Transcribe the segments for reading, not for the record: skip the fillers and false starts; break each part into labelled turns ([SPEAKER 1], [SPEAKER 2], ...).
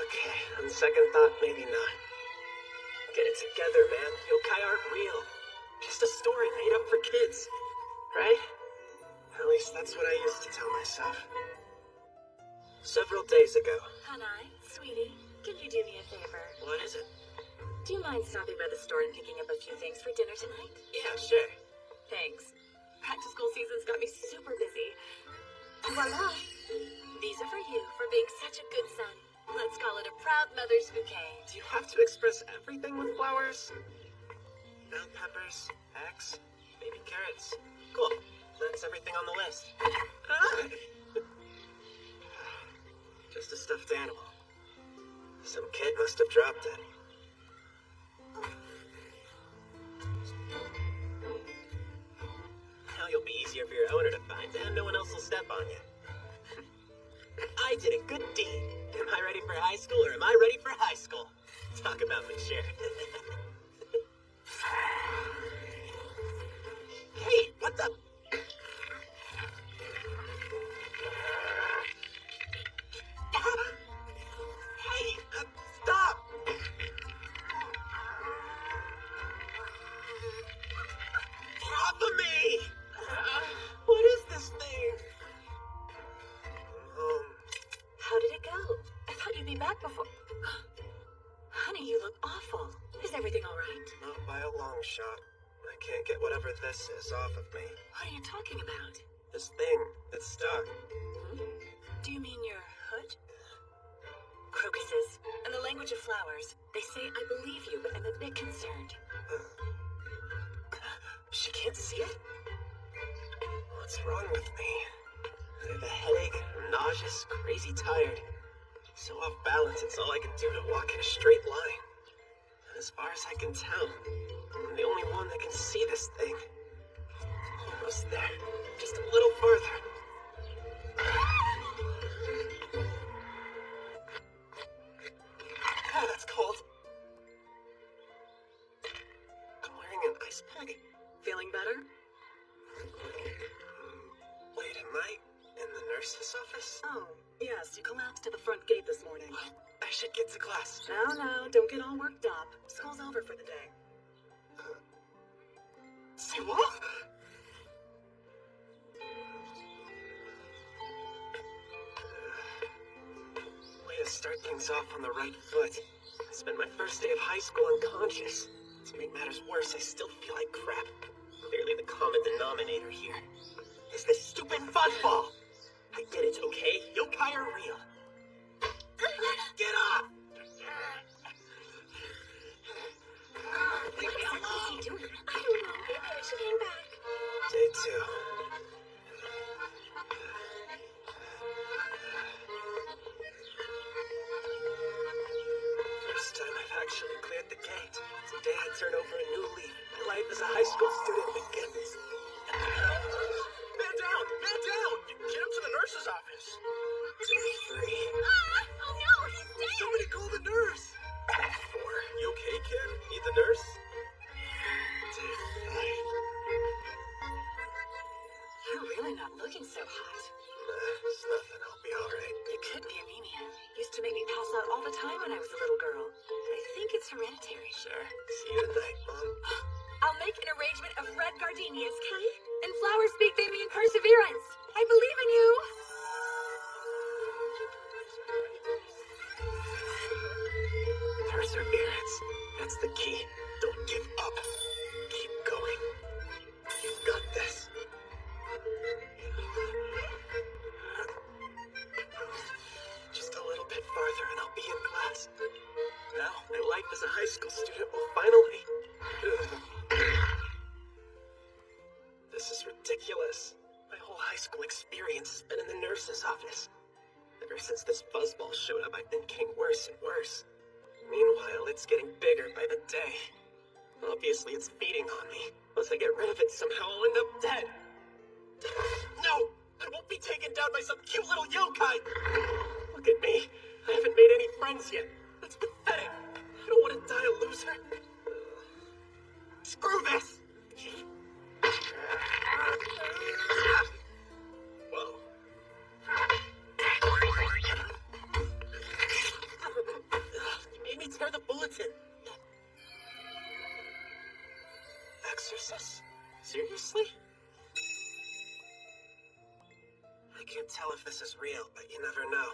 [SPEAKER 1] Okay, on second thought, maybe not. Get it together, man. Yokai aren't real. Just a story made up for kids. Right? At least that's what I used to tell myself. Several days ago.
[SPEAKER 2] Hanai, sweetie, can you do me a favor?
[SPEAKER 1] What is it?
[SPEAKER 2] Do you mind stopping by the store and picking up a few things for dinner tonight?
[SPEAKER 1] Yeah, sure.
[SPEAKER 2] Thanks. Back-to-school season's got me super busy. Voila! These are for you for being such a good son. Let's call it a proud mother's bouquet.
[SPEAKER 1] Do you have to express everything with flowers? Bell peppers, eggs, baby carrots. Cool. That's everything on the list. Just a stuffed animal. Some kid must have dropped it. Now you'll be easier for your owner to find, and no one else will step on you. I did a good deed. Am I ready for high school, or am I ready for high school? Talk about mature. Hey, what the? Hey, stop! Get off of me! What is this thing?
[SPEAKER 2] How did it go? I thought you'd be back before. Honey, you look awful. Is everything all right?
[SPEAKER 1] Not by a long shot. I can't get whatever this is off of me.
[SPEAKER 2] What are you talking about?
[SPEAKER 1] This thing that's stuck.
[SPEAKER 2] Do you mean your hood? Crocuses. In the language of flowers, they say I believe you, but I'm a bit concerned.
[SPEAKER 1] She can't see it? What's wrong with me? I have a headache, I'm nauseous, crazy tired. So off balance, it's all I can do to walk in a straight line. And as far as I can tell, I'm the only one that can see this thing. Almost there. Just a little further. Ah, that's cold. I'm wearing an ice pack.
[SPEAKER 2] Feeling better?
[SPEAKER 1] Wait, am I in the nurse's office?
[SPEAKER 2] Oh, yes, you collapsed to the front gate this morning.
[SPEAKER 1] What? I should get to class.
[SPEAKER 2] No, don't get all worked up. School's over for the day.
[SPEAKER 1] Say what? Way to start things off on the right foot. I spent my first day of high school unconscious. To make matters worse, I still feel like crap. Clearly the common denominator here is this stupid fuzzball. I get it, okay? Yokai are real. Get off!
[SPEAKER 2] What is he doing? I don't know. Maybe we should hang back.
[SPEAKER 1] Day 2. First time I've actually cleared the gate. Today I turn over a new leaf. My life as a high school student begins.
[SPEAKER 3] Man down! Man down! Get him to the nurse's office.
[SPEAKER 1] Day 3.
[SPEAKER 2] Oh no, he's dead!
[SPEAKER 3] Somebody call the nurse.
[SPEAKER 1] 4. You okay, kid? Need the nurse? Day 5.
[SPEAKER 2] You're really not looking so hot.
[SPEAKER 1] Nah, it's nothing. I'll be alright.
[SPEAKER 2] It could be anemia. Used to make me pass out all the time when I was a little girl. I think it's hereditary.
[SPEAKER 1] Sure. See you tonight, Mom.
[SPEAKER 2] I'll make an arrangement of red gardenias, Kay? And flowers speak, they mean perseverance. I believe in you.
[SPEAKER 1] Perseverance. That's the key. Don't give up. Keep going. You've got this. Just a little bit farther and I'll be in class. Now, my life as a high school student will finally... This is ridiculous. My whole high school experience has been in the nurse's office. Ever since this fuzzball showed up, I've been getting worse and worse. Meanwhile, it's getting bigger by the day. Obviously, it's feeding on me. Once I get rid of it, somehow I'll end up dead. No! I won't be taken down by some cute little yokai! Look at me. I haven't made any friends yet. That's pathetic. I don't want to die a loser. Screw this! Whoa. Seriously? I can't tell if this is real, but you never know.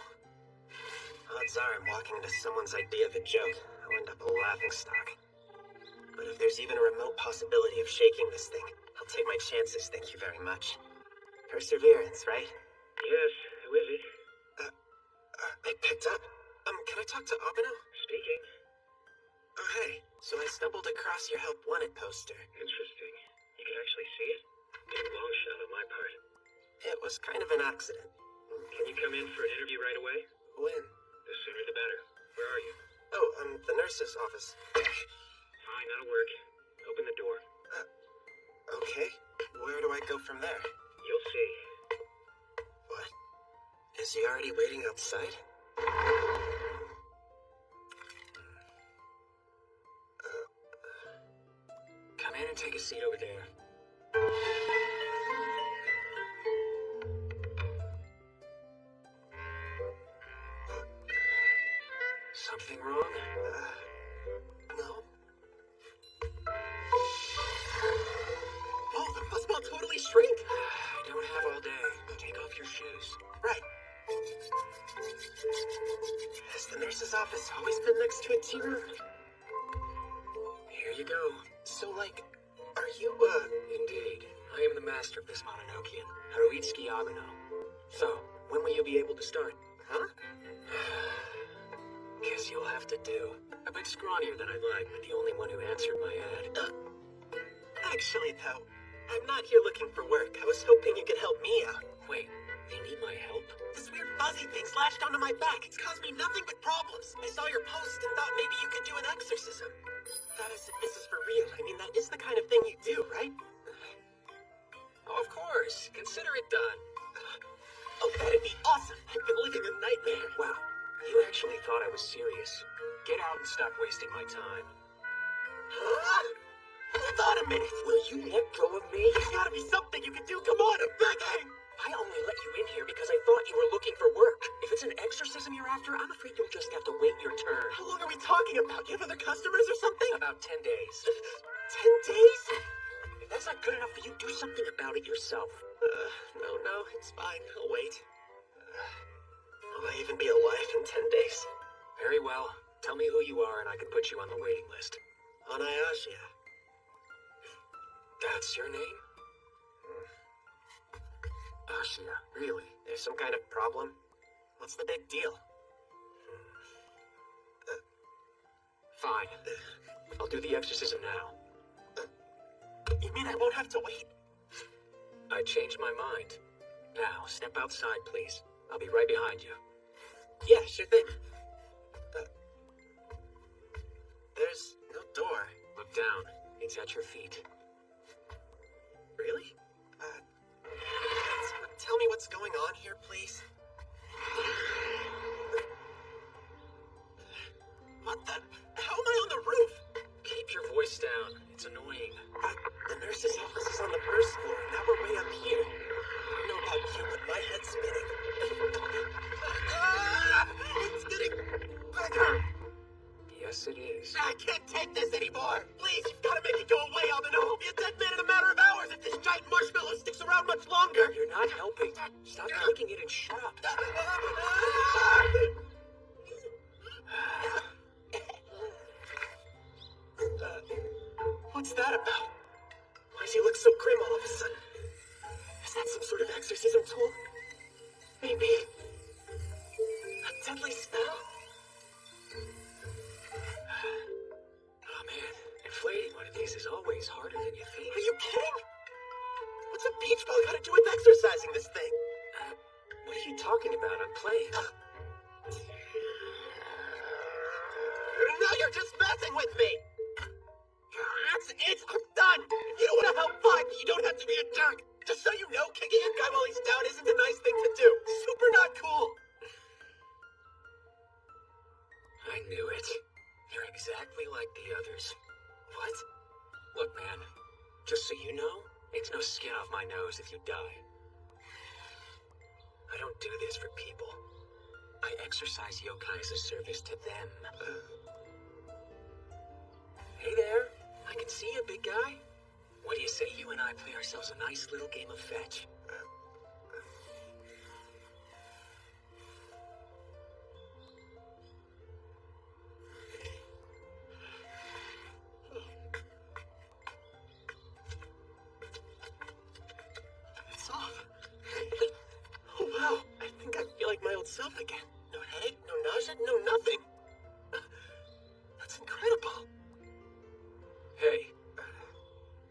[SPEAKER 1] Odds are I'm walking into someone's idea of a joke. I'll end up a laughingstock. But if there's even a remote possibility of shaking this thing, I'll take my chances, thank you very much. Perseverance, right?
[SPEAKER 4] Yes, who is it?
[SPEAKER 1] I picked up. Can I talk to Abeno?
[SPEAKER 4] Speaking.
[SPEAKER 1] Oh, hey. So I stumbled across your Help Wanted poster.
[SPEAKER 4] Interesting. You can actually see it? Big long shot on my part.
[SPEAKER 1] It was kind of an accident.
[SPEAKER 4] Can you come in for an interview right away?
[SPEAKER 1] When?
[SPEAKER 4] The sooner the better. Where are you?
[SPEAKER 1] Oh, the nurse's office.
[SPEAKER 4] Fine, that'll work. Open the door.
[SPEAKER 1] Okay. Where do I go from there?
[SPEAKER 4] You'll see.
[SPEAKER 1] What? Is he already waiting outside?
[SPEAKER 4] Come in and take a seat over there. Something wrong?
[SPEAKER 1] No. Oh, the fuzzball totally shrank.
[SPEAKER 4] I don't have all day. Take off your shoes.
[SPEAKER 1] Right. Has the nurse's office always been next to a tea room?
[SPEAKER 4] Here you go.
[SPEAKER 1] So, like, are you,
[SPEAKER 4] Indeed. I am the master of this Mononokean, Haruitsuki Abeno. So, when will you be able to start?
[SPEAKER 1] Huh?
[SPEAKER 4] Guess you'll have to do. A bit scrawnier than I'd like, but the only one who answered my ad.
[SPEAKER 1] Actually, though, I'm not here looking for work. I was hoping you could help me out.
[SPEAKER 4] Wait, you need my help?
[SPEAKER 1] This weird fuzzy thing slashed onto my back. It's caused me nothing but problems. I saw your post and thought maybe you could do an exorcism. That is, if this is for real. I mean, that is the kind of thing you do, right?
[SPEAKER 4] Oh, of course. Consider it done.
[SPEAKER 1] Oh, that'd be awesome. I've been living a nightmare.
[SPEAKER 4] Wow, you actually thought I was serious. Get out and stop wasting my time.
[SPEAKER 1] Huh? Hold on a minute. Will you let go of me? There's gotta be something you can do. Come on, I'm begging.
[SPEAKER 4] I only let you in here because I thought you were looking for work. If it's an exorcism you're after, I'm afraid you'll just have to wait your turn.
[SPEAKER 1] How long are we talking about? Do you have other customers or something?
[SPEAKER 4] About 10 days.
[SPEAKER 1] 10 days?
[SPEAKER 4] If that's not good enough for you, do something about it yourself.
[SPEAKER 1] No, it's fine. I'll wait. Will I even be alive in 10 days?
[SPEAKER 4] Very well. Tell me who you are and I can put you on the waiting list.
[SPEAKER 1] Anayashia.
[SPEAKER 4] That's your name? Ashia, really?
[SPEAKER 1] There's some kind of problem? What's the big deal?
[SPEAKER 4] Fine. I'll do the exorcism now.
[SPEAKER 1] You mean I won't have to wait?
[SPEAKER 4] I changed my mind. Now, step outside, please. I'll be right behind you.
[SPEAKER 1] Yeah, sure thing. There's no door.
[SPEAKER 4] Look down. It's at your feet.
[SPEAKER 1] Really? Tell me what's going on here, please. What the? How am I on the roof?
[SPEAKER 4] Keep your voice down. It's annoying.
[SPEAKER 1] The nurse's office is on the first floor. Now we're way up here. I don't know about you, but my head's spinning. It's getting bigger.
[SPEAKER 4] Yes, it is.
[SPEAKER 1] I can't take this anymore. Please, you've got to make it go away, Abeno. I'll be a dead man in a matter of hours if this giant marshmallow sticks around much longer.
[SPEAKER 4] You're not helping. Stop taking it and shut up.
[SPEAKER 1] What's that about? Why does he look so grim all of a sudden? Is that some sort of exorcism tool? Maybe a deadly spell?
[SPEAKER 4] Oh man, inflating one of these is always harder than you think.
[SPEAKER 1] Are you kidding? What's a beach ball got to do with exercising this thing?
[SPEAKER 4] What are you talking about? I'm playing.
[SPEAKER 1] Now you're just messing with me! That's it! I'm done! If you don't want to help, fine! You don't have to be a jerk! Just so you know, kicking a guy while he's down isn't a nice thing to do! Super not cool!
[SPEAKER 4] I knew it. You're exactly like the others.
[SPEAKER 1] What?
[SPEAKER 4] Look, man, just so you know, it's no skin off my nose if you die. I don't do this for people. I exercise yokai as a service to them. Hey there, I can see you, big guy. What do you say you and I play ourselves a nice little game of fetch?
[SPEAKER 1] It's off. Oh, wow. I think I feel like my old self again. No headache, no nausea, no nothing. That's incredible.
[SPEAKER 4] Hey,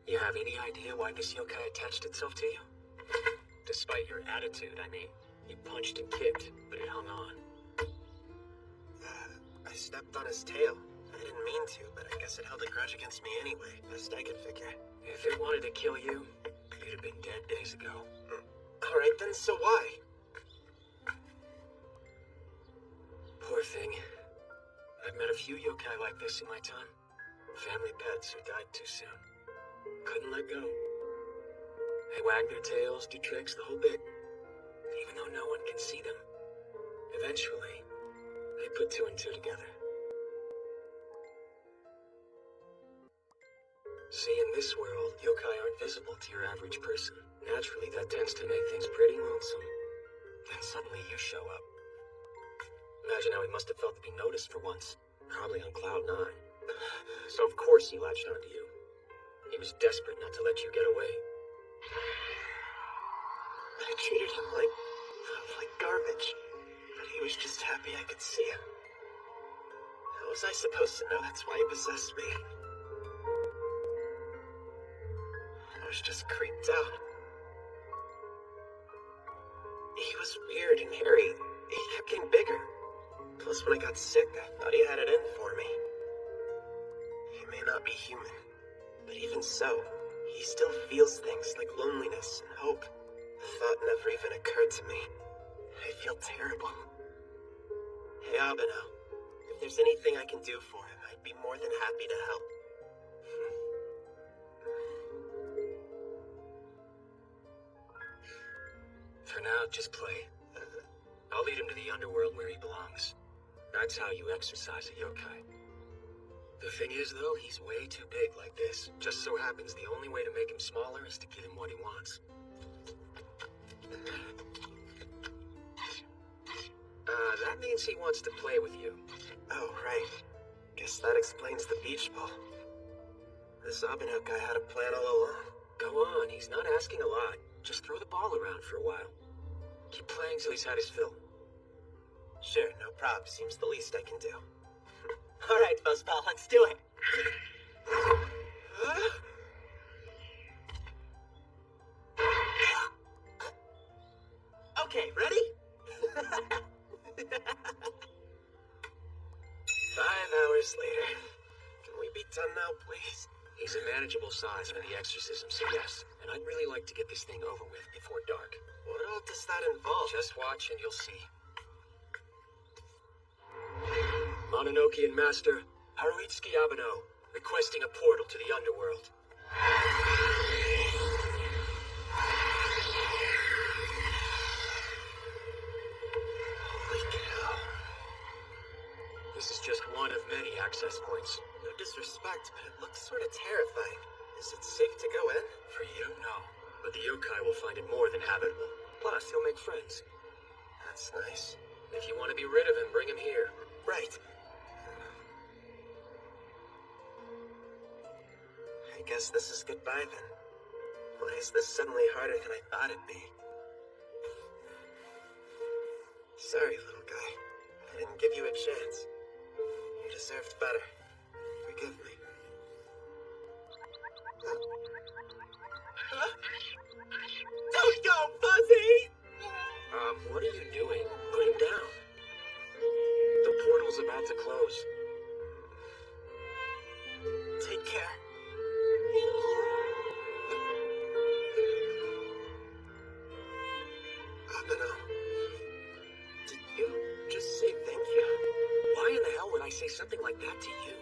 [SPEAKER 4] you have any idea why this yokai attached itself to you? Despite your attitude, I mean. You punched and kicked, but it hung on.
[SPEAKER 1] I stepped on his tail. I didn't mean to, but I guess it held a grudge against me anyway. Best I could figure.
[SPEAKER 4] If it wanted to kill you, you'd have been dead days ago.
[SPEAKER 1] Alright then, so why?
[SPEAKER 4] Poor thing. I've met a few yokai like this in my time. Family pets who died too soon. Couldn't let go. They wag their tails, do tricks, the whole bit. Even though no one can see them. Eventually, they put two and two together. See, in this world, yokai aren't visible to your average person. Naturally, that tends to make things pretty lonesome. Then suddenly you show up. Imagine how he must have felt to be noticed for once. Probably on cloud 9. So of course he latched onto you. He was desperate not to let you get away.
[SPEAKER 1] I treated him like garbage. But he was just happy I could see him. How was I supposed to know that's why he possessed me? I was just creeped out. He was weird and hairy. He kept getting bigger. Plus, when I got sick, I thought he had it in for me. He may not be human, but even so, he still feels things like loneliness and hope. The thought never even occurred to me. I feel terrible. Hey, Abeno, if there's anything I can do for him, I'd be more than happy to help.
[SPEAKER 4] For now, just play. I'll lead him to the underworld where he belongs. That's how you exercise a yokai. The thing is, though, he's way too big like this. Just so happens the only way to make him smaller is to give him what he wants. That means he wants to play with you.
[SPEAKER 1] Oh, right. Guess that explains the beach ball. This Abeno guy had a plan all along.
[SPEAKER 4] Go on, he's not asking a lot. Just throw the ball around for a while. Keep playing till he's had his fill.
[SPEAKER 1] Sure, no prob. Seems the least I can do. Alright, Fuzzball, let's do it. Okay, ready? 5 hours later. Can we be done now, please?
[SPEAKER 4] He's a manageable size for the exorcism, so yes. And I'd really like to get this thing over with before dark.
[SPEAKER 1] What all does that involve?
[SPEAKER 4] Just watch and you'll see. Mononokean Master, Haruitsuki Abeno, requesting a portal to the underworld.
[SPEAKER 1] Holy cow.
[SPEAKER 4] This is just one of many access points.
[SPEAKER 1] No disrespect, but it looks sort of terrifying. Is it safe to go in?
[SPEAKER 4] For you, no. But the yokai will find it more than habitable. Plus, he'll make friends.
[SPEAKER 1] That's nice.
[SPEAKER 4] If you want to be rid of him, bring him here.
[SPEAKER 1] Right. I guess this is goodbye then. Why is this suddenly harder than I thought it'd be? Sorry, little guy. I didn't give you a chance. You deserved better. Forgive me. Huh? Don't go, Fuzzy!
[SPEAKER 4] What are you doing? Put him down. The portal's about to close.
[SPEAKER 1] Take care. Abeno, did you just say thank you?
[SPEAKER 4] Why in the hell would I say something like that to you?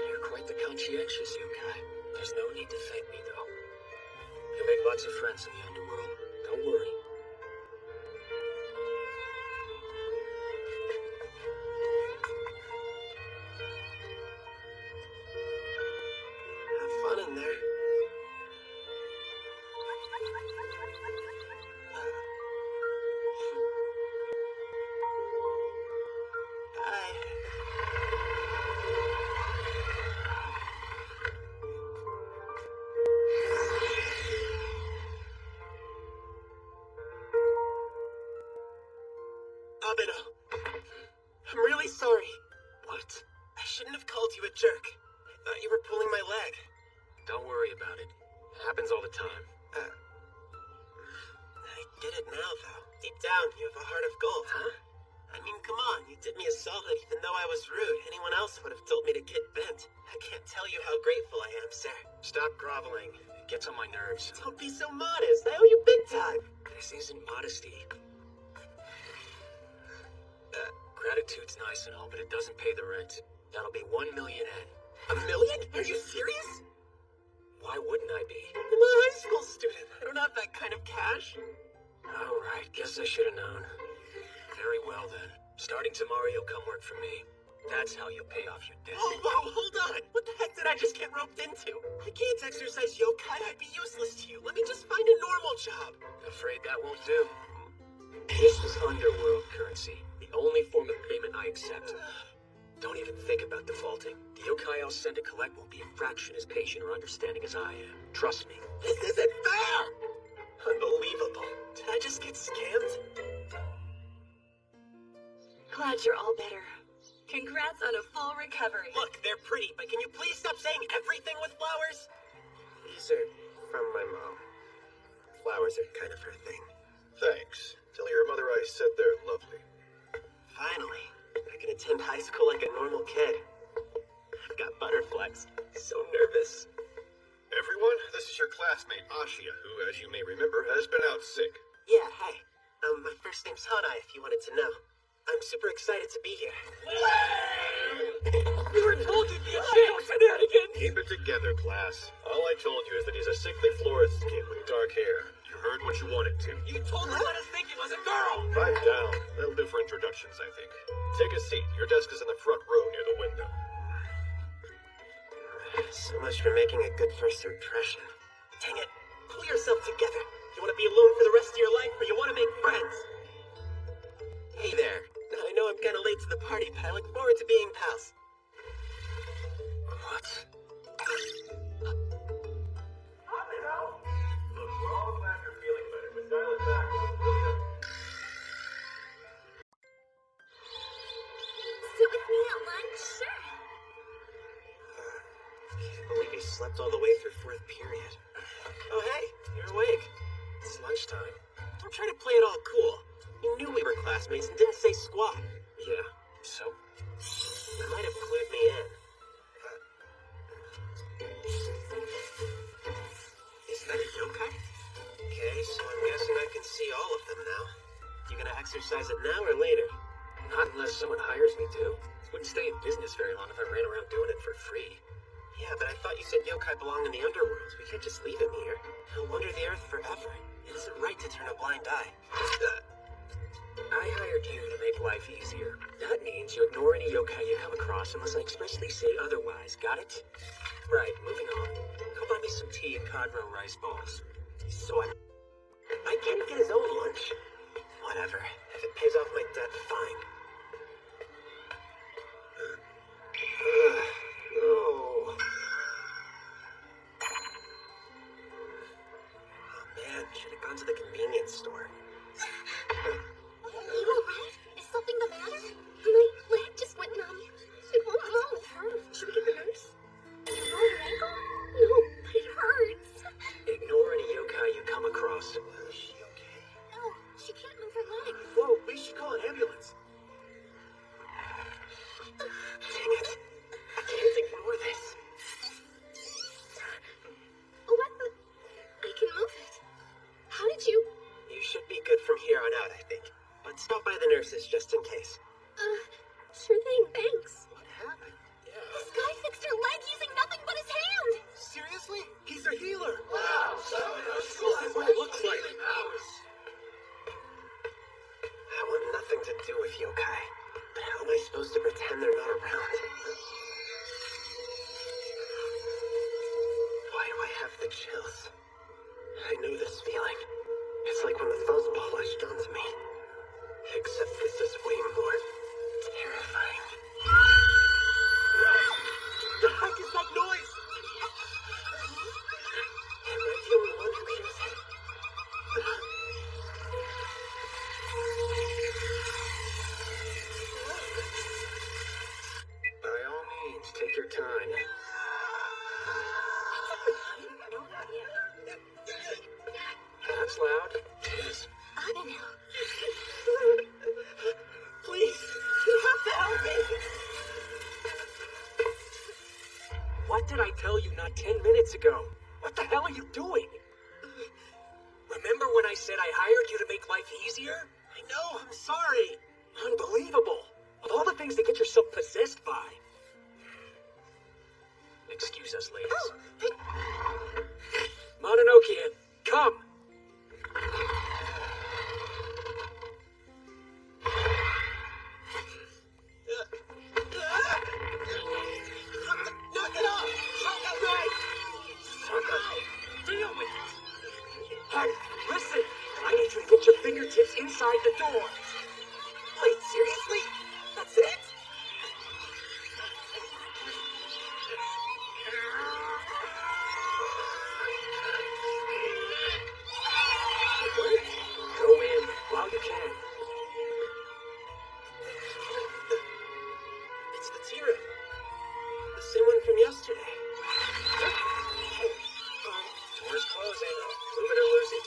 [SPEAKER 4] You're quite the conscientious yokai. There's no need to thank me, though. You'll make lots of friends in the underworld. Don't worry.
[SPEAKER 1] I'm really sorry.
[SPEAKER 4] What?
[SPEAKER 1] I shouldn't have called you a jerk. I thought you were pulling my leg.
[SPEAKER 4] Don't worry about it. Happens all the time.
[SPEAKER 1] I get it now, though. Deep down, you have a heart of gold.
[SPEAKER 4] Huh?
[SPEAKER 1] I mean, come on, you did me a solid even though I was rude. Anyone else would have told me to get bent. I can't tell you how grateful I am, sir.
[SPEAKER 4] Stop groveling. It gets on my nerves.
[SPEAKER 1] Don't be so modest. I owe you big time.
[SPEAKER 4] This isn't modesty. Gratitude's nice and all, but it doesn't pay the rent. That'll be 1 million yen.
[SPEAKER 1] $1 million? Are you serious?
[SPEAKER 4] Why wouldn't I be?
[SPEAKER 1] I'm a high school student. I don't have that kind of cash.
[SPEAKER 4] Alright, guess I should have known. Very well then. Starting tomorrow, you'll come work for me. That's how you'll pay off your debt.
[SPEAKER 1] Oh, whoa, hold on. What the heck did I just get roped into? I can't exercise yokai. I'd be useless to you. Let me just find a normal job.
[SPEAKER 4] Afraid that won't do. This is underworld currency. The only form of payment I accept. Don't even think about defaulting. The yokai I'll send to collect will be a fraction as patient or understanding as I am. Trust me.
[SPEAKER 1] This isn't fair! Unbelievable. Did I just get scammed?
[SPEAKER 2] Glad you're all better. Congrats on a full recovery.
[SPEAKER 1] Look, they're pretty, but can you please stop saying everything with flowers? These are from my mom. Flowers are kind of her thing.
[SPEAKER 3] Thanks. Tell your mother I said they're lovely.
[SPEAKER 1] Finally, I can attend high school like a normal kid. I've got butterflies. So nervous.
[SPEAKER 3] Everyone, this is your classmate, Ashia, who, as you may remember, has been out sick.
[SPEAKER 1] Yeah, hi. My first name's Hanai, if you wanted to know. I'm super excited to be here.
[SPEAKER 4] We were told you'd be a jail shenanigans!
[SPEAKER 3] Keep it together, class. All I told you is that he's a sickly florist kid with dark hair. You heard what you wanted to.
[SPEAKER 4] You totally let us think it was a girl!
[SPEAKER 3] Pipe down. That'll do for introductions, I think. Take a seat. Your desk is in the front row near the window.
[SPEAKER 1] So much for making a good first impression. Dang it. Pull yourself together. You want to be alone for the rest of your life, or you want to make friends? Hey there. I know I'm kind of late to the party, but I look forward to being pals.
[SPEAKER 4] What?
[SPEAKER 3] Look, we're all glad you're feeling better, but dial it back.
[SPEAKER 2] Sit with me at lunch? Sure.
[SPEAKER 1] Can't believe you slept all the way through fourth period. Oh, hey, you're awake.
[SPEAKER 4] It's lunchtime.
[SPEAKER 1] Don't try to play it all cool. You knew we were classmates and didn't say squat.
[SPEAKER 4] Yeah, so?
[SPEAKER 1] That might have clued me in. Is that a yokai? Okay, so I'm guessing I can see all of them now. You gonna exercise it now or later?
[SPEAKER 4] Not unless someone hires me to. Wouldn't stay in business very long if I ran around doing it for free.
[SPEAKER 1] Yeah, but I thought you said yokai belong in the underworld. We can't just leave him here. He'll wander the earth forever. It isn't right to turn a blind eye.
[SPEAKER 4] I hired you to make life easier. That means you ignore any yokai you come across unless I expressly say otherwise. Got it? Right, moving on. Go buy me some tea and cod roe rice balls.
[SPEAKER 1] So I can't get his own lunch. Whatever. If it pays off my debt, fine. Oh. Oh man, should have gone to the convenience store.
[SPEAKER 2] You alright? Is something the matter? My leg just went numb. It won't move. Should we get the nurse? Did you roll your ankle? No, but it hurts.
[SPEAKER 4] Ignore any yokai you come across.
[SPEAKER 1] Is she okay?
[SPEAKER 2] No, she can't move her leg.
[SPEAKER 1] Whoa, we should call an ambulance. Dang it. I can't ignore this.
[SPEAKER 2] What the? I can move it. How did you?
[SPEAKER 1] You should be good from here on out, I think. But stop by the nurses just in case.
[SPEAKER 2] Sure thing, thanks.
[SPEAKER 1] What happened? Yeah.
[SPEAKER 2] This guy fixed her leg using nothing but his hand.
[SPEAKER 1] Seriously? He's a healer.
[SPEAKER 3] Wow,
[SPEAKER 1] This is what it looks like. I want nothing to do with yokai. But how am I supposed to pretend they're not around? Why do I have the chills? I know this feeling. It's like when the fuzzball latched onto me. Except this is way more terrifying. The heck is that noise? Am I the only one who hears it?
[SPEAKER 4] is.
[SPEAKER 2] Abhinav.
[SPEAKER 1] Please, you have to help me.
[SPEAKER 4] What did I tell you not 10 minutes ago? What the hell are you doing? Remember when I said I hired you to make life easier?
[SPEAKER 1] I know, I'm sorry.
[SPEAKER 4] Unbelievable. Of all the things to get yourself possessed by. Excuse us, ladies.
[SPEAKER 1] Oh,
[SPEAKER 4] Mononoke, come!
[SPEAKER 1] knock it off! Right!
[SPEAKER 4] Sokka, deal with it! Hey, listen! I need you to get your fingertips inside the door.
[SPEAKER 1] Wait, seriously? That's it?
[SPEAKER 4] Go in while you can.
[SPEAKER 1] It's the Tira. The same one from yesterday.
[SPEAKER 4] Door's closing. Move it or lose it.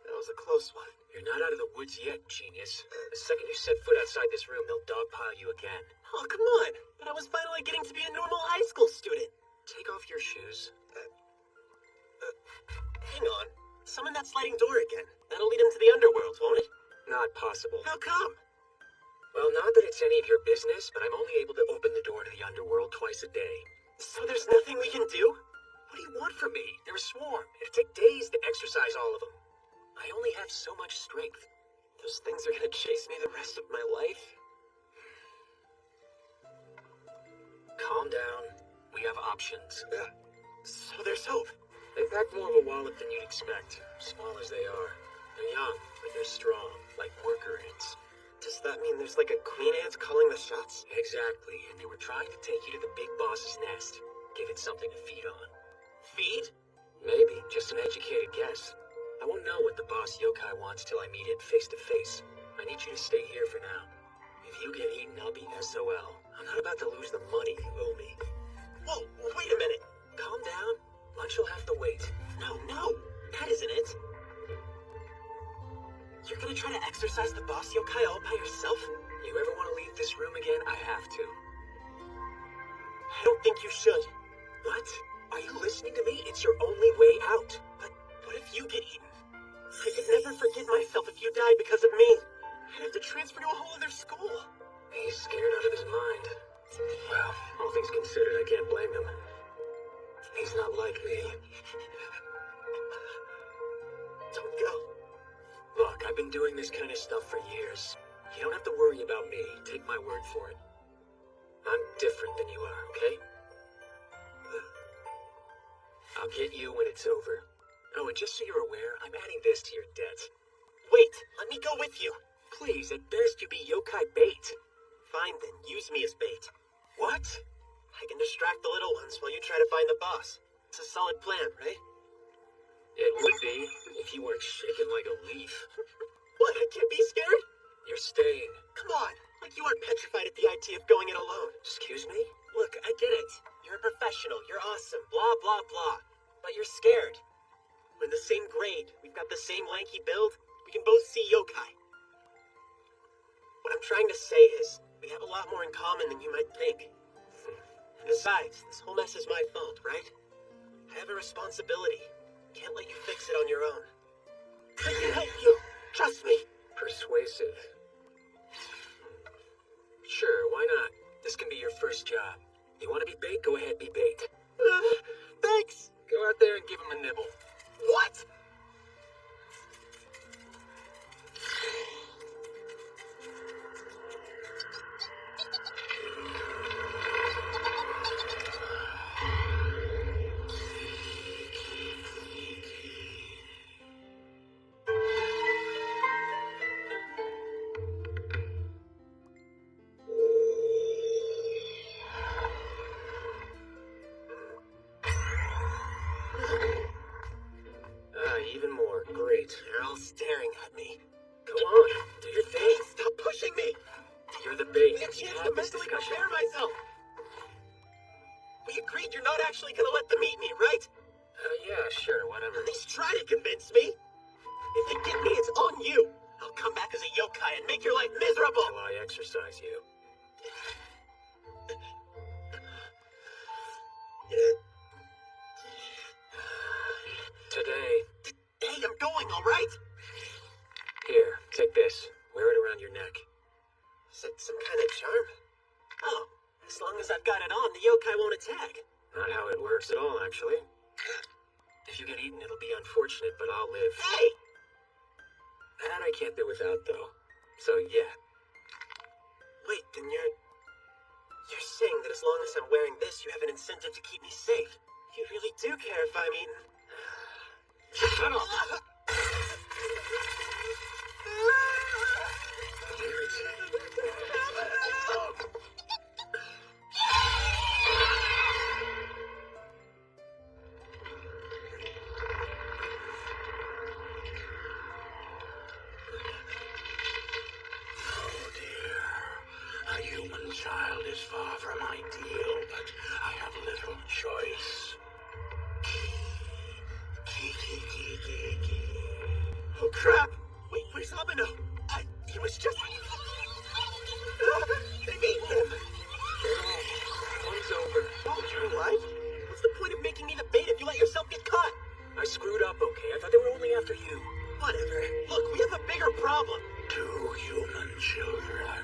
[SPEAKER 1] That was a close one.
[SPEAKER 4] You're not out of the woods yet, genius. The second you set foot outside this room, they'll dogpile you again.
[SPEAKER 1] Oh, come on. But I was finally getting to be a normal high school student.
[SPEAKER 4] Take off your shoes.
[SPEAKER 1] Hang on. Summon that sliding door again. That'll lead him to the underworld, won't it?
[SPEAKER 4] Not possible.
[SPEAKER 1] How come?
[SPEAKER 4] Well, not that it's any of your business, but I'm only able to open the door to the underworld twice a day.
[SPEAKER 1] So there's nothing we can do?
[SPEAKER 4] What do you want from me? They're a swarm. It'd take days to exercise all of them. I only have so much strength.
[SPEAKER 1] Those things are gonna chase me the rest of my life?
[SPEAKER 4] Calm down. We have options.
[SPEAKER 1] So there's hope.
[SPEAKER 4] They pack more of a wallet than you'd expect, small as they are. They're young, but they're strong, like worker ants.
[SPEAKER 1] Does that mean there's like a queen ant calling the shots?
[SPEAKER 4] Exactly, and they were trying to take you to the big boss's nest. Give it something to feed on.
[SPEAKER 1] Feed?
[SPEAKER 4] Maybe, just an educated guess. I won't know what the boss yokai wants till I meet it face to face. I need you to stay here for now. If you get eaten, I'll be SOL. I'm not about to lose the money you owe me.
[SPEAKER 1] Whoa, wait a minute.
[SPEAKER 4] Calm down. Lunch will have to wait.
[SPEAKER 1] No, that isn't it. You're gonna try to exorcise the boss yokai all by yourself?
[SPEAKER 4] You ever want to leave this room again? I have to.
[SPEAKER 1] I don't think you should.
[SPEAKER 4] What? Are you listening to me? It's your only way out.
[SPEAKER 1] But what if you get eaten? I could never forgive myself if you died because of me. I'd have to transfer to a whole other school.
[SPEAKER 4] He's scared out of his mind. Well, all things considered, I can't blame him. He's not like me.
[SPEAKER 1] Don't go.
[SPEAKER 4] Look, I've been doing this kind of stuff for years. You don't have to worry about me. Take my word for it. I'm different than you are, okay? I'll get you when it's over. Oh, and just so you're aware, I'm adding this to your debt.
[SPEAKER 1] Wait, let me go with you.
[SPEAKER 4] Please, at best you be yokai bait.
[SPEAKER 1] Fine then, use me as bait.
[SPEAKER 4] What?
[SPEAKER 1] I can distract the little ones while you try to find the boss. It's a solid plan, right?
[SPEAKER 4] It would be, if you weren't shaking like a leaf.
[SPEAKER 1] What, I can't be scared?
[SPEAKER 4] You're staying.
[SPEAKER 1] Come on, like you aren't petrified at the idea of going it alone.
[SPEAKER 4] Excuse me?
[SPEAKER 1] Look, I get it. You're a professional, you're awesome, blah, blah, blah. But you're scared. We're in the same grade, we've got the same lanky build, we can both see yokai. What I'm trying to say is, we have a lot more in common than you might think. And besides, this whole mess is my fault, right? I have a responsibility. Can't let you fix it on your own. I can help you. Trust me.
[SPEAKER 4] Persuasive. Sure, why not? This can be your first job. You want to be bait? Go ahead, be bait.
[SPEAKER 1] Thanks.
[SPEAKER 4] Go out there and give him a nibble.
[SPEAKER 1] What?
[SPEAKER 4] Even more. Great.
[SPEAKER 1] You're all staring at me.
[SPEAKER 4] Go on. Do your
[SPEAKER 1] Hey,
[SPEAKER 4] thing.
[SPEAKER 1] stop pushing me.
[SPEAKER 4] You're the bait.
[SPEAKER 1] We have a
[SPEAKER 4] We
[SPEAKER 1] chance
[SPEAKER 4] had
[SPEAKER 1] to
[SPEAKER 4] this
[SPEAKER 1] mentally
[SPEAKER 4] discussion.
[SPEAKER 1] prepare myself. We agreed you're not actually gonna let them eat me, right?
[SPEAKER 4] Yeah,
[SPEAKER 1] least try to convince me. If they get me, it's on you. I'll come back as a yokai and make your life miserable.
[SPEAKER 4] While I exercise you. Today.
[SPEAKER 1] Hey, I'm going, all right?
[SPEAKER 4] Here, take this. Wear it around your neck.
[SPEAKER 1] Is it some kind of charm? Oh, as long as I've got it on, the yokai won't attack.
[SPEAKER 4] Not how it works at all, actually. If you get eaten, it'll be unfortunate, but I'll live.
[SPEAKER 1] Hey!
[SPEAKER 4] That I can't do without, though. So, yeah.
[SPEAKER 1] Wait, then you're saying that as long as I'm wearing this, you have an incentive to keep me safe. You really do care if I'm eaten.
[SPEAKER 4] Shut up!
[SPEAKER 5] A human child is far from ideal, but I have little choice.
[SPEAKER 1] Oh crap! Wait, where's Abeno? He was just... They've eaten him!
[SPEAKER 4] One's over.
[SPEAKER 1] Oh, you're alive? What's the point of making me the bait if you let yourself get caught?
[SPEAKER 4] I screwed up, okay? I thought they were only after you.
[SPEAKER 1] Whatever. Look, we have a bigger problem.
[SPEAKER 5] 2 human children.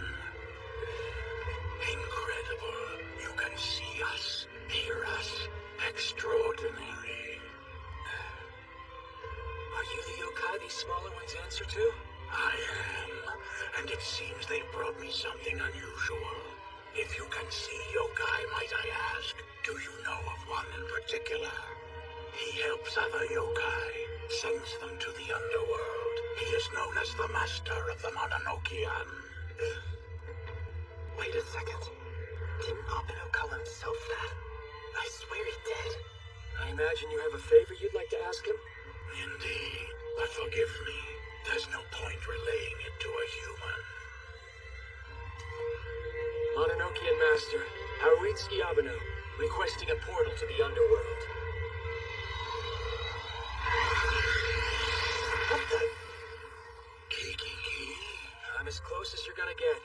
[SPEAKER 5] Incredible. You can see us, hear us. Extraordinary.
[SPEAKER 4] Are you the yokai these smaller ones answer to?
[SPEAKER 5] I am, and it seems they brought me something unusual. If you can see yokai, might I ask, do you know of one in particular? He helps other yokai, sends them to the underworld. He is known as the master of the Mononokean.
[SPEAKER 1] Wait a second. Didn't Abeno call himself that? I swear he did.
[SPEAKER 4] I imagine you have a favor you'd like to ask him?
[SPEAKER 5] Indeed, but forgive me. There's no point relaying it to a human.
[SPEAKER 4] Mononokean Master, Haruitsuki Abeno, requesting a portal to the underworld.
[SPEAKER 1] What the?
[SPEAKER 5] Kiki?
[SPEAKER 4] I'm as close as you're gonna get.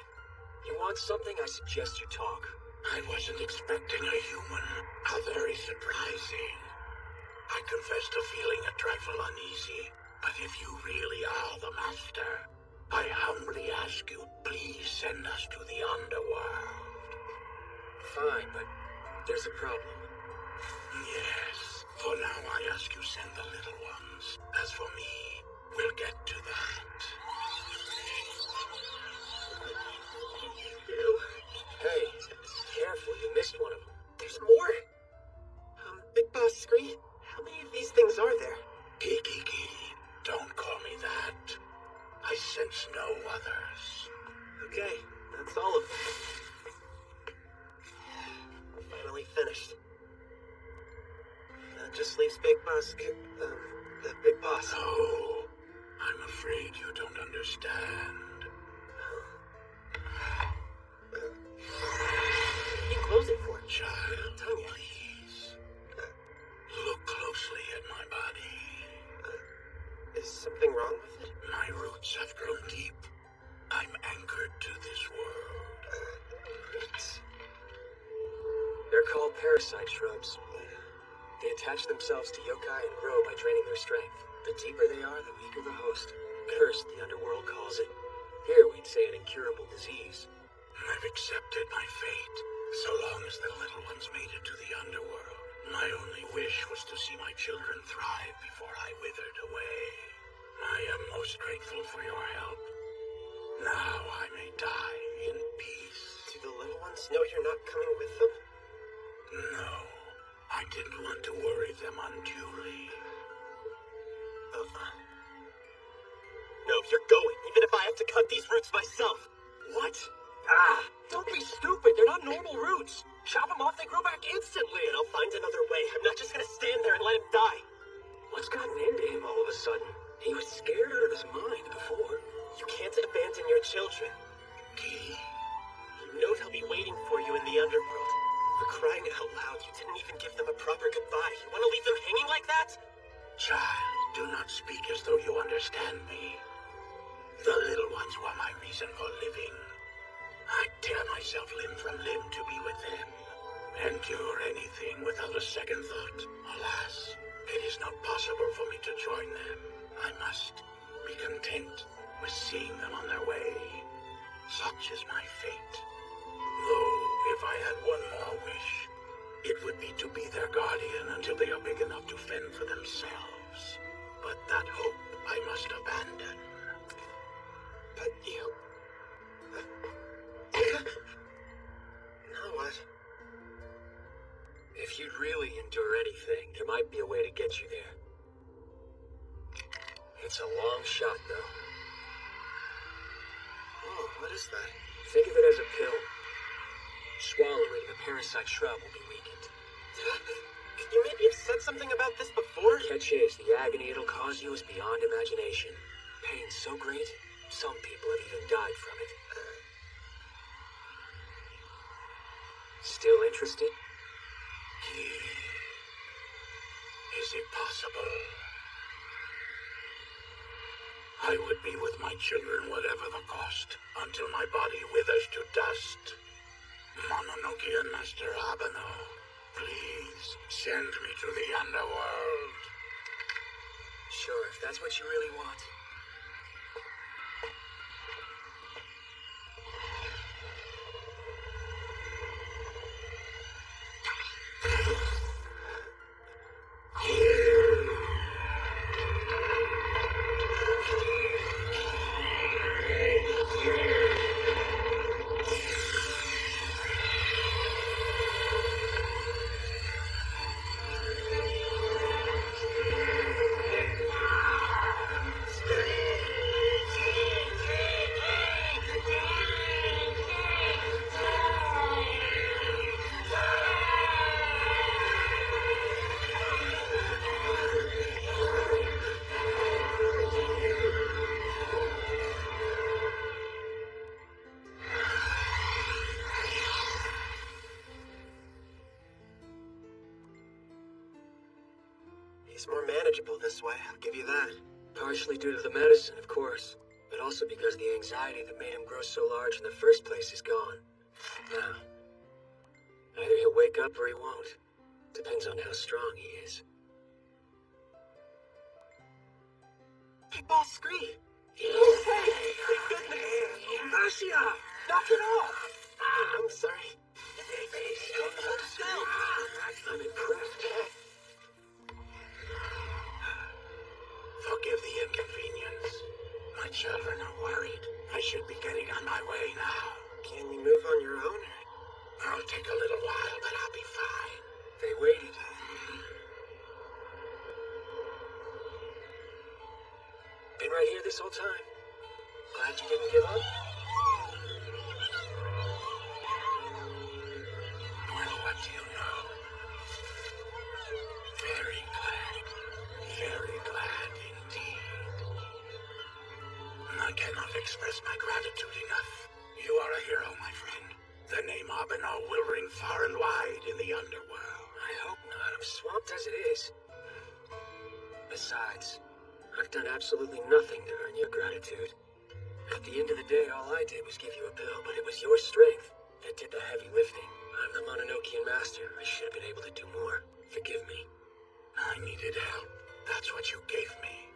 [SPEAKER 4] You want something, I suggest you talk.
[SPEAKER 5] I wasn't expecting a human. How very surprising. I confess to feeling a trifle uneasy, but if you really are the master, I humbly ask you, please send us to the underworld.
[SPEAKER 4] Fine, but there's a problem.
[SPEAKER 5] Yes, for now I ask you send the little ones. As for me, we'll get to that.
[SPEAKER 1] Ew.
[SPEAKER 4] Hey, careful, you missed one of them.
[SPEAKER 1] There's more? Big Boss Scree, how many of these things are there?
[SPEAKER 5] Kiki, don't call me that. I sense no others.
[SPEAKER 1] Okay, that's all of them. Finally finished. That just leaves Big Boss... the Big Boss.
[SPEAKER 5] Oh, I'm afraid you don't understand.
[SPEAKER 1] You close it for him.
[SPEAKER 5] Child,
[SPEAKER 1] Tanya.
[SPEAKER 5] please. Look closely at my body.
[SPEAKER 1] Is something wrong with it?
[SPEAKER 5] My roots have grown deep. I'm anchored to this world.
[SPEAKER 1] Roots.
[SPEAKER 4] They're called parasite shrubs. They attach themselves to yokai and grow by draining their strength. The deeper they are, the weaker the host. Cursed, the underworld calls it. Here we'd say an incurable disease.
[SPEAKER 5] I've accepted my fate, so long as the little ones made it to the underworld. My only wish was to see my children thrive before I withered away. I am most grateful for your help. Now I may die in peace.
[SPEAKER 1] Do the little ones know you're not coming with them?
[SPEAKER 5] No, I didn't want to worry them unduly.
[SPEAKER 1] No, you're going, even if I have to cut these roots myself.
[SPEAKER 4] What? Ah, don't be stupid. They're not normal roots. Chop them off, they grow back instantly.
[SPEAKER 1] And I'll find another way. I'm not just gonna stand there and let him die.
[SPEAKER 4] What's gotten into him all of a sudden? He was scared out of his mind before.
[SPEAKER 1] You can't abandon your children.
[SPEAKER 5] Key,
[SPEAKER 1] You know they'll be waiting for you in the underworld. For crying out loud, you didn't even give them a proper goodbye. You want to leave them hanging like that?
[SPEAKER 5] child, not speak as though you understand me. The little ones were my reason for living. I'd tear myself limb from limb to be with them. Endure anything without a second thought. Alas, it is not possible for me to join them. I must be content with seeing them on their way. Such is my fate. Though, if I had one more wish, it would be to be their guardian until they are big enough to fend for themselves. But that hope I must abandon.
[SPEAKER 1] But you... Now what?
[SPEAKER 4] If you'd really endure anything, there might be a way to get you there. It's a long shot, though.
[SPEAKER 1] Oh, what is that?
[SPEAKER 4] Think of it as a pill. Swallow it and the parasite shrub will be weakened.
[SPEAKER 1] Could you maybe have said something about this before?
[SPEAKER 4] Catch is, the agony it'll cause you is beyond imagination. Pain so great, some people have even died from it. Still interested?
[SPEAKER 5] Is it possible? I would be with my children whatever the cost, until my body withers to dust. Mononoke and Master Abeno, please send me to the underworld.
[SPEAKER 4] Sure, if that's what you really want.
[SPEAKER 1] He's more manageable this way, I'll give you that.
[SPEAKER 4] Partially due to the medicine, of course, but also because the anxiety that made him grow so large in the first place is gone. Now, either he'll wake up or he won't. Depends on how strong he is.
[SPEAKER 1] Hey, Boss Scree!
[SPEAKER 5] Hey,
[SPEAKER 1] Thank goodness!
[SPEAKER 5] Marcia, knock it off!
[SPEAKER 1] I'm sorry.
[SPEAKER 4] I'm impressed.
[SPEAKER 5] Forgive the inconvenience. My children are worried. I should be getting on my way now.
[SPEAKER 1] Can you move on your own?
[SPEAKER 5] It'll take a little while, but I'll be fine.
[SPEAKER 4] They waited. Been right here this whole time. Glad you didn't give up?
[SPEAKER 5] Well, what do you know? Very glad. Very glad indeed. I cannot express my gratitude enough. You are a hero, my friend. The name Abeno will ring far and wide in the underworld.
[SPEAKER 4] I hope not. I'm swamped as it is. Besides, I've done absolutely nothing to earn your gratitude. At the end of the day, all I did was give you a pill, but it was your strength that did the heavy lifting. I'm the Mononokean master. I should have been able to do more. Forgive me.
[SPEAKER 5] I needed help. That's what you gave me.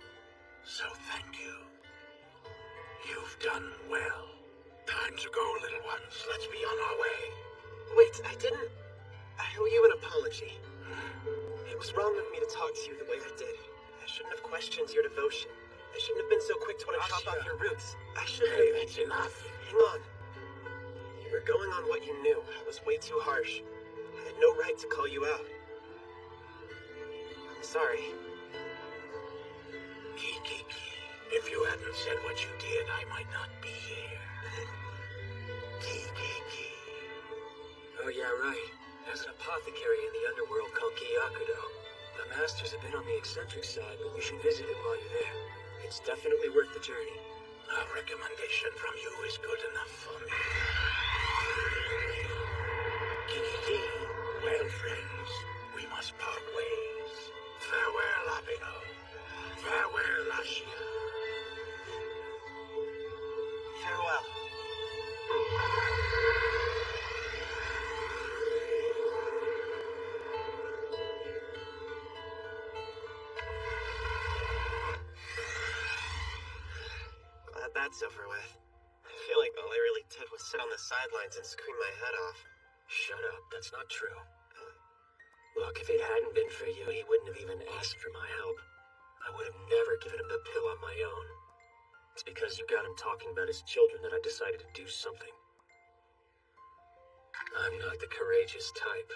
[SPEAKER 5] So thank you. You've done well. Time to go, little ones. Let's be on our way.
[SPEAKER 1] Wait, I didn't... I owe you an apology. It was wrong of me to talk to you the way I did. I shouldn't have questioned your devotion. I shouldn't have been so quick to want to chop off your roots. I should have...
[SPEAKER 5] Hey, that's enough.
[SPEAKER 1] Hang on. You were going on what you knew. I was way too harsh. I had no right to call you out. I'm sorry.
[SPEAKER 5] Kiki, if you hadn't said what you did, I might not be here. Kiki.
[SPEAKER 4] Oh yeah, right. There's an apothecary in the underworld called Gyakudo. The masters have been on the eccentric side, but you should visit it while you're there. It's definitely worth the journey.
[SPEAKER 5] A recommendation from you is good enough for me. Kiki, well, friends, we must part ways. Farewell, Abeno. Farewell. Ashia.
[SPEAKER 1] Farewell. Glad that's over with. I feel like all I really did was sit on the sidelines and scream my head off.
[SPEAKER 4] Shut up, that's not true. Look, if it hadn't been for you, he wouldn't have even asked for my help. I would have never given him the pill on my own. It's because you got him talking about his children that I decided to do something. I'm not the courageous type.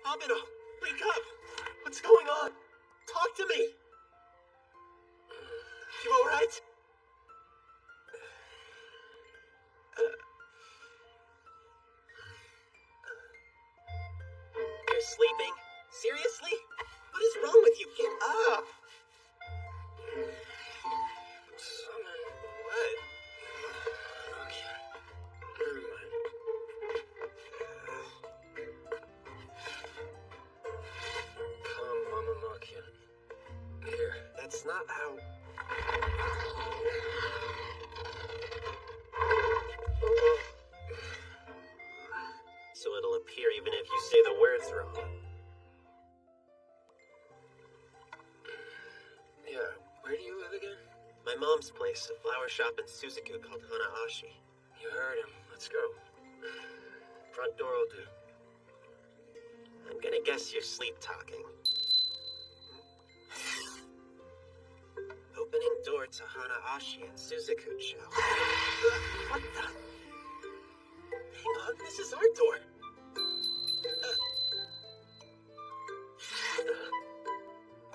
[SPEAKER 1] Abeno, wake up! What's going on? Talk to me! You alright? You're sleeping? Seriously? What is wrong with you? Get up!
[SPEAKER 4] Summon.
[SPEAKER 1] What?
[SPEAKER 4] Okay. Never mind. Come, Mama Makian. Here.
[SPEAKER 1] That's not how... So it'll appear even if you say the words wrong.
[SPEAKER 4] Yeah, where do you live again?
[SPEAKER 1] My mom's place, a flower shop in Suzaku called Hanaashi.
[SPEAKER 4] You heard him. Let's go. Front door will do.
[SPEAKER 1] I'm gonna guess you're sleep talking. Opening door to Hanaashi and Suzaku-cho. What the? Hang on, this is our door.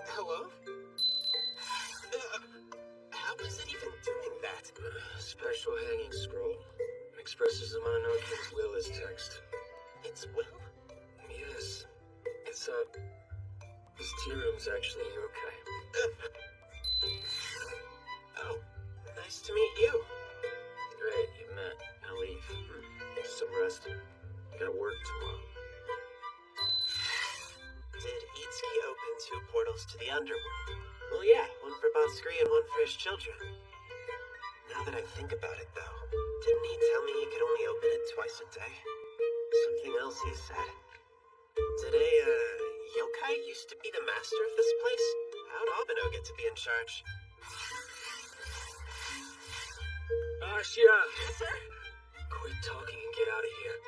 [SPEAKER 1] Hello? How is it even doing that?
[SPEAKER 4] Special hanging scroll. Expresses the Mononoke's will as text.
[SPEAKER 1] It's Will?
[SPEAKER 4] Yes. It's, his tea room's actually yokai.
[SPEAKER 1] Oh, nice to meet you.
[SPEAKER 4] Great, you met. Now leave. Some rest. Gotta work tomorrow.
[SPEAKER 1] Did Itsuki open 2 portals to the underworld? Well, yeah, one for Basri and one for his children. Now that I think about it, though, didn't he tell me he could only open it twice a day? Something else he said. Did a, yokai used to be the master of this place? How'd Abeno get to be in charge?
[SPEAKER 4] Ashia!
[SPEAKER 1] Yes, sir?
[SPEAKER 4] Quit talking and get out of here.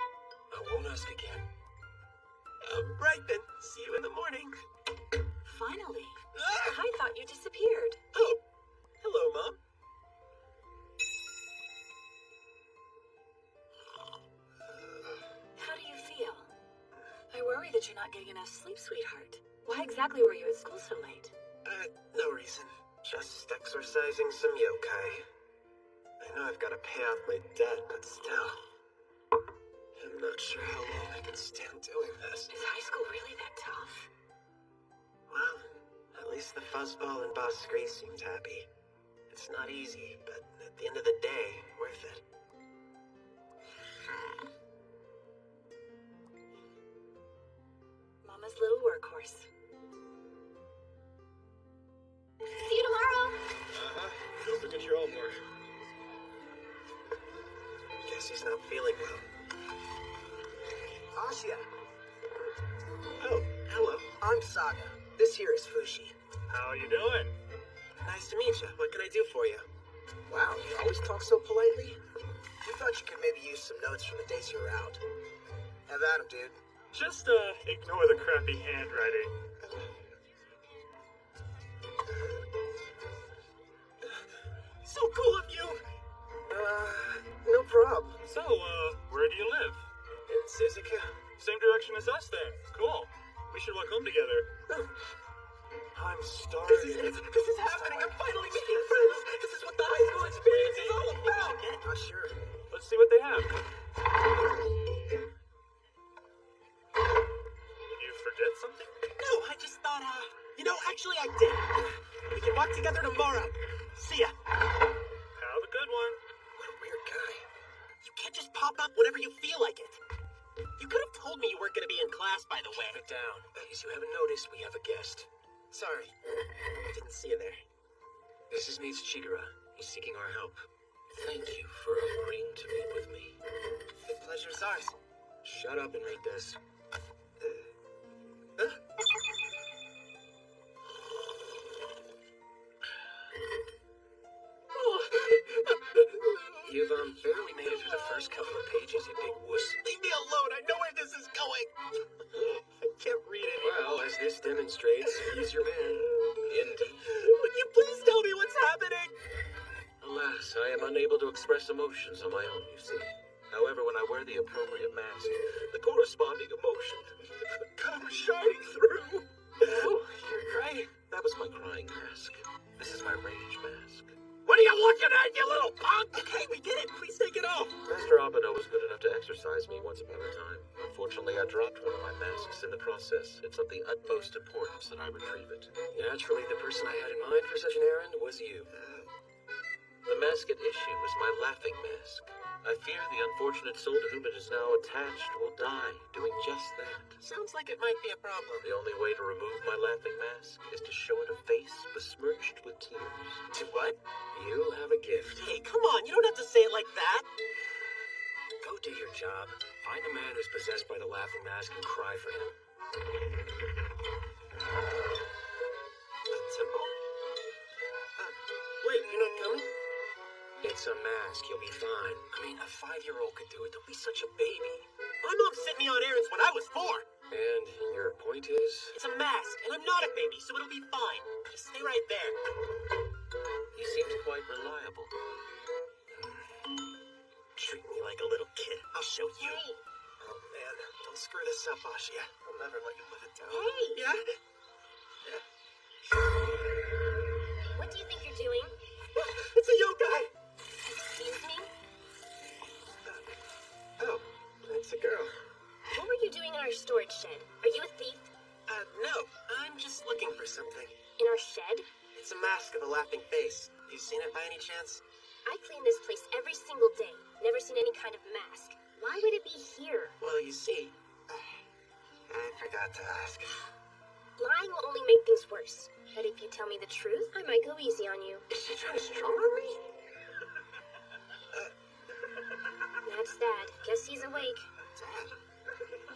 [SPEAKER 4] I won't ask again.
[SPEAKER 1] Right then. See you in the morning.
[SPEAKER 2] Finally.
[SPEAKER 1] Ah!
[SPEAKER 2] I thought you disappeared.
[SPEAKER 1] Oh, hello, Mom.
[SPEAKER 2] How do you feel? I worry that you're not getting enough sleep, sweetheart. Why exactly were you at school so late?
[SPEAKER 1] No reason. Just exorcising some yokai. I know I've got to pay off my debt, but still. I'm not sure how long I can stand doing this.
[SPEAKER 2] Is high school really that tough?
[SPEAKER 1] Well, at least the fuzzball and Boss Scree seemed happy. It's not easy, but at the end of the day, worth it.
[SPEAKER 2] Mama's little workhorse. See you tomorrow!
[SPEAKER 3] Don't forget your homework.
[SPEAKER 1] Guess he's not feeling well.
[SPEAKER 6] Ashia,
[SPEAKER 1] Oh, hello.
[SPEAKER 6] I'm Saga. This here is Fushi.
[SPEAKER 3] How you doing?
[SPEAKER 1] Nice to meet you. What can I do for you?
[SPEAKER 6] Wow, you always talk so politely. We thought you could maybe use some notes from the days you were out. Have at 'em, dude.
[SPEAKER 3] Just, ignore the crappy handwriting.
[SPEAKER 1] So cool of you!
[SPEAKER 6] No prob.
[SPEAKER 3] So, where do you live?
[SPEAKER 1] In Suzuka?
[SPEAKER 3] Same direction as us then. Cool. We should walk home together. I'm starving.
[SPEAKER 1] This is happening! I'm finally making friends! This is what the high school experience is all about!
[SPEAKER 6] Not sure.
[SPEAKER 3] Let's see what they have. You forget something?
[SPEAKER 1] No, I just thought, You know, actually I did. We can walk together tomorrow. See ya.
[SPEAKER 3] Have a good one.
[SPEAKER 6] What a weird guy.
[SPEAKER 1] You can't just pop up whenever you feel like it. You could have told me you weren't going to be in class, by the way.
[SPEAKER 4] Keep it down. In case you haven't noticed, we have a guest.
[SPEAKER 1] Sorry. Didn't see you there.
[SPEAKER 4] This is Needs Chigura. He's seeking our help.
[SPEAKER 5] Thank you for agreeing to meet with me.
[SPEAKER 1] The pleasure's ours.
[SPEAKER 4] Shut up and read this. You've barely made it through the first couple of pages, you big wuss.
[SPEAKER 1] Leave me alone. I know where this is going. I can't read it.
[SPEAKER 4] Well, as this demonstrates, he's your man.
[SPEAKER 5] Indeed.
[SPEAKER 1] Would you please tell me what's happening?
[SPEAKER 4] Alas, I am unable to express emotions on my own, you see. However, when I wear the appropriate mask, the corresponding emotion comes shining through. Oh, you're crying. That was my crying mask. This is my rage mask.
[SPEAKER 5] What are you looking at, you little punk?
[SPEAKER 1] Okay, we get it. Please take it off.
[SPEAKER 4] Master Abado was good enough to exercise me once upon a time. Unfortunately, I dropped one of my masks in the process. It's of the utmost importance that I retrieve it. Naturally, the person I had in mind for such an errand was you. The mask at issue is my laughing mask. I fear the unfortunate soul to whom it is now attached will die doing just that.
[SPEAKER 1] Sounds like it might be a problem.
[SPEAKER 4] The only way to remove my laughing mask is to show it a face besmirched with tears.
[SPEAKER 1] To what?
[SPEAKER 4] You have a gift.
[SPEAKER 1] Hey, come on. You don't have to say it like that.
[SPEAKER 4] Go do your job. Find a man who's possessed by the laughing mask and cry for him.
[SPEAKER 1] A temple? Wait, you're not coming?
[SPEAKER 4] It's a mask. You'll be fine. I mean, a 5-year-old could do it. Don't be such a baby.
[SPEAKER 1] My mom sent me on errands when I was 4.
[SPEAKER 4] And your point is?
[SPEAKER 1] It's a mask, and I'm not a baby, so it'll be fine. Just stay right there.
[SPEAKER 4] He seems quite reliable.
[SPEAKER 1] Treat me like a little kid. I'll show you. Oh, man. Don't screw this up, Ashia. I'll never let you live it down.
[SPEAKER 2] Hey!
[SPEAKER 1] Yeah?
[SPEAKER 2] What do you think you're doing?
[SPEAKER 1] It's a yokai!
[SPEAKER 2] Excuse me?
[SPEAKER 1] Oh, that's a girl.
[SPEAKER 2] What were you doing in our storage shed? Are you a thief?
[SPEAKER 1] No. I'm just looking for something.
[SPEAKER 2] In our shed?
[SPEAKER 1] It's a mask of a laughing face. You seen it by any chance?
[SPEAKER 2] I clean this place every single day. Never seen any kind of mask. Why would it be here?
[SPEAKER 1] Well, you see, I forgot to ask.
[SPEAKER 2] Lying will only make things worse. But if you tell me the truth, I might go easy on you.
[SPEAKER 1] Is she trying to strong arm me?
[SPEAKER 2] That's Dad. Guess he's awake.
[SPEAKER 1] Dad.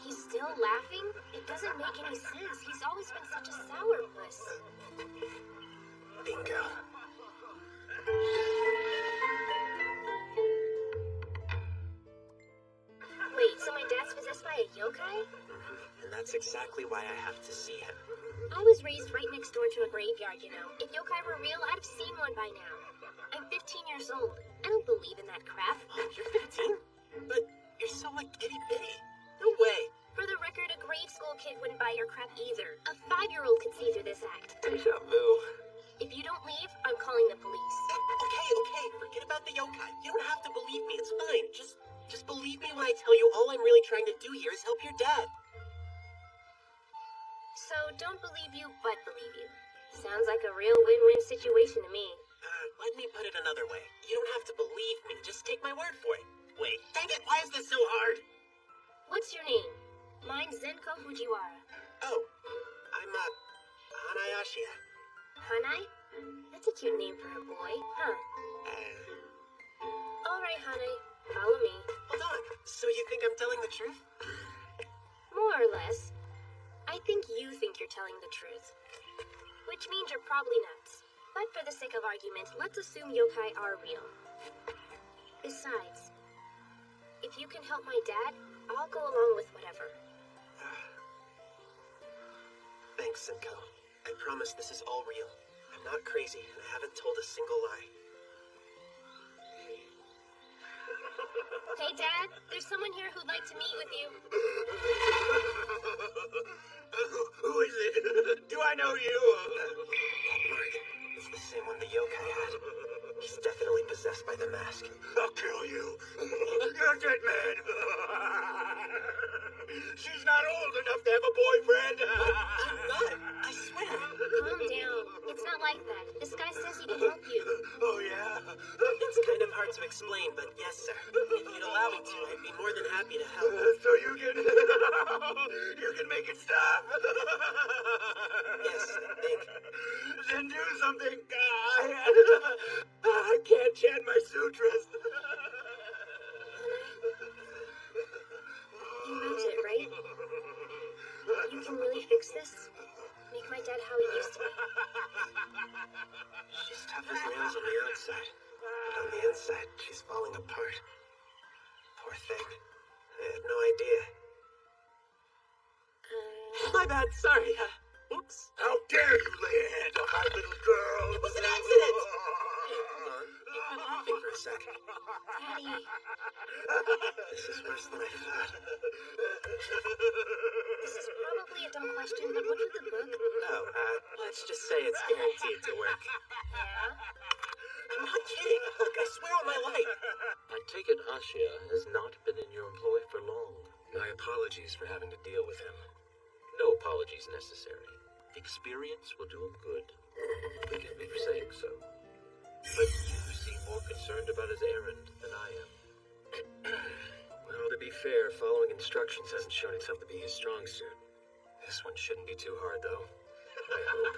[SPEAKER 2] He's still laughing? It doesn't make any sense. He's always been such a sourpuss.
[SPEAKER 1] Bingo.
[SPEAKER 2] Wait, so my dad's possessed by a yokai?
[SPEAKER 1] And that's exactly why I have to see him.
[SPEAKER 2] I was raised right next door to a graveyard, you know. If yokai were real, I'd have seen one by now. I'm 15 years old. I don't believe in that crap.
[SPEAKER 1] Oh, you're 15? But you're so, like, itty-bitty. No way.
[SPEAKER 2] For the record, a grade school kid wouldn't buy your crap either. A 5-year-old could see through this act.
[SPEAKER 1] Deja vu.
[SPEAKER 2] If you don't leave, I'm calling the police.
[SPEAKER 1] Okay. Forget about the yokai. You don't have to believe me. It's fine. Just believe me when I tell you all I'm really trying to do here is help your dad.
[SPEAKER 2] So, don't believe you, but believe you. Sounds like a real win-win situation to me.
[SPEAKER 1] Let me put it another way. You don't have to believe me. Just take my word for it. Wait, dang it, why is this so hard?
[SPEAKER 2] What's your name? Mine's Zenko Fujiwara.
[SPEAKER 1] Oh, I'm, Hanayashia.
[SPEAKER 2] Hanai? That's a cute name for a boy, huh? Alright, Hanai. Follow me.
[SPEAKER 1] Hold on. So you think I'm telling the truth?
[SPEAKER 2] More or less. I think you think you're telling the truth. Which means you're probably nuts. But for the sake of argument, let's assume yokai are real. Besides, if you can help my dad, I'll go along with whatever.
[SPEAKER 1] Thanks, Senko. I promise this is all real. I'm not crazy, and I haven't told a single lie.
[SPEAKER 2] Hey, Dad, there's someone here who'd like to meet with you.
[SPEAKER 5] Who is it? Do I know you?
[SPEAKER 1] That mark. It's the same one the yokai had. He's definitely possessed by the mask.
[SPEAKER 5] I'll kill you. You're a dead man. She's not old enough to have a boyfriend.
[SPEAKER 1] I'm not. I swear. explain, but yes, sir. If you'd allow me to, I'd be more than happy to help.
[SPEAKER 5] So you can... you can make it stop?
[SPEAKER 1] Yes, I think.
[SPEAKER 5] Then do something, I can't chant my sutras.
[SPEAKER 2] You meant it, right? You can really fix this? Make my dad how he used to be?
[SPEAKER 1] She's tough as nails on the outside, but on the inside, she's falling apart. Poor thing. I had no idea. My bad, sorry. Oops.
[SPEAKER 5] How dare you lay a hand on my little girl?
[SPEAKER 1] It was an accident! Hey, hold on. You've been laughing for a sec.
[SPEAKER 2] Daddy,
[SPEAKER 1] This is worse than I thought.
[SPEAKER 2] this is probably a dumb question, but what did the book?
[SPEAKER 1] Oh, let's just say it's guaranteed to work.
[SPEAKER 2] Yeah?
[SPEAKER 1] I'm not kidding. Look, I swear on my life.
[SPEAKER 4] I take it Ashia has not been in your employ for long. My apologies for having to deal with him. No apologies necessary. Experience will do him good. Forgive me for saying so. But you seem more concerned about his errand than I am. Well, to be fair, following instructions hasn't shown itself to be his strong suit. This one shouldn't be too hard, though. I hope.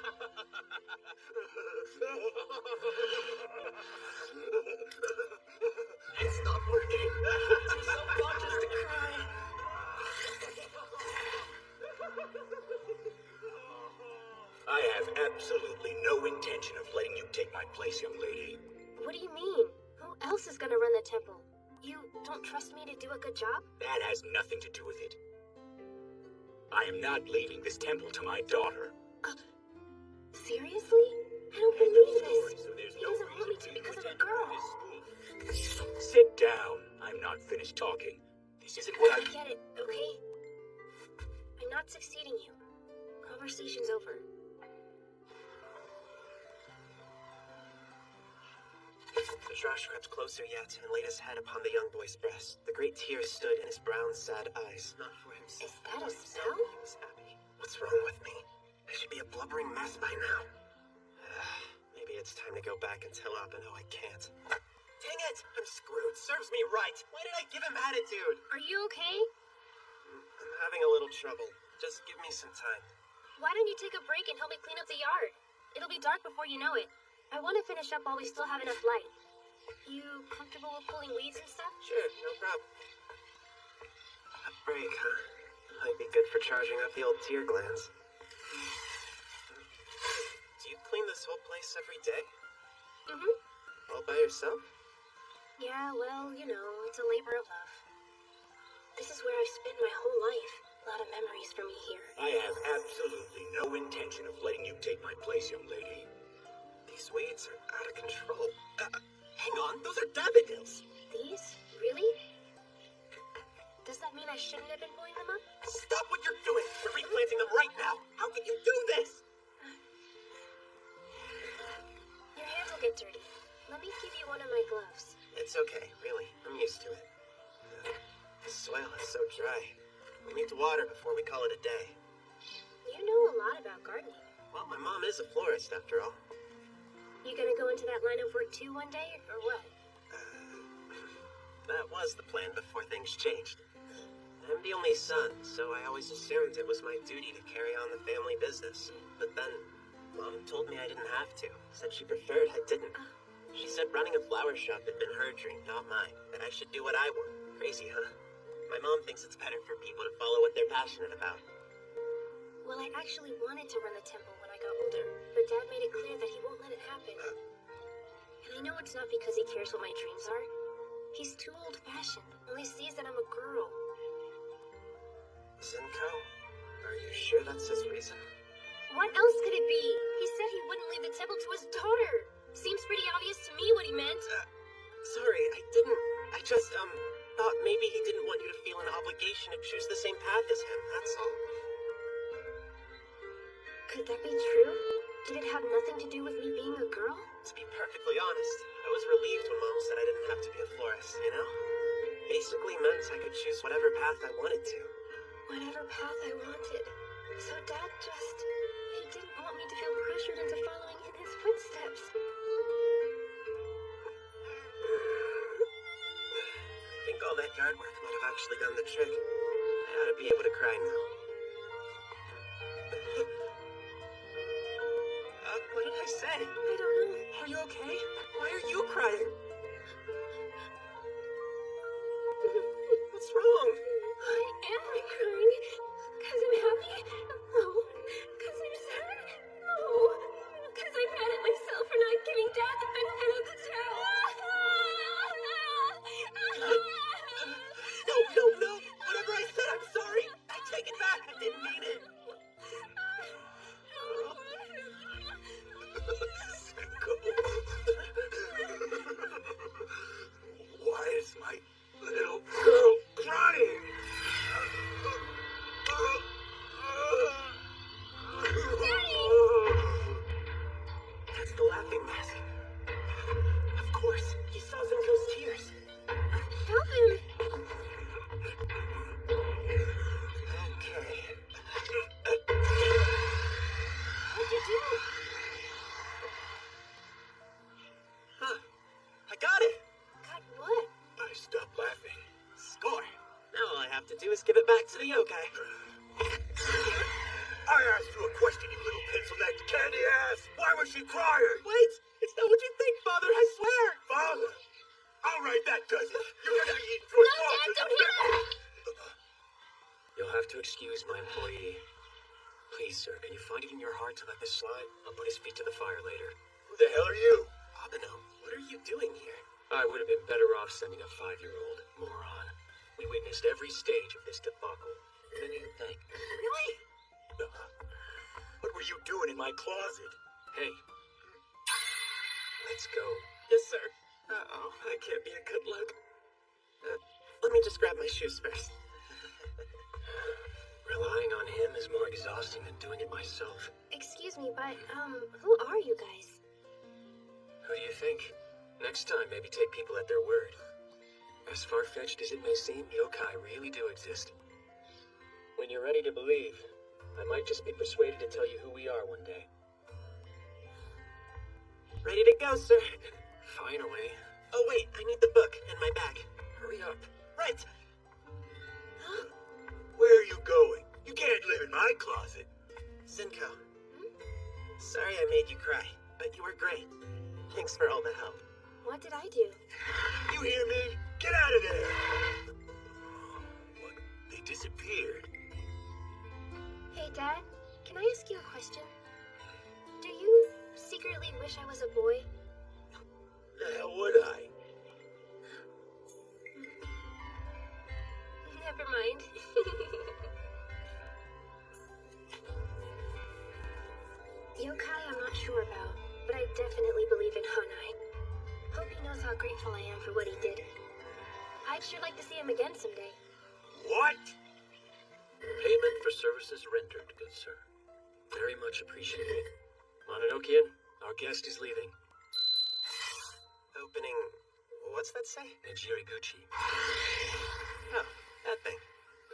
[SPEAKER 1] It's not working. I'm too self-conscious to cry.
[SPEAKER 5] I have absolutely no intention of letting you take my place, young lady.
[SPEAKER 2] What do you mean? Who else is gonna run the temple? You don't trust me to do a good job?
[SPEAKER 5] That has nothing to do with it. I am not leaving this temple to my daughter.
[SPEAKER 2] Seriously? I don't believe this.
[SPEAKER 5] So there's
[SPEAKER 2] He
[SPEAKER 5] no
[SPEAKER 2] doesn't want me
[SPEAKER 5] reason
[SPEAKER 2] to because of a
[SPEAKER 5] attend
[SPEAKER 2] girl.
[SPEAKER 5] this school. Sit down. I'm not finished talking. This isn't what
[SPEAKER 2] I
[SPEAKER 5] I...
[SPEAKER 2] get it, okay? I'm not succeeding you. Conversation's over.
[SPEAKER 1] The Josh crept closer yet and laid his head upon the young boy's breast. The great tears stood in his brown, sad eyes. Not for himself.
[SPEAKER 2] Is that a
[SPEAKER 1] for himself,
[SPEAKER 2] spell?
[SPEAKER 1] He was happy. What's wrong with me? I should be a blubbering mess by now. Maybe it's time to go back and tell Abeno I can't. Dang it! I'm screwed. Serves me right. Why did I give him attitude?
[SPEAKER 2] Are you okay?
[SPEAKER 1] I'm having a little trouble. Just give me some time.
[SPEAKER 2] Why don't you take a break and help me clean up the yard? It'll be dark before you know it. I want to finish up while we still have enough light. You comfortable with pulling weeds and stuff?
[SPEAKER 1] Sure, no problem. A break, huh? Might be good for charging up the old tear glands. Do you clean this whole place every day?
[SPEAKER 2] Mm-hmm.
[SPEAKER 1] All by yourself?
[SPEAKER 2] Yeah, well, you know, it's a labor of love. This is where I've spent my whole life. A lot of memories for me here.
[SPEAKER 5] I have absolutely no intention of letting you take my place, young lady.
[SPEAKER 1] These weeds are out of control. Hang on, those are daffodils.
[SPEAKER 2] These? Really? Does that mean I shouldn't have been pulling them up?
[SPEAKER 1] Stop what you're doing. We're replanting them right now. How can you do this?
[SPEAKER 2] Your hands will get dirty. Let me give you one of my gloves.
[SPEAKER 1] It's okay, really. I'm used to it. The soil is so dry. We need to water before we call it a day.
[SPEAKER 2] You know a lot about gardening.
[SPEAKER 1] Well, my mom is a florist, after all.
[SPEAKER 2] You gonna go into that line of work too one day, or what?
[SPEAKER 1] That was the plan before things changed. I'm the only son, so I always assumed it was my duty to carry on the family business. But then, Mom told me I didn't have to. Said she preferred I didn't. She said running a flower shop had been her dream, not mine. That I should do what I want. Crazy, huh? My mom thinks it's better for people to follow what they're passionate about.
[SPEAKER 2] Well, I actually wanted to run the temple when I got older, but Dad made it clear that he won't let it happen. And I know it's not because he cares what my dreams are. He's too old-fashioned, only sees that I'm a girl.
[SPEAKER 1] Zinko, are you sure that's his reason?
[SPEAKER 2] What else could it be? He said he wouldn't leave the temple to his daughter. Seems pretty obvious to me what he meant.
[SPEAKER 1] Sorry, I didn't. I just, thought maybe he didn't want you to feel an obligation to choose the same path as him, that's all.
[SPEAKER 2] Could that be true? Did it have nothing to do with me being a girl?
[SPEAKER 1] To be perfectly honest, I was relieved when Mom said I didn't have to be a florist, you know? Basically meant I could choose whatever path I wanted to.
[SPEAKER 2] Whatever path I wanted. So Dad he didn't want me to feel pressured into following in his footsteps.
[SPEAKER 6] Hardworth
[SPEAKER 1] Might have actually done the trick. I ought to be able to cry now. What did I say?
[SPEAKER 2] I don't know.
[SPEAKER 1] Are you okay? Why are you crying? What's wrong?
[SPEAKER 2] Am I crying? Because I'm happy? No. Because I'm sad? No. Because I'm mad at myself for not giving Dad the benefit of the doubt.
[SPEAKER 1] No. Whatever I said, I'm sorry. I take it back. I didn't mean it.
[SPEAKER 5] Why is my little girl crying?
[SPEAKER 1] That's the laughing mask. Of course, he saw Zenko's tears.
[SPEAKER 2] Help him.
[SPEAKER 1] Okay.
[SPEAKER 2] What'd you do?
[SPEAKER 1] Huh. I got it.
[SPEAKER 2] God, what?
[SPEAKER 5] I stopped laughing.
[SPEAKER 1] Score. Now all I have to do is give it back to the yokai.
[SPEAKER 5] I asked you a question, you little pencil-necked candy ass. Why was she crying?
[SPEAKER 1] Wait, it's not what you think, Father, I swear.
[SPEAKER 5] Father? All right, that does it. You're gonna eat your
[SPEAKER 2] No, Dad, don't hit him.
[SPEAKER 4] You'll have to excuse my employee. Please, sir, can you find it in your heart to let this slide? I'll put his feet to the fire later.
[SPEAKER 5] Who the hell are you?
[SPEAKER 1] Abeno, what are you doing here?
[SPEAKER 4] I would have been better off sending a 5-year-old. Moron. We witnessed every stage of this debacle. Many thank.
[SPEAKER 1] Really?
[SPEAKER 5] What were you doing in my closet?
[SPEAKER 4] Hey. Let's go.
[SPEAKER 1] Yes, sir. Uh-oh, I can't be a good look. Let me just grab my shoes first.
[SPEAKER 4] Relying on him is more exhausting than doing it myself.
[SPEAKER 2] Excuse me, but, who are you guys?
[SPEAKER 4] Who do you think? Next time, maybe take people at their word. As far-fetched as it may seem, yokai really do exist. When you're ready to believe, I might just be persuaded to tell you who we are one day.
[SPEAKER 1] Ready to go, sir.
[SPEAKER 4] Finally.
[SPEAKER 1] Oh, wait, I need the book and my bag.
[SPEAKER 4] Hurry up.
[SPEAKER 1] Right.
[SPEAKER 5] Where are you going? You can't live in my closet.
[SPEAKER 1] Zenko. Sorry I made you cry, but you were great. Thanks for all the help.
[SPEAKER 2] What did I do?
[SPEAKER 5] You hear me? Get out of there! What? They disappeared.
[SPEAKER 2] Hey, Dad, can I ask you a question? Do you secretly wish I was a boy?
[SPEAKER 5] The hell would I?
[SPEAKER 2] Never mind. Yokai I'm not sure about, but I definitely believe in Hanai. Hope he knows how grateful I am for what he did. I'd sure like to see him again someday.
[SPEAKER 5] What?
[SPEAKER 4] Payment for services rendered, good sir. Very much appreciated. Mononokean, our guest is leaving.
[SPEAKER 1] Opening... what's that say?
[SPEAKER 4] Nejiriguchi.
[SPEAKER 1] Oh, that thing.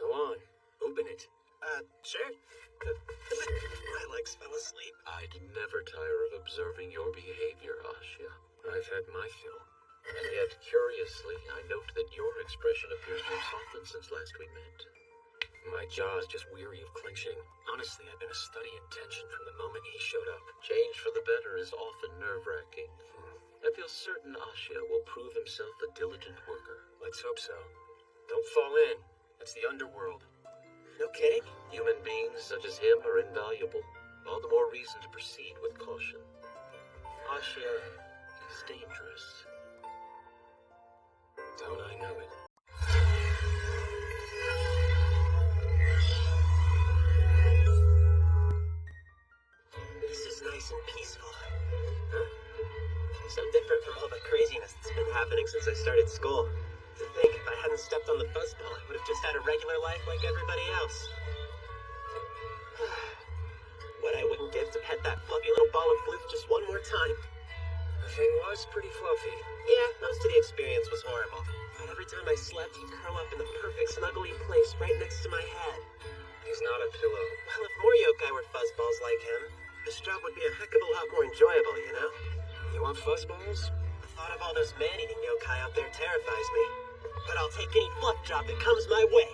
[SPEAKER 4] Go on, open it.
[SPEAKER 1] Sure. My legs fell asleep.
[SPEAKER 4] I'd never tire of observing your behavior, Ashia. I've had my fill. And yet, curiously, I note that your expression appears to have softened since last we met. My jaw is just weary of clenching. Honestly, I've been a study in tension from the moment he showed up. Change for the better is often nerve-wracking. I feel certain Ashia will prove himself a diligent worker. Let's hope so. Don't fall in. It's the underworld.
[SPEAKER 1] No kidding?
[SPEAKER 4] Human beings such as him are invaluable. All the more reason to proceed with caution. Ashia is dangerous. Don't I know it?
[SPEAKER 1] This is nice and peaceful. Huh? So different from all the craziness that's been happening since I started school. To think, if I hadn't stepped on the fuzzball, I would have just had a regular life like everybody else. What I wouldn't give to pet that fluffy little ball of floof just one more time.
[SPEAKER 4] The thing was pretty fluffy.
[SPEAKER 1] Yeah, most of the experience was horrible. But every time I slept, he'd curl up in the perfect snuggly place right next to my head.
[SPEAKER 4] He's not a pillow.
[SPEAKER 1] Well, if more yokai were fuzzballs like him, this job would be a heck of a lot more enjoyable, you know?
[SPEAKER 4] You want fuzzballs?
[SPEAKER 1] The thought of all those man-eating yokai out there terrifies me. but I'll take any fluff job that comes my way.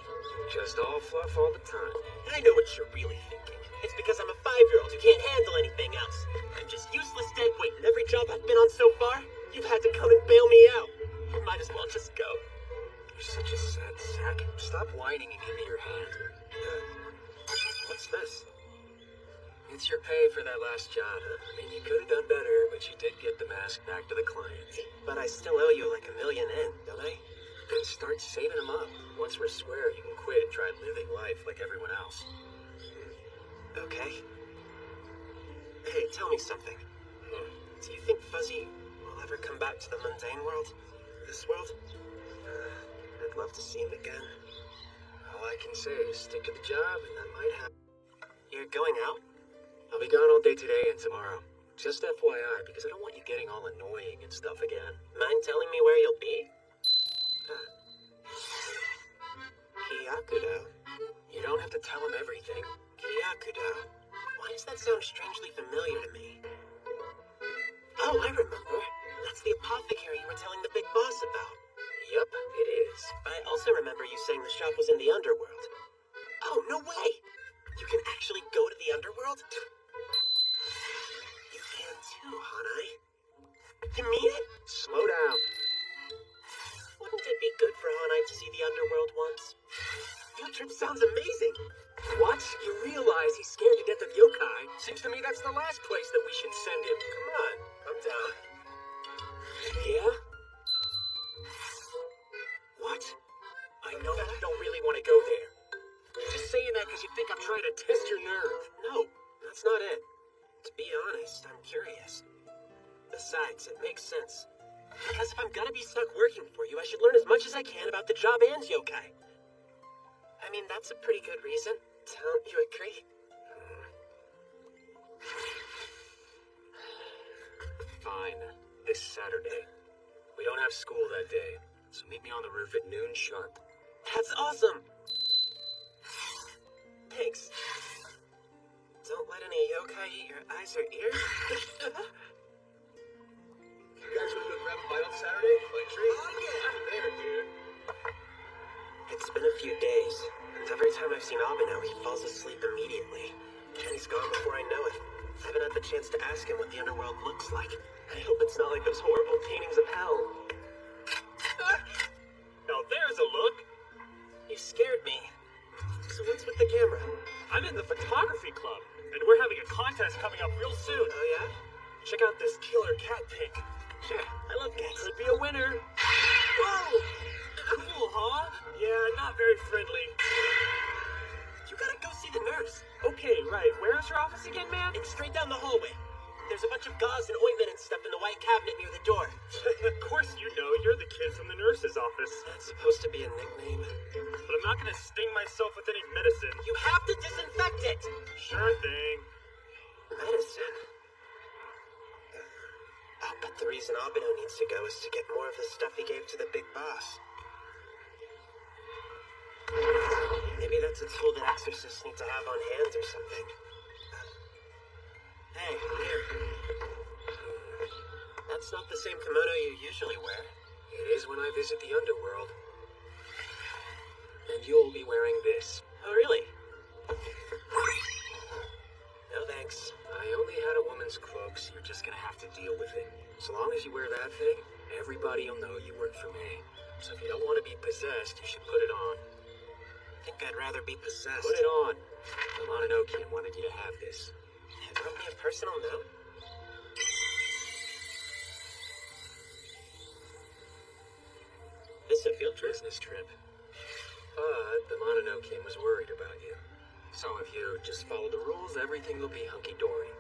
[SPEAKER 4] Just all fluff all the time.
[SPEAKER 1] I know what you're really thinking. It's because I'm a 5-year-old who can't handle anything else. I'm just useless dead weight in every job I've been on so far. You've had to come and bail me out. You might as well just go.
[SPEAKER 4] You're such a sad sack. Stop whining and give me your hand.
[SPEAKER 1] What's this?
[SPEAKER 4] It's your pay for that last job. I mean, you could have done better, but you did get the mask back to the client.
[SPEAKER 1] But I still owe you like $1 million in, don't I?
[SPEAKER 4] Then start saving them up. Once we're square, you can quit and try living life like everyone else.
[SPEAKER 1] Okay. Hey, tell me something. Do you think Fuzzy will ever come back to the mundane world? This world? I'd love to see him again.
[SPEAKER 4] All I can say is stick to the job, and that might happen.
[SPEAKER 1] You're going out?
[SPEAKER 4] I'll be gone all day today and tomorrow. Just FYI, because I don't want you getting all annoying and stuff again.
[SPEAKER 1] Mind telling me where you'll be? Hyakudo.
[SPEAKER 4] You don't have to tell him everything.
[SPEAKER 1] Hyakudo. Why does that sound strangely familiar to me? Oh, I remember. That's the apothecary you were telling the big boss about.
[SPEAKER 4] Yup, it is.
[SPEAKER 1] I also remember you saying the shop was in the underworld. Oh, no way! You can actually go to the underworld? You can too, Hanai. You mean it?
[SPEAKER 4] Slow down.
[SPEAKER 1] Wouldn't it be good for Hanai to see the underworld once? Field trip sounds amazing.
[SPEAKER 4] What? You realize he's scared to death of yokai? Seems to me that's the last place that we should send him.
[SPEAKER 1] Come on, calm down.
[SPEAKER 4] Yeah? What? I know you don't really want to go there. You're just saying that because you think I'm trying to test your nerve.
[SPEAKER 1] No, that's not it. To be honest, I'm curious. Besides, it makes sense. Because if I'm gonna be stuck working for you, I should learn as much as I can about the job and yokai. I mean, that's a pretty good reason. Don't you agree?
[SPEAKER 4] Fine. This Saturday. We don't have school that day, so meet me on the roof at noon sharp.
[SPEAKER 1] That's awesome! Thanks. Don't let any yokai eat your eyes or ears.
[SPEAKER 3] You guys want to go grab a bite on Saturday? Play tree? Oh, yeah. I'm there, dude.
[SPEAKER 1] It's been a few days, and every time I've seen Abeno, he falls asleep immediately. And he's gone before I know it. I haven't had the chance to ask him what the underworld looks like. I hope it's not like those horrible paintings of hell.
[SPEAKER 3] Now there's a look.
[SPEAKER 1] You scared me. So what's with the camera?
[SPEAKER 3] I'm in the photography club, and we're having a contest coming up real soon.
[SPEAKER 1] Oh yeah?
[SPEAKER 3] Check out this killer cat pic.
[SPEAKER 1] Sure, I love cats.
[SPEAKER 3] Could be a winner. Whoa! Cool, huh? Yeah, not very friendly.
[SPEAKER 1] You gotta go see the nurse.
[SPEAKER 3] Okay, right. Where's your office again, man?
[SPEAKER 1] It's straight down the hallway. There's a bunch of gauze and ointment and stuff in the white cabinet near the door.
[SPEAKER 3] Of course you know. You're the kid from the nurse's office.
[SPEAKER 1] That's supposed to be a nickname.
[SPEAKER 3] But I'm not gonna sting myself with any medicine.
[SPEAKER 1] You have to disinfect it!
[SPEAKER 3] Sure thing.
[SPEAKER 1] Medicine? I'll bet the reason Abeno needs to go is to get more of the stuff he gave to the big boss. Maybe that's a tool that exorcists need to have on hand or something. Hey, here. That's not the same kimono you usually wear.
[SPEAKER 4] It is when I visit the underworld. And you'll be wearing this.
[SPEAKER 1] Oh, really? No thanks.
[SPEAKER 4] I only had a woman's cloak, so you're just gonna have to deal with it. So long as you wear that thing, everybody will know you work for me. So if you don't want to be possessed, you should put it on.
[SPEAKER 1] I think I'd rather be possessed.
[SPEAKER 4] Put it on. The Mononoke wanted you to have this.
[SPEAKER 1] It wrote me a personal note. This a field trip?
[SPEAKER 4] Business trip. But the Mononoke was worried about you. So if you just follow the rules, everything will be hunky-dory.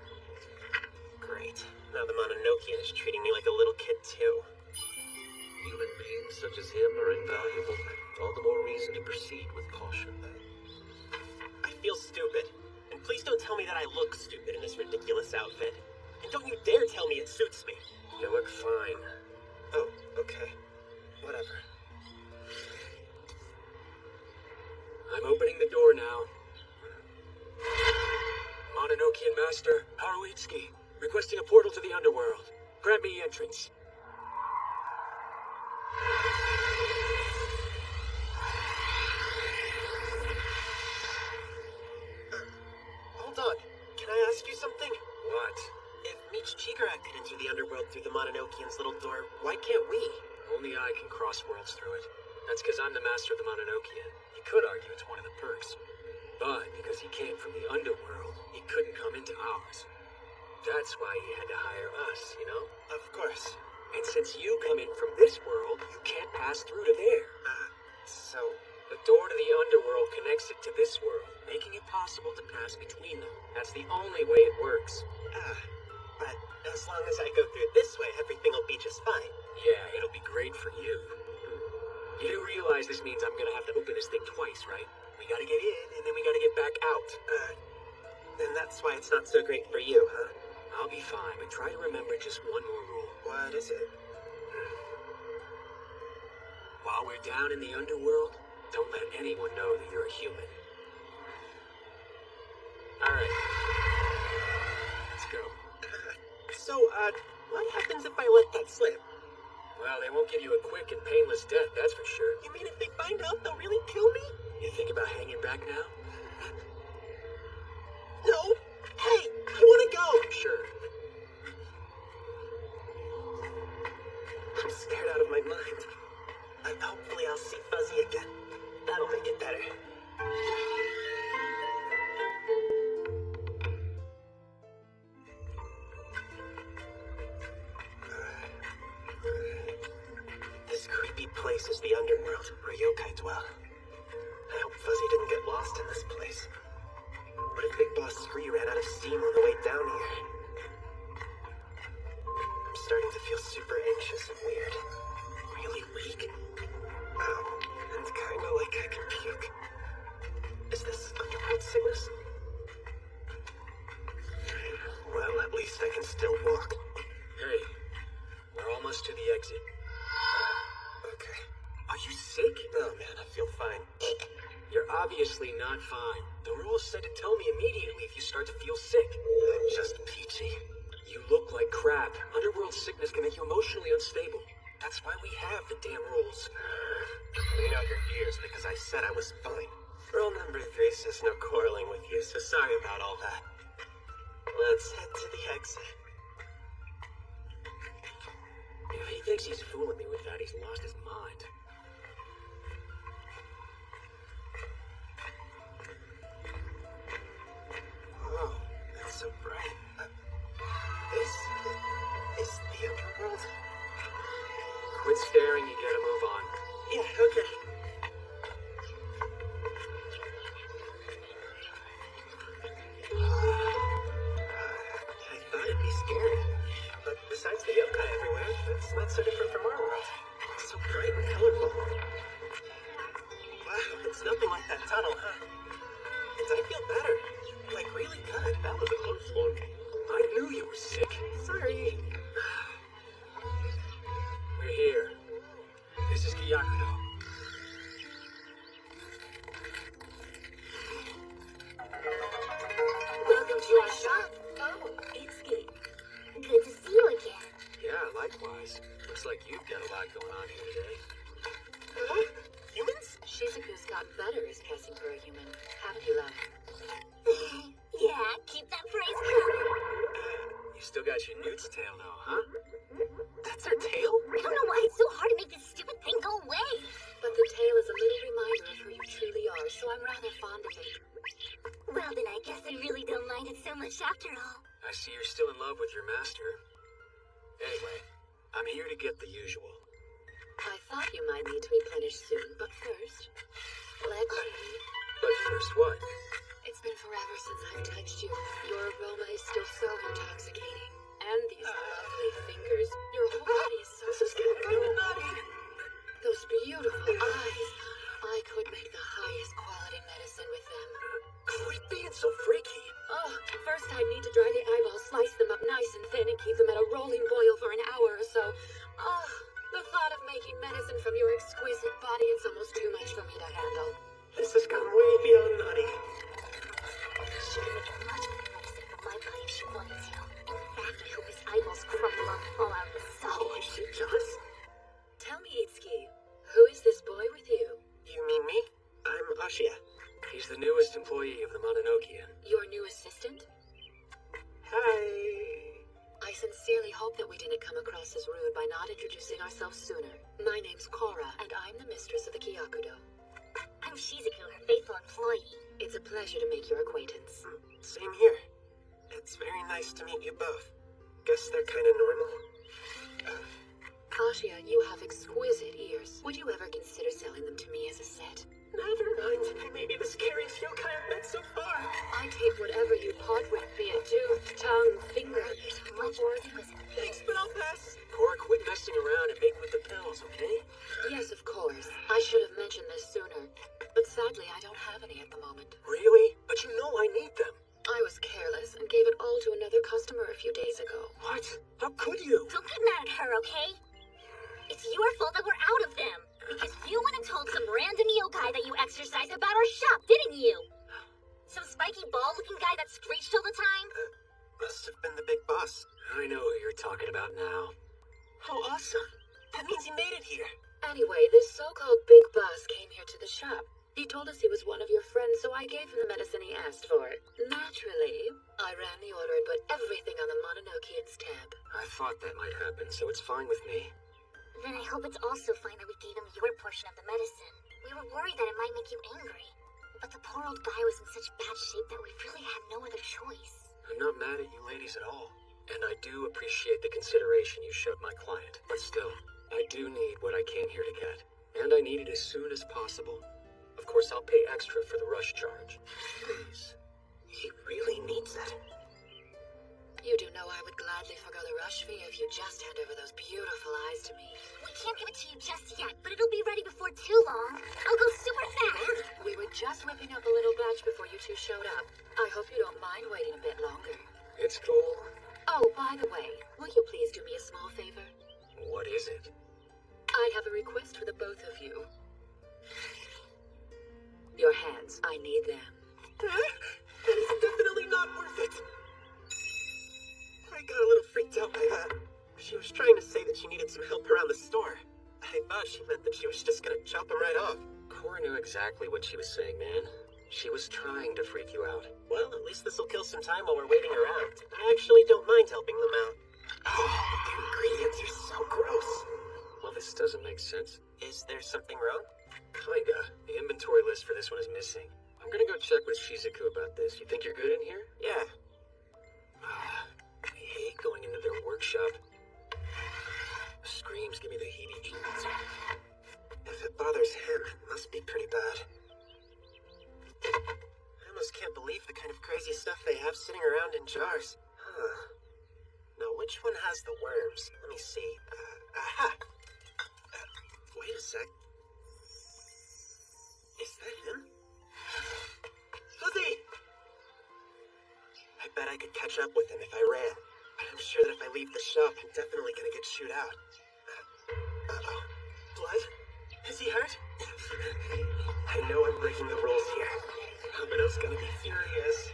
[SPEAKER 1] Great. Now the Mononoke is treating me like a little kid too.
[SPEAKER 7] Human beings such as him are invaluable. All the more reason to proceed with caution.
[SPEAKER 1] I feel stupid. And please don't tell me that I look stupid in this ridiculous outfit. And don't you dare tell me it suits me.
[SPEAKER 4] You look fine.
[SPEAKER 1] Oh, okay. Whatever.
[SPEAKER 4] I'm opening the door now. Mononoke Master Haruitsuki, requesting a portal to the underworld. Grant me entrance.
[SPEAKER 1] Tigrat could enter the underworld through the Mononokean's little door, why can't we?
[SPEAKER 4] Only I can cross worlds through it. That's because I'm the master of the Mononokean. You could argue it's one of the perks. But because he came from the underworld, he couldn't come into ours. That's why he had to hire us, you know?
[SPEAKER 1] Of course.
[SPEAKER 4] And since you come in from this world, you can't pass through to there.
[SPEAKER 1] So...
[SPEAKER 4] The door to the underworld connects it to this world, making it possible to pass between them. That's the only way it works.
[SPEAKER 1] But as long as I go through this way, everything will be just fine.
[SPEAKER 4] Yeah, it'll be great for you. You do realize this means I'm gonna have to open this thing twice, right? We gotta get in, and then we gotta get back out.
[SPEAKER 1] Then that's why it's not so great for you, huh?
[SPEAKER 4] I'll be fine, but try to remember just one more rule.
[SPEAKER 1] What is it?
[SPEAKER 4] While we're down in the underworld, don't let anyone know that you're a human. Alright. Let's go.
[SPEAKER 1] So, what happens if I let that slip?
[SPEAKER 4] Well, they won't give you a quick and painless death, that's for sure.
[SPEAKER 1] You mean if they find out, they'll really kill me?
[SPEAKER 4] You think about hanging back now?
[SPEAKER 1] No! Hey! I wanna go!
[SPEAKER 4] Sure.
[SPEAKER 1] I'm scared out of my mind. Hopefully I'll see Fuzzy again. That'll make it better. This creepy place is the underworld, where yokai dwell. I hope Fuzzy didn't get lost in this place. What if Big Boss Scree ran out of steam on the way down here? I'm starting to feel super anxious and weird. Really weak. And kinda like I can puke. Is this underworld sickness? Well, at least I can still walk.
[SPEAKER 4] Hey, we're almost to the exit.
[SPEAKER 1] Okay.
[SPEAKER 4] Are you sick?
[SPEAKER 1] Oh man, I feel fine.
[SPEAKER 4] You're obviously not fine. The rules said to tell me immediately if you start to feel sick.
[SPEAKER 1] I'm just peachy.
[SPEAKER 4] You look like crap. Underworld sickness can make you emotionally unstable. That's why we have the damn rules.
[SPEAKER 1] Clean out your ears because I said I was fine. Rule number 3 says no quarreling with you, so sorry about all that. Let's head to the exit.
[SPEAKER 4] If he thinks he's fooling me with that, he's lost his mind.
[SPEAKER 1] Oh, that's so bright. This is the underworld?
[SPEAKER 4] Quit staring, you gotta move on.
[SPEAKER 1] Yeah, okay. I thought it'd be scary. But besides the yokai everywhere, it's not so different from our world. It's so bright and colorful. Wow, it's nothing like that tunnel, huh? And I feel better. Like, really good. That was a close one.
[SPEAKER 4] I knew you were sick.
[SPEAKER 1] Sorry.
[SPEAKER 4] We're here. This is Kyakudo.
[SPEAKER 2] Welcome to our shop. Oh, Itsuki. Good to see you again.
[SPEAKER 4] Yeah, likewise. Looks like you've got a lot going on here today.
[SPEAKER 1] Huh? Humans?
[SPEAKER 8] Shizuku's gotten better as passing for a human. Haven't you, love?
[SPEAKER 2] Yeah, keep that phrase coming.
[SPEAKER 4] You still got your newt's tail though, huh?
[SPEAKER 1] That's her tail?
[SPEAKER 2] I don't know why it's so hard to make this stupid thing go away.
[SPEAKER 8] But the tail is a little reminder of who you truly are, so I'm rather fond of it.
[SPEAKER 2] Well, then I guess I really don't mind it so much after all.
[SPEAKER 4] I see you're still in love with your master. Anyway, I'm here to get the usual.
[SPEAKER 8] I thought you might need to replenish soon, but first, let's see.
[SPEAKER 4] But first what?
[SPEAKER 8] It's been forever since I've touched you. Your aroma is still so intoxicating. And these lovely fingers. Your whole body is so...
[SPEAKER 1] This is getting kind of naughty.
[SPEAKER 8] Those beautiful eyes. I could make the highest quality medicine with them.
[SPEAKER 4] Quit being so freaky.
[SPEAKER 8] Oh, first I'd need to dry the eyeballs, slice them up nice and thin, and keep them at a rolling boil for an hour or so. Oh, the thought of making medicine from your exquisite body is almost too much for me to handle.
[SPEAKER 1] This has gone way beyond naughty.
[SPEAKER 2] She can make a much better medicine for my body if she wanted to. In fact, I hope his eyeballs crumble up and fall out of his soul.
[SPEAKER 1] Oh, is she jealous?
[SPEAKER 8] Tell me, Itsuki, who is this boy with you?
[SPEAKER 1] You mean me? I'm Ashia.
[SPEAKER 4] He's the newest employee of the Mononokean.
[SPEAKER 8] Your new assistant?
[SPEAKER 1] Hi.
[SPEAKER 8] I sincerely hope that we didn't come across as rude by not introducing ourselves sooner. My name's Korra, and I'm the mistress of the Kyakudo.
[SPEAKER 2] I'm Shizuku, her faithful employee.
[SPEAKER 8] It's a pleasure to make your acquaintance.
[SPEAKER 1] Same here. It's very nice to meet you both. Guess they're kinda normal.
[SPEAKER 8] Kasia, you have exquisite ears. Would you ever consider selling them to me as a set?
[SPEAKER 1] Never mind. I may be the scariest yokai I've met so far.
[SPEAKER 8] I take whatever you part with, be it tooth, tongue, finger.
[SPEAKER 2] Much more exquisite.
[SPEAKER 1] Thanks, but I'll pass.
[SPEAKER 4] Cora, quit messing around and make with the pills, okay?
[SPEAKER 8] Yes, of course. I should have mentioned this sooner. But sadly, I don't have any at the moment.
[SPEAKER 4] Really? But you know I need them.
[SPEAKER 8] I was careless and gave it all to another customer a few days ago.
[SPEAKER 4] What? How could you?
[SPEAKER 2] Don't get mad at her, okay? It's your fault that we're out of them. Because you went and told some random yokai that you exercise about our shop, didn't you? Some spiky ball-looking guy that screeched all the time?
[SPEAKER 1] Must have been the big boss.
[SPEAKER 4] I know who you're talking about now.
[SPEAKER 1] How awesome. That means he made it here.
[SPEAKER 8] Anyway, this so-called big boss came here to the shop. He told us he was one of your friends, so I gave him the medicine he asked for. Naturally, I ran the order and put everything on the Mononokean's tab.
[SPEAKER 4] I thought that might happen, so it's fine with me.
[SPEAKER 2] Then I hope it's also fine that we gave him your portion of the medicine. We were worried that it might make you angry. But the poor old guy was in such bad shape that we really had no other choice.
[SPEAKER 4] I'm not mad at you ladies at all. And I do appreciate the consideration you showed my client. But still, I do need what I came here to get. And I need it as soon as possible. Of course, I'll pay extra for the rush charge.
[SPEAKER 1] Please. He really needs it.
[SPEAKER 8] You do know I would gladly forgo the rush fee if you just hand over those beautiful eyes to me.
[SPEAKER 2] We can't give it to you just yet, but it'll be ready before too long. I'll go super fast.
[SPEAKER 8] We were just whipping up a little batch before you two showed up. I hope you don't mind waiting a bit longer.
[SPEAKER 4] It's cool.
[SPEAKER 8] Oh, by the way, will you please do me a small favor?
[SPEAKER 4] What is it?
[SPEAKER 8] I have a request for the both of you. Your hands, I need them.
[SPEAKER 1] That is definitely not worth it. I got a little freaked out by that. She was trying to say that she needed some help around the store. I thought she meant that she was just gonna chop him right off.
[SPEAKER 4] Cora knew exactly what she was saying, man. She was trying to freak you out.
[SPEAKER 1] Well, at least this'll kill some time while we're waiting around. I actually don't mind helping them out. The ingredients are so gross.
[SPEAKER 4] Well, this doesn't make sense.
[SPEAKER 1] Is there something wrong?
[SPEAKER 4] Kinda. The inventory list for this one is missing. I'm gonna go check with Shizuku about this. You think you're good in here?
[SPEAKER 1] Yeah.
[SPEAKER 4] I hate going into their workshop. Screams give me the heebie-jeebies.
[SPEAKER 1] If it bothers him, it must be pretty bad. I almost can't believe the kind of crazy stuff they have sitting around in jars. Huh. Now, which one has the worms? Let me see. Aha! Wait a sec. Is that him? Fuzzy! I bet I could catch up with him if I ran. But I'm sure that if I leave the shop, I'm definitely gonna get chewed out. Uh-oh. Blood? Is he hurt? I know I'm breaking the rules here. Hamino's gonna be furious.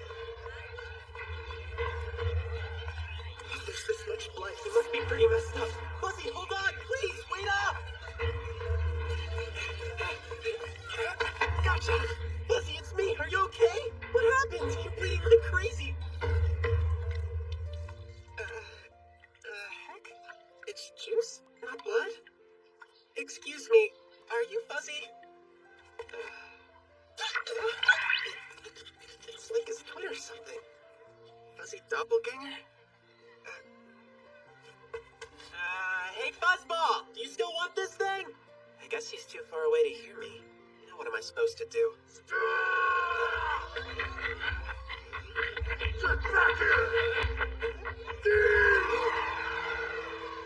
[SPEAKER 1] If there's this much blood, he must be pretty messed up. Fuzzy, hold on! Please, wait up! Gotcha! Fuzzy, it's me! Are you okay? What happened? You're bleeding like crazy! Heck? It's juice, not blood? Excuse me, are you Fuzzy? It's like his twin or something. Fuzzy doppelganger? Hey Fuzzball! Do you still want this thing? I guess he's too far away to hear me. Now what am I supposed to do?
[SPEAKER 5] Get back here!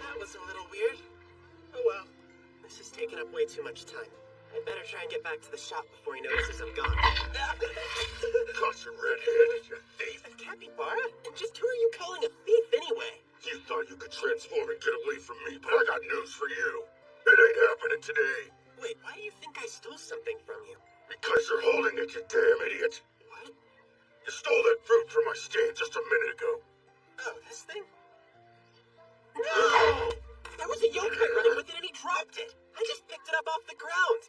[SPEAKER 1] That was a little weird. Oh well. This has taken up way too much time. I better try and get back to the shop before he notices I'm gone.
[SPEAKER 5] Caught you red-handed, you thief!
[SPEAKER 1] A capybara? And just who are you calling a thief anyway?
[SPEAKER 5] You thought you could transform and get away from me, but I got news for you. It ain't happening today.
[SPEAKER 1] Wait, why do you think I stole something from you?
[SPEAKER 5] Because you're holding it, you damn idiot.
[SPEAKER 1] What?
[SPEAKER 5] You stole that fruit from my stand just a minute ago.
[SPEAKER 1] Oh, this thing? No! There was a yokai running with it and he dropped it. I just picked it up off the ground.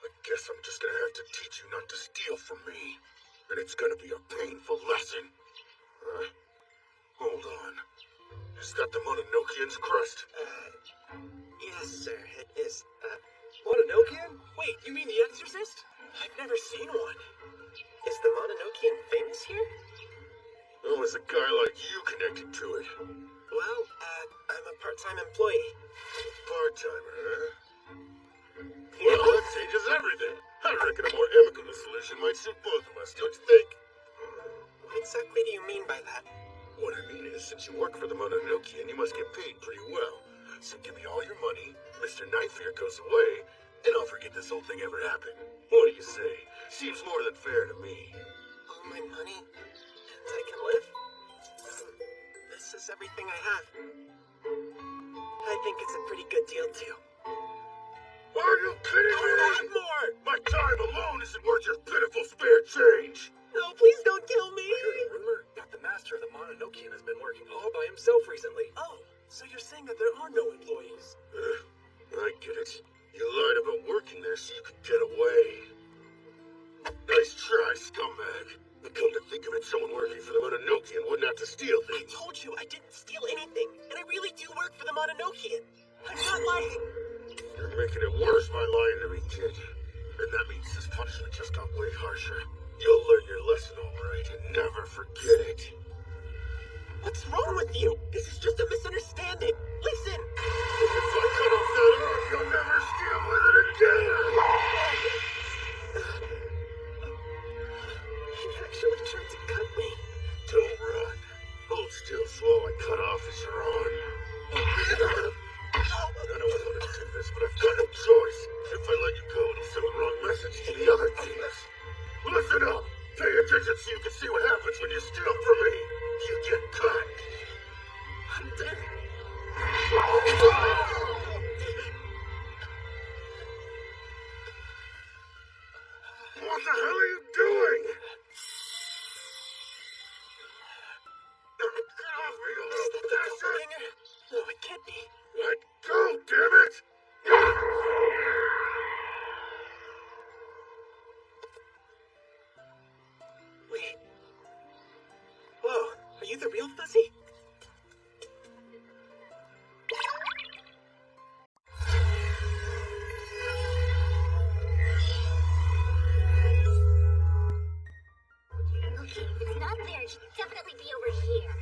[SPEAKER 5] I guess I'm just gonna have to teach you not to steal from me. and it's gonna be a painful lesson. Huh? Hold on. Is that the Mononokean's crest?
[SPEAKER 1] Yes, sir, it is.
[SPEAKER 3] Mononokean? Wait, you mean the Exorcist? I've never seen one.
[SPEAKER 1] Is the Mononokean famous here?
[SPEAKER 5] How is a guy like you connected to it?
[SPEAKER 1] Well, I'm a part-time employee.
[SPEAKER 5] Part-timer, huh? Well, that changes everything. I reckon a more amicable solution might suit both of us, don't you think?
[SPEAKER 1] What exactly do you mean by that?
[SPEAKER 5] What I mean is, since you work for the Mononokean, you must get paid pretty well. So give me all your money, Mr. Nightfear goes away, and I'll forget this whole thing ever happened. What do you say? Seems more than fair to me.
[SPEAKER 1] All my money, and I can live? This is everything I have. I think it's a pretty good deal, too.
[SPEAKER 5] Are you kidding me?
[SPEAKER 1] I have more!
[SPEAKER 5] My time alone isn't worth your pitiful spare change!
[SPEAKER 1] No, please don't kill me!
[SPEAKER 3] I heard a rumor that the master of the Mononokean has been working all by himself recently.
[SPEAKER 1] Oh, so you're saying that there are no employees?
[SPEAKER 5] I get it. You lied about working there so you could get away. Nice try, scumbag. But come to think of it, someone working for the Mononokean wouldn't have to steal
[SPEAKER 1] I
[SPEAKER 5] things.
[SPEAKER 1] told you I didn't steal anything, and I really do work for the Mononokean. I'm not lying.
[SPEAKER 5] You're making it worse by lying to me, kid. And that means this punishment just got way harsher. You'll learn your lesson all right and never forget it.
[SPEAKER 1] What's wrong with you? This is just a misunderstanding. Listen.
[SPEAKER 5] If I cut off that arm, you'll never steal with it again.
[SPEAKER 1] He actually tried to cut me.
[SPEAKER 5] Don't run. Hold still so all I cut off is your arm. I don't want to do this, but I've got no choice. If I let you go, it'll send the wrong message to the other teams. Listen up! Pay attention so you can see what happens when you steal from me! You get cut!
[SPEAKER 1] I'm dead.
[SPEAKER 5] What the hell are you doing? Get off me, you
[SPEAKER 1] Is
[SPEAKER 5] little
[SPEAKER 1] that the
[SPEAKER 5] bastard!
[SPEAKER 1] doppelganger? No, it can't be.
[SPEAKER 5] Let go, damn it!
[SPEAKER 1] Wait. Whoa, are you the real Fuzzy?
[SPEAKER 2] Okay, if it's not there, it should definitely be over here.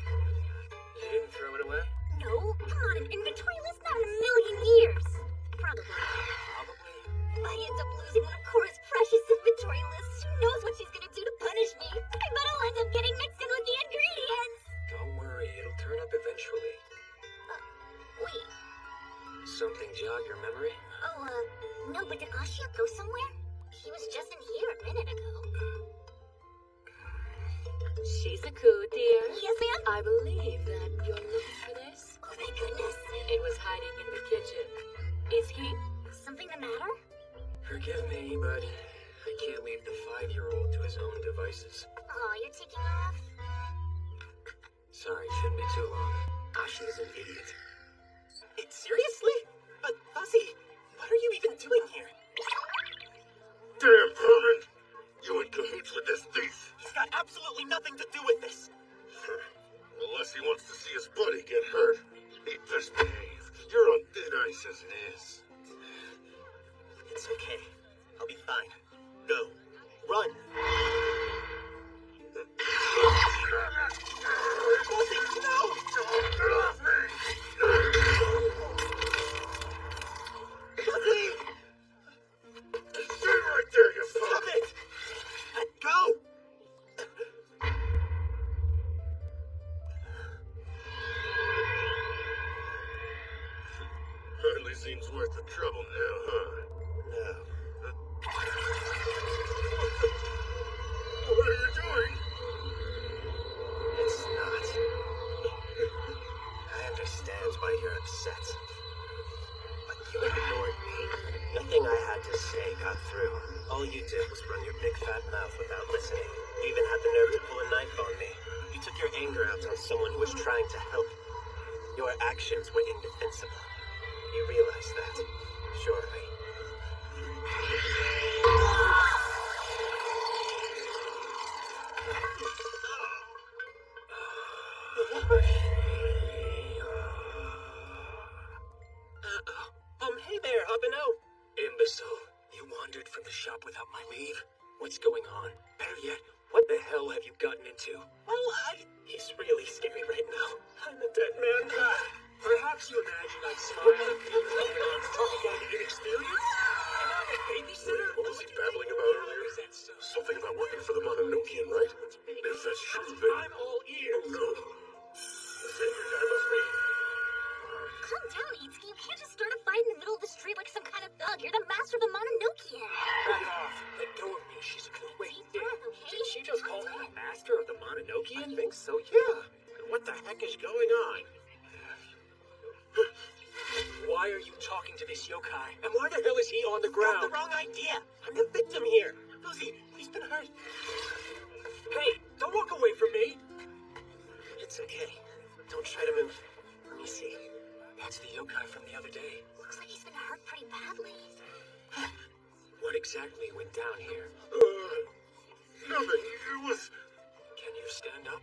[SPEAKER 3] You didn't throw it away?
[SPEAKER 2] No, come on, an inventory list? Not in a million years. Probably.
[SPEAKER 3] Probably.
[SPEAKER 2] If I end up losing one of Cora's precious inventory lists, who knows what she's gonna do to punish me? I bet I'll end up getting mixed in with the ingredients.
[SPEAKER 4] Don't worry, it'll turn up eventually.
[SPEAKER 2] Wait.
[SPEAKER 4] Something jog your memory?
[SPEAKER 2] Oh, no, but did Ashia go somewhere? He was just in here a minute ago.
[SPEAKER 8] Shizuku, dear.
[SPEAKER 2] Yes, ma'am?
[SPEAKER 8] I believe that you're looking for this.
[SPEAKER 2] Oh, my goodness.
[SPEAKER 8] It was hiding in the kitchen. Is he?
[SPEAKER 2] Something the matter?
[SPEAKER 4] Forgive me, but I can't leave the 5-year-old to his own devices.
[SPEAKER 2] Oh, you're taking off?
[SPEAKER 4] Sorry, shouldn't be too long. Ashi is an idiot.
[SPEAKER 1] Seriously? But Fuzzy, what are you even doing here?
[SPEAKER 5] Damn, Herman! You in cahoots with this thief?
[SPEAKER 1] He's got absolutely nothing to do with this.
[SPEAKER 5] Unless he wants to see his buddy get hurt. He'd best behave. You're on thin ice as it is.
[SPEAKER 1] It's okay. I'll be fine. Go. Run. Fuzzy, no!
[SPEAKER 5] Get off me!
[SPEAKER 1] Fuzzy!
[SPEAKER 5] Stay right there, you
[SPEAKER 1] Stop
[SPEAKER 5] fuck!
[SPEAKER 1] it! Let go!
[SPEAKER 5] Hardly seems worth the trouble now, huh?
[SPEAKER 1] No.
[SPEAKER 5] What are you doing?
[SPEAKER 1] It's not. I understand why you're upset. But you ignored me. Nothing I had to say got through. All you did was run your big fat mouth without listening. You even had the nerve to pull a knife on me. You took your anger out on someone who was trying to help. Your actions were indefensible. You realize that, surely.
[SPEAKER 4] what's going on. Better yet, what the hell have you gotten into?
[SPEAKER 1] Well, he's really scary right now. I'm a dead man.
[SPEAKER 3] Perhaps you imagined I'd smile even though I'm talking about inexperience? And I'm a babysitter?
[SPEAKER 5] What was he babbling about earlier?
[SPEAKER 3] Is that so?
[SPEAKER 5] Something about working for the Mononokean, right? If that's true, then...
[SPEAKER 3] I'm all ears.
[SPEAKER 5] Oh, no. The savior guy must be...
[SPEAKER 2] Calm down, Itsuki. You can't just start a fight in the middle of the street like some kind of thug. You're the master of the Mononokean.
[SPEAKER 4] Back off. Let go of me, Shizuku. Wait, did she just call me the master of the Mononokean?
[SPEAKER 1] I think so, yeah. What the heck is going on?
[SPEAKER 4] Why are you talking to this yokai? And why the hell is he on the
[SPEAKER 1] You got
[SPEAKER 4] ground?
[SPEAKER 1] the wrong idea. I'm the victim here. Lucy, he's been hurt.
[SPEAKER 4] Hey, don't walk away from me!
[SPEAKER 1] It's okay. Don't try to move. Let me see.
[SPEAKER 4] That's the yokai from the other day.
[SPEAKER 2] Looks like he's been hurt pretty badly.
[SPEAKER 4] What exactly went down here?
[SPEAKER 5] Nothing. It was...
[SPEAKER 4] Can you stand up?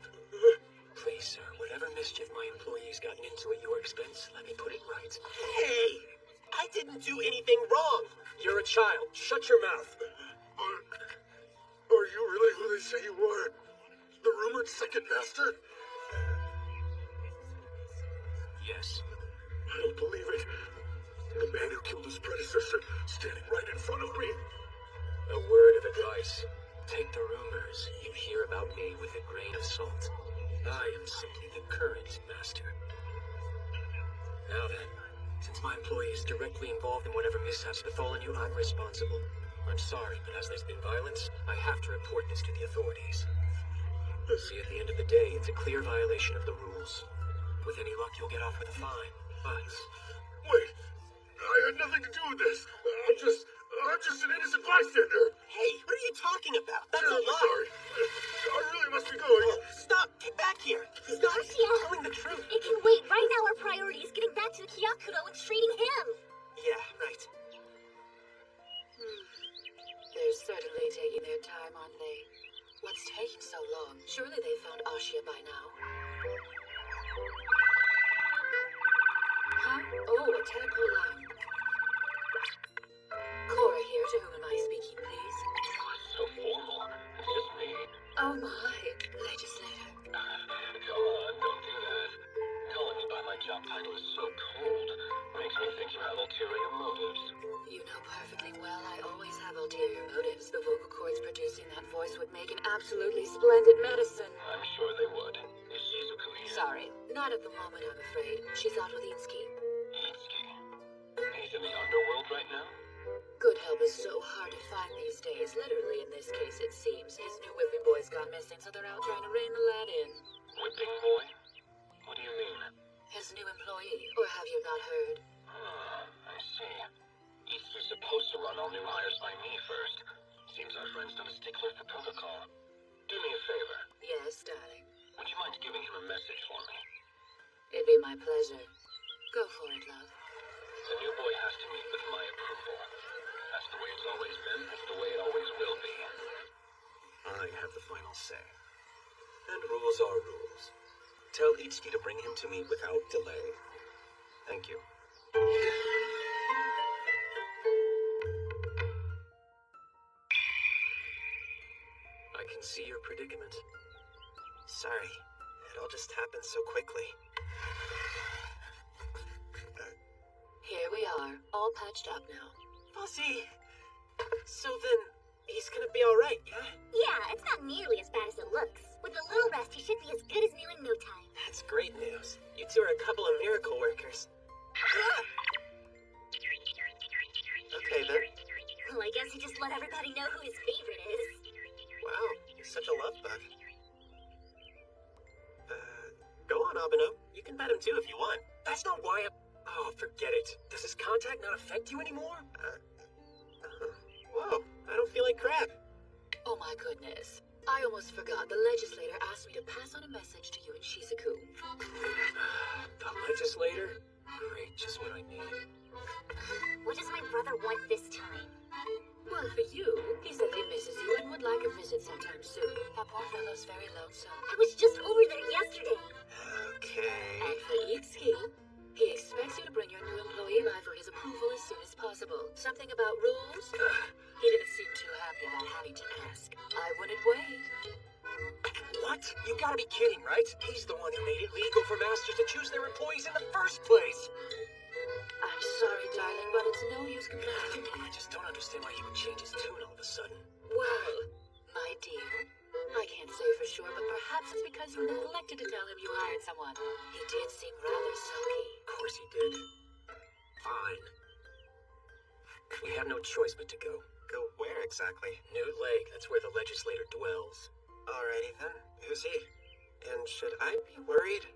[SPEAKER 4] Please, sir, whatever mischief my employee's gotten into at your expense, let me put it right.
[SPEAKER 1] Hey! I didn't do anything wrong.
[SPEAKER 4] You're a child. Shut your mouth.
[SPEAKER 5] Are you really who they say you are? The rumored second master?
[SPEAKER 4] Yes.
[SPEAKER 5] I don't believe it. The man who killed his predecessor, standing right in front of me.
[SPEAKER 4] A word of advice. Take the rumors you hear about me with a grain of salt. I am simply the current master. Now then, since my employee is directly involved in whatever mishaps befallen you, I'm responsible. I'm sorry, but as there's been violence, I have to report this to the authorities. See, at the end of the day, it's a clear violation of the rules. With any luck, you'll get off with a fine, but...
[SPEAKER 5] Wait, I had nothing to do with this. I'm just an innocent bystander.
[SPEAKER 1] Hey, what are you talking about? That's a
[SPEAKER 5] I'm
[SPEAKER 1] lie.
[SPEAKER 5] sorry. I really must be going.
[SPEAKER 1] Stop! Get back here! He's not
[SPEAKER 2] Garcia!
[SPEAKER 1] telling the truth.
[SPEAKER 2] It can wait. Right now, our priority is getting back to the Kyakudo and treating him.
[SPEAKER 1] Yeah, right.
[SPEAKER 8] They're certainly taking their time, aren't they? What's taking so long? Surely they found Ashia by now. Huh? Oh, a tadpole line. Cora here, to whom am I speaking, please?
[SPEAKER 7] So formal. It's just me.
[SPEAKER 8] Oh my, legislator.
[SPEAKER 7] Come on, don't do that. Calling me by my job title is so cold. Makes me think you have ulterior motives.
[SPEAKER 8] You know perfectly well I always have ulterior motives. The vocal cords producing that voice would make an absolutely splendid medicine.
[SPEAKER 7] I'm sure they would. Is Shizuku here?
[SPEAKER 8] Sorry, not at the moment, I'm afraid. She's out with Itsuki.
[SPEAKER 7] Itsuki. He's in the underworld right now?
[SPEAKER 8] Good help is so hard to find these days. Literally, in this case, it seems. His new whipping boy's gone missing, so they're out trying to rein the lad in.
[SPEAKER 7] Whipping boy? What do you mean?
[SPEAKER 8] His new employee. Or have you not heard?
[SPEAKER 7] I see. Itsuki's supposed to run all new hires by me first. Seems our friend's not a stickler for protocol. Do me a favor.
[SPEAKER 8] Yes, darling.
[SPEAKER 7] Would you mind giving him a message for me?
[SPEAKER 8] It'd be my pleasure. Go for it, love.
[SPEAKER 7] The new boy has to meet with my approval. That's the way it's always been. That's the way it always will be.
[SPEAKER 4] I have the final say. And rules are rules. Tell Itsuki to bring him to me without delay. Thank you. I can see your predicament.
[SPEAKER 1] Sorry. It all just happened so quickly.
[SPEAKER 8] Here we are, all patched up now.
[SPEAKER 1] Fuzzy. So then, he's gonna be alright, yeah?
[SPEAKER 2] Yeah, it's not nearly as bad as it looks. With a little rest, he should be as good as new in no time.
[SPEAKER 1] That's great news. You two are a couple of miracle workers. Okay then.
[SPEAKER 2] Well, I guess he just let everybody know who his favorite is.
[SPEAKER 1] Wow, you're such a love bug. Go on, Abeno. You can pet him too if you want.
[SPEAKER 4] That's not why I... Oh, forget it. Does his contact not affect you anymore?
[SPEAKER 1] Whoa, I don't feel like crap.
[SPEAKER 8] Oh my goodness. I almost forgot. The legislator asked me to pass on a message to you and Shizuku.
[SPEAKER 4] The legislator? Great, just what I need.
[SPEAKER 2] What does my brother want this time?
[SPEAKER 8] Well, for you, he said he misses you and would like a visit sometime soon. That poor fellow's very lonesome.
[SPEAKER 2] I was just over there yesterday.
[SPEAKER 1] Okay.
[SPEAKER 8] And for Itsuki, he expects you to bring your new employee by for his approval as soon as possible. Something about rules? He didn't seem too happy about having to ask. I wouldn't wait.
[SPEAKER 4] What? You gotta be kidding, right? He's the one who made it legal for masters to choose their employees in the first place.
[SPEAKER 8] I'm sorry, darling, but it's no use complaining to me.
[SPEAKER 4] I just don't understand why he would change his tune all of a sudden.
[SPEAKER 8] Well, my dear, I can't say for sure, but perhaps it's because you neglected to tell him you hired someone. He did seem rather sulky.
[SPEAKER 4] Of course he did. Fine. We have no choice but to go.
[SPEAKER 6] Go where exactly?
[SPEAKER 4] Newt Lake, that's where the legislator dwells.
[SPEAKER 6] Alrighty then. Who's he? And should I be worried?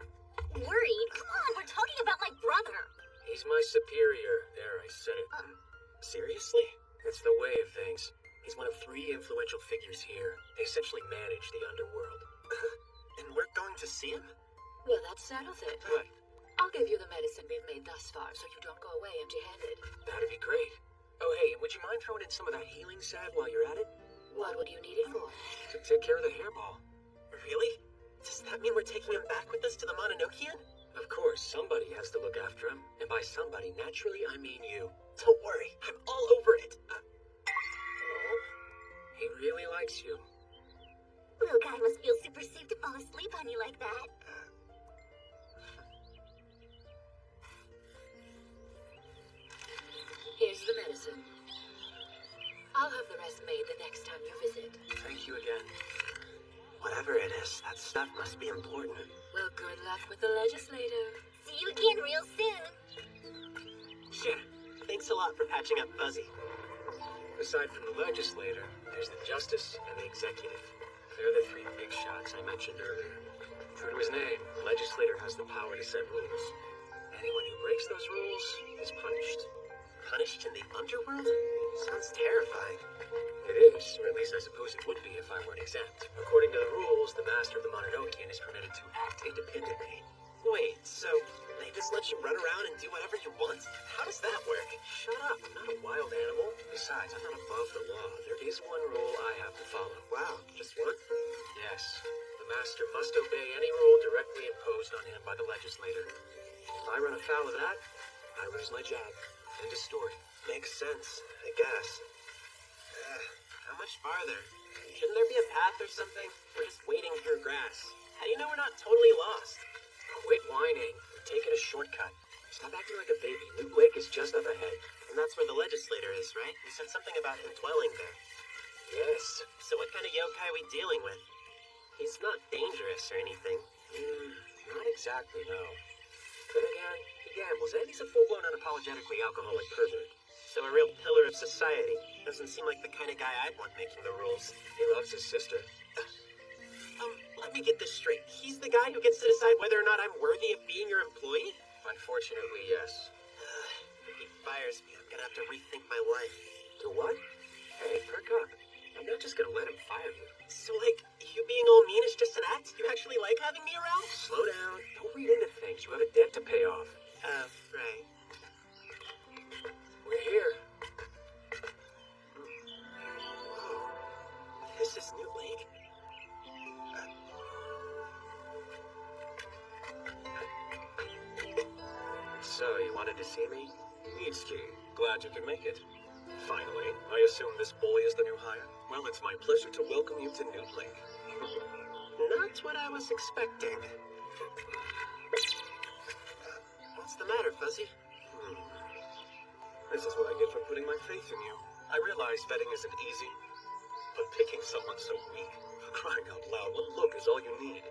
[SPEAKER 2] Worried? Come on, we're talking about my brother.
[SPEAKER 4] He's my superior. There, I said it.
[SPEAKER 6] Seriously?
[SPEAKER 4] It's the way of things. He's one of 3 influential figures here. They essentially manage the underworld.
[SPEAKER 6] And we're going to see him?
[SPEAKER 8] Well, that settles it.
[SPEAKER 4] What?
[SPEAKER 8] I'll give you the medicine we've made thus far so you don't go away empty-handed.
[SPEAKER 4] That'd be great. Oh, hey, would you mind throwing in some of that healing salve while you're at it?
[SPEAKER 8] What would you need it for?
[SPEAKER 4] To take care of the hairball.
[SPEAKER 6] Really? Does that mean we're taking him back with us to the Mononokean?
[SPEAKER 4] Of course, somebody has to look after him. And by somebody, naturally, I mean you.
[SPEAKER 6] Don't worry, I'm all over it.
[SPEAKER 4] He really likes you.
[SPEAKER 2] Little guy must feel super safe to fall asleep on you like that.
[SPEAKER 8] Here's the medicine. I'll have the rest made the next time you visit.
[SPEAKER 4] Thank you again.
[SPEAKER 6] Whatever it is, that stuff must be important.
[SPEAKER 8] Well, good luck with the legislator.
[SPEAKER 2] See you again real soon.
[SPEAKER 6] Yeah, thanks a lot for patching up Fuzzy.
[SPEAKER 4] Aside from the legislator, there's the justice and the executive. They're the 3 big shots I mentioned earlier. True to his name, the legislator has the power to set rules. Anyone who breaks those rules is punished.
[SPEAKER 6] Punished in the underworld? Sounds terrifying.
[SPEAKER 4] It is, or at least I suppose it would be if I weren't exempt. According to the rules, the master of the Mononokean is permitted to act independently.
[SPEAKER 6] Wait, so they just let you run around and do whatever you want? How does that work?
[SPEAKER 4] Shut up, I'm not a wild animal. Besides, I'm not above the law. There is one rule I have to follow.
[SPEAKER 6] Wow, just one?
[SPEAKER 4] Yes, the master must obey any rule directly imposed on him by the legislator. If I run afoul of that, I lose my job. End of story.
[SPEAKER 6] Makes sense, I guess. How much farther? Shouldn't there be a path or something? We're just wading through grass. How do you know we're not totally lost?
[SPEAKER 4] Quit whining. We're taking a shortcut. Stop acting like a baby. Newt Lake is just up ahead.
[SPEAKER 6] And that's where the legislator is, right? You said something about him dwelling there.
[SPEAKER 4] Yes.
[SPEAKER 6] So what kind of yokai are we dealing with? He's not dangerous or anything.
[SPEAKER 4] Not exactly, no. Then again, he gambles, and he's a full-blown unapologetically alcoholic pervert.
[SPEAKER 6] So a real pillar of society. Doesn't seem like the kind of guy I'd want making the rules.
[SPEAKER 4] He loves his sister.
[SPEAKER 6] Let me get this straight. He's the guy who gets to decide whether or not I'm worthy of being your employee?
[SPEAKER 4] Unfortunately, yes.
[SPEAKER 6] If he fires me, I'm gonna have to rethink my life.
[SPEAKER 4] To what? Hey, perk up. I'm not just gonna let him fire you.
[SPEAKER 6] So, like, you being all mean is just an act? You actually like having me around?
[SPEAKER 4] Slow down. Don't read into things. You have a debt to pay off.
[SPEAKER 6] Right.
[SPEAKER 4] We're here.
[SPEAKER 6] Whoa. This is Newt Lake?
[SPEAKER 4] So, you wanted to see me?
[SPEAKER 3] Mitsuki, glad you could make it. Finally, I assume this boy is the new hire? Well, it's my pleasure to welcome you to Newt Lake.
[SPEAKER 6] Not what I was expecting. What's the matter, Fuzzy?
[SPEAKER 3] This is what I get for putting my faith in you. I realize vetting isn't easy, but picking someone so weak, for crying out loud, one look is all you need.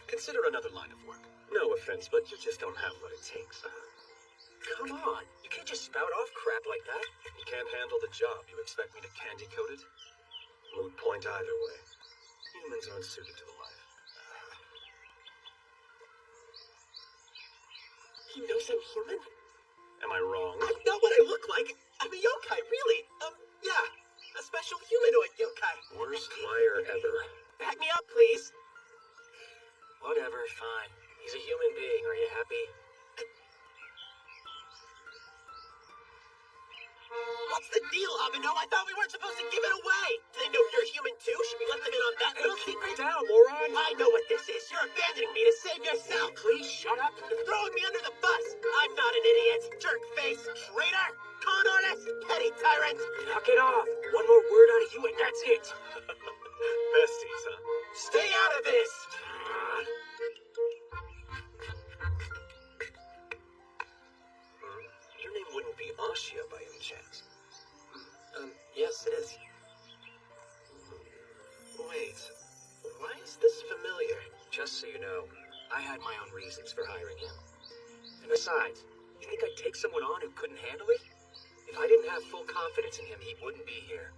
[SPEAKER 3] Consider another line of work. No offense, but you just don't have what it takes.
[SPEAKER 4] Come on. You can't just spout off crap like that.
[SPEAKER 3] You can't handle the job. You expect me to candy coat it? Moot point either way. Humans aren't suited to the life.
[SPEAKER 6] He knows I'm human?
[SPEAKER 3] Am I wrong?
[SPEAKER 6] I'm not what I look like. I'm a yokai, really. Yeah. A special humanoid yokai.
[SPEAKER 3] Worst liar ever.
[SPEAKER 6] Back me up, please.
[SPEAKER 4] Whatever, fine. He's a human being. Are you happy?
[SPEAKER 6] What's the deal, Abeno? I thought we weren't supposed to give it away. Do they know you're human too? Should we let them in on that little
[SPEAKER 4] Keep
[SPEAKER 6] secret?
[SPEAKER 4] it down, moron!
[SPEAKER 6] I know what this is. You're abandoning me to save yourself.
[SPEAKER 4] Please shut up.
[SPEAKER 6] You're throwing me under the bus. I'm not an idiot. Jerk face. Traitor. Con artist. tyrant!
[SPEAKER 4] Knock it off! One more word out of you and that's it!
[SPEAKER 3] Besties, huh?
[SPEAKER 6] Stay out of this!
[SPEAKER 3] Your name wouldn't be Ashia by any chance.
[SPEAKER 6] Yes, it is. Wait, why is this familiar?
[SPEAKER 4] Just so you know, I had my own reasons for hiring him. And besides, you think I'd take someone on who couldn't handle it? If I didn't have full confidence in him, he wouldn't be here.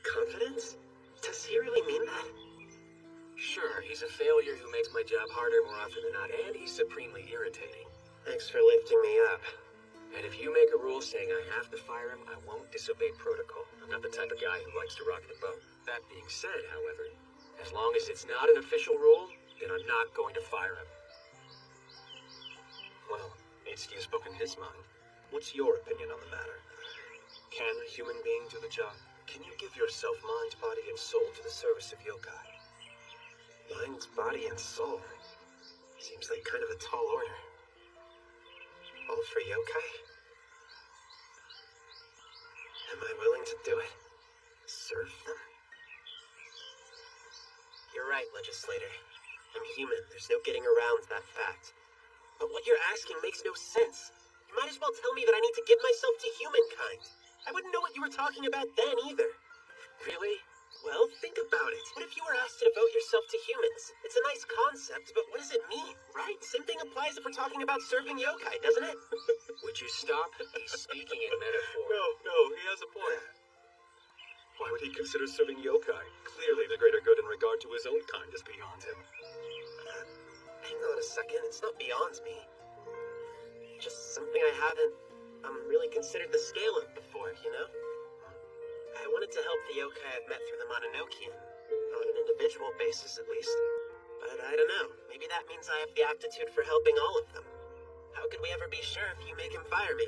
[SPEAKER 6] Confidence? Does he really mean that?
[SPEAKER 4] Sure, he's a failure who makes my job harder more often than not, and he's supremely irritating.
[SPEAKER 6] Thanks for lifting me up.
[SPEAKER 4] And if you make a rule saying I have to fire him, I won't disobey protocol. I'm not the type of guy who likes to rock the boat. That being said, however, as long as it's not an official rule, then I'm not going to fire him.
[SPEAKER 3] Well, Itsuki's spoken his mind. What's your opinion on the matter? Can a human being do the job? Can you give yourself mind, body, and soul to the service of yokai?
[SPEAKER 6] Mind, body, and soul. Seems like kind of a tall order. All for yokai? Am I willing to do it? Serve them? You're right, legislator. I'm human. There's no getting around that fact. But what you're asking makes no sense. You might as well tell me that I need to give myself to humankind. I wouldn't know what you were talking about then either.
[SPEAKER 4] Really?
[SPEAKER 6] Well, think about it. What if you were asked to devote yourself to humans? It's a nice concept, but what does it mean, right? Same thing applies if we're talking about serving yokai, doesn't it?
[SPEAKER 4] Would you stop? He's speaking in metaphor.
[SPEAKER 3] No, he has a point. Why would he consider serving yokai? Clearly the greater good in regard to his own kind is beyond him.
[SPEAKER 6] Hang on a second, it's not beyond me. Just something I haven't really considered the scale of before, you know? I wanted to help the yokai I've met through the Mononoke, on an individual basis at least. But I don't know, maybe that means I have the aptitude for helping all of them. How could we ever be sure if you make him fire me?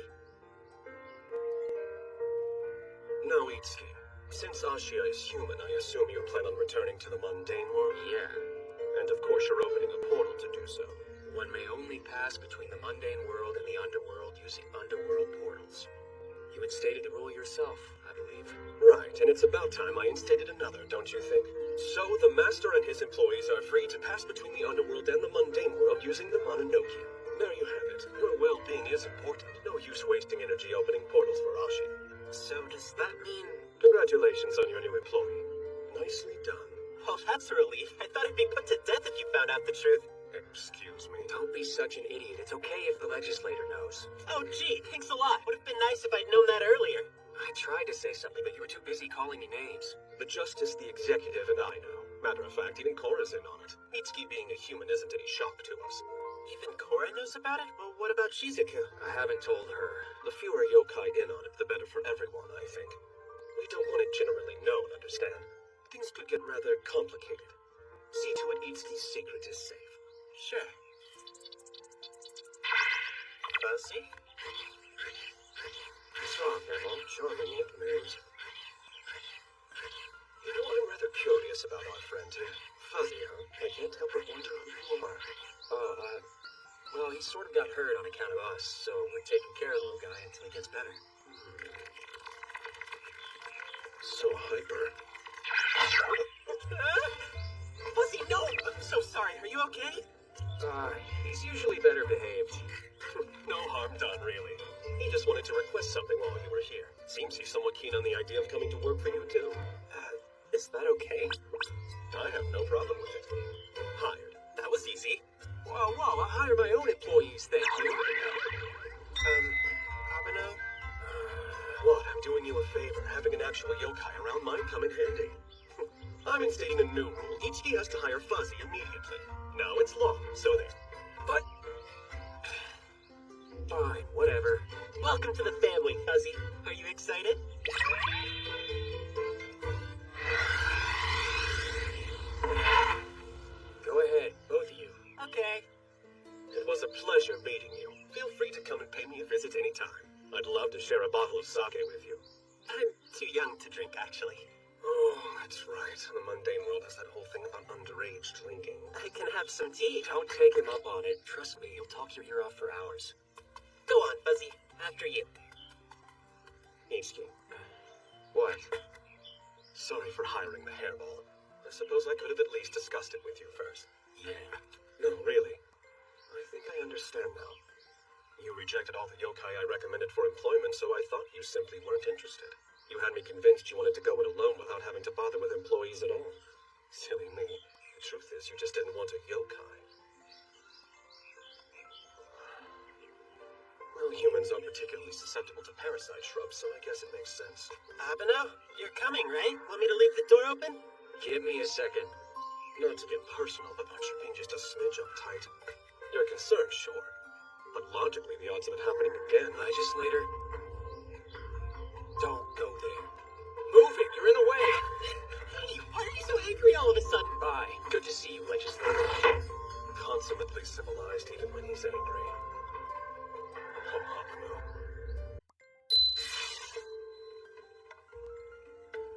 [SPEAKER 3] Now, Itsuki, since Ashia is human, I assume you plan on returning to the mundane world?
[SPEAKER 4] Yeah.
[SPEAKER 3] And of course you're opening a portal to do so.
[SPEAKER 4] One may only pass between the mundane world and the underworld using underworld portals. You instated the rule yourself, I believe.
[SPEAKER 3] Right, and it's about time I instated another, don't you think? So the master and his employees are free to pass between the underworld and the mundane world using the Mononoke. There you have it. Your well-being is important. No use wasting energy opening portals for Ashia.
[SPEAKER 6] So does that mean...
[SPEAKER 3] Congratulations on your new employee. Nicely done.
[SPEAKER 6] Well, that's a relief. I thought I'd be put to death if you found out the truth.
[SPEAKER 3] Excuse me.
[SPEAKER 4] Don't be such an idiot. It's okay if the legislator knows.
[SPEAKER 6] Oh, gee, thanks a lot. Would have been nice if I'd known that earlier.
[SPEAKER 4] I tried to say something, but you were too busy calling me names.
[SPEAKER 3] The Justice, the Executive, and I know. Matter of fact, even Korra's in on it. Mitsuki being a human isn't any shock to us.
[SPEAKER 6] Even Korra knows about it? Well, what about Shizuku?
[SPEAKER 4] I haven't told her.
[SPEAKER 3] The fewer yokai in on it, the better for everyone, I think. We don't want it generally known, understand? Things could get rather complicated. See to it Itsuki's secret is safe.
[SPEAKER 6] Sure. Fuzzy?
[SPEAKER 3] What's wrong, Emma? Charming nicknames. You know, I'm rather curious about our friend here. Fuzzy, huh? I can't help but wonder who you are.
[SPEAKER 4] Well, he sort of got hurt on account of us, so we're taking care of the little guy until he gets better.
[SPEAKER 3] So hyper.
[SPEAKER 6] Fuzzy, no! I'm so sorry. Are you okay?
[SPEAKER 4] He's usually better behaved.
[SPEAKER 3] No harm done, really. He just wanted to request something while you were here. Seems he's somewhat keen on the idea of coming to work for you, too.
[SPEAKER 6] Is that okay?
[SPEAKER 3] I have no problem with it. Hired.
[SPEAKER 6] That was easy.
[SPEAKER 4] Whoa, I'll hire my own employees, thank you.
[SPEAKER 6] Abeno?
[SPEAKER 3] What? I'm doing you a favor. Having an actual yokai around might come in handy. I'm instating a new rule. Ichiki has to hire Fuzzy immediately. Now it's law, so there.
[SPEAKER 4] But... Fine, whatever.
[SPEAKER 6] Welcome to the family, Fuzzy. Are you excited?
[SPEAKER 4] Go ahead, both of you.
[SPEAKER 6] Okay.
[SPEAKER 3] It was a pleasure meeting you. Feel free to come and pay me a visit anytime. I'd love to share a bottle of sake with you.
[SPEAKER 6] I'm too young to drink, actually.
[SPEAKER 3] Oh, that's right. The mundane world has that whole thing about underage drinking.
[SPEAKER 6] I can have some tea.
[SPEAKER 4] Don't take him up on it. Trust me, you'll talk your ear off for hours.
[SPEAKER 6] Go on, Fuzzy. After you.
[SPEAKER 3] Itsuki,
[SPEAKER 4] What?
[SPEAKER 3] sorry for hiring the hairball. I suppose I could have at least discussed it with you first.
[SPEAKER 4] Yeah.
[SPEAKER 3] No, really. I think I understand now. You rejected all the yokai I recommended for employment, so I thought you simply weren't interested. You had me convinced you wanted to go it alone without having to bother with employees at all. Silly me. The truth is, you just didn't want a yokai. Well, humans are particularly susceptible to parasite shrubs, so I guess it makes sense.
[SPEAKER 6] Abeno, you're coming, right? Want me to leave the door open?
[SPEAKER 4] Give me a second.
[SPEAKER 3] Not to get personal, but aren't you being just a smidge uptight? You're concerned, sure. But logically, the odds of it happening again...
[SPEAKER 4] Legislator, don't go there. Move it, you're in the way.
[SPEAKER 6] Hey, why are you so angry all of a sudden?
[SPEAKER 4] Bye. Good to see you, Legislator.
[SPEAKER 3] Consummately civilized even when he's angry.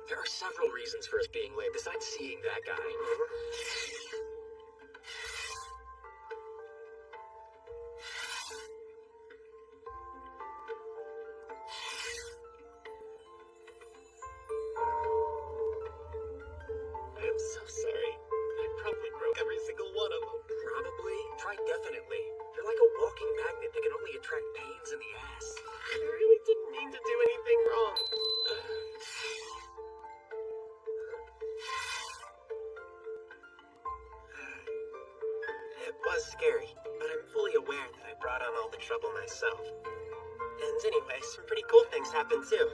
[SPEAKER 4] There are several reasons for us being late besides seeing that guy.
[SPEAKER 6] I'm so sorry. I probably broke every single one of them.
[SPEAKER 4] Probably. Try definitely. You're like a walking magnet that can only attract pains in the ass.
[SPEAKER 6] I really didn't mean to do anything wrong. It was scary, but I'm fully aware that I brought on all the trouble myself. And anyway, some pretty cool things happened too.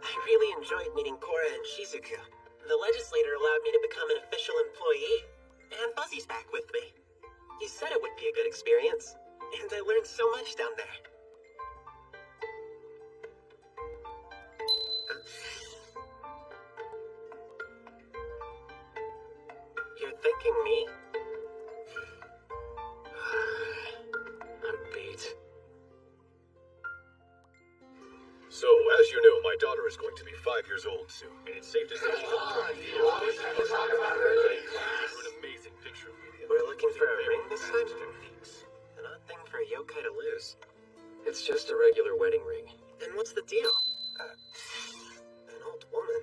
[SPEAKER 6] I really enjoyed meeting Korra and Shizuku. The legislator allowed me to become an official employee, and Fuzzy's back with me. He said it would be a good experience, and I learned so much down there. You're thanking me?
[SPEAKER 4] I'm beat.
[SPEAKER 3] So, as you know, my daughter is going to be 5 years old soon, and it's safe to say she's on track to an amazing picture of me.
[SPEAKER 6] We're looking for a ring this time? An odd thing for a yokai to lose.
[SPEAKER 4] It's just a regular wedding ring.
[SPEAKER 6] And what's the deal? An old woman.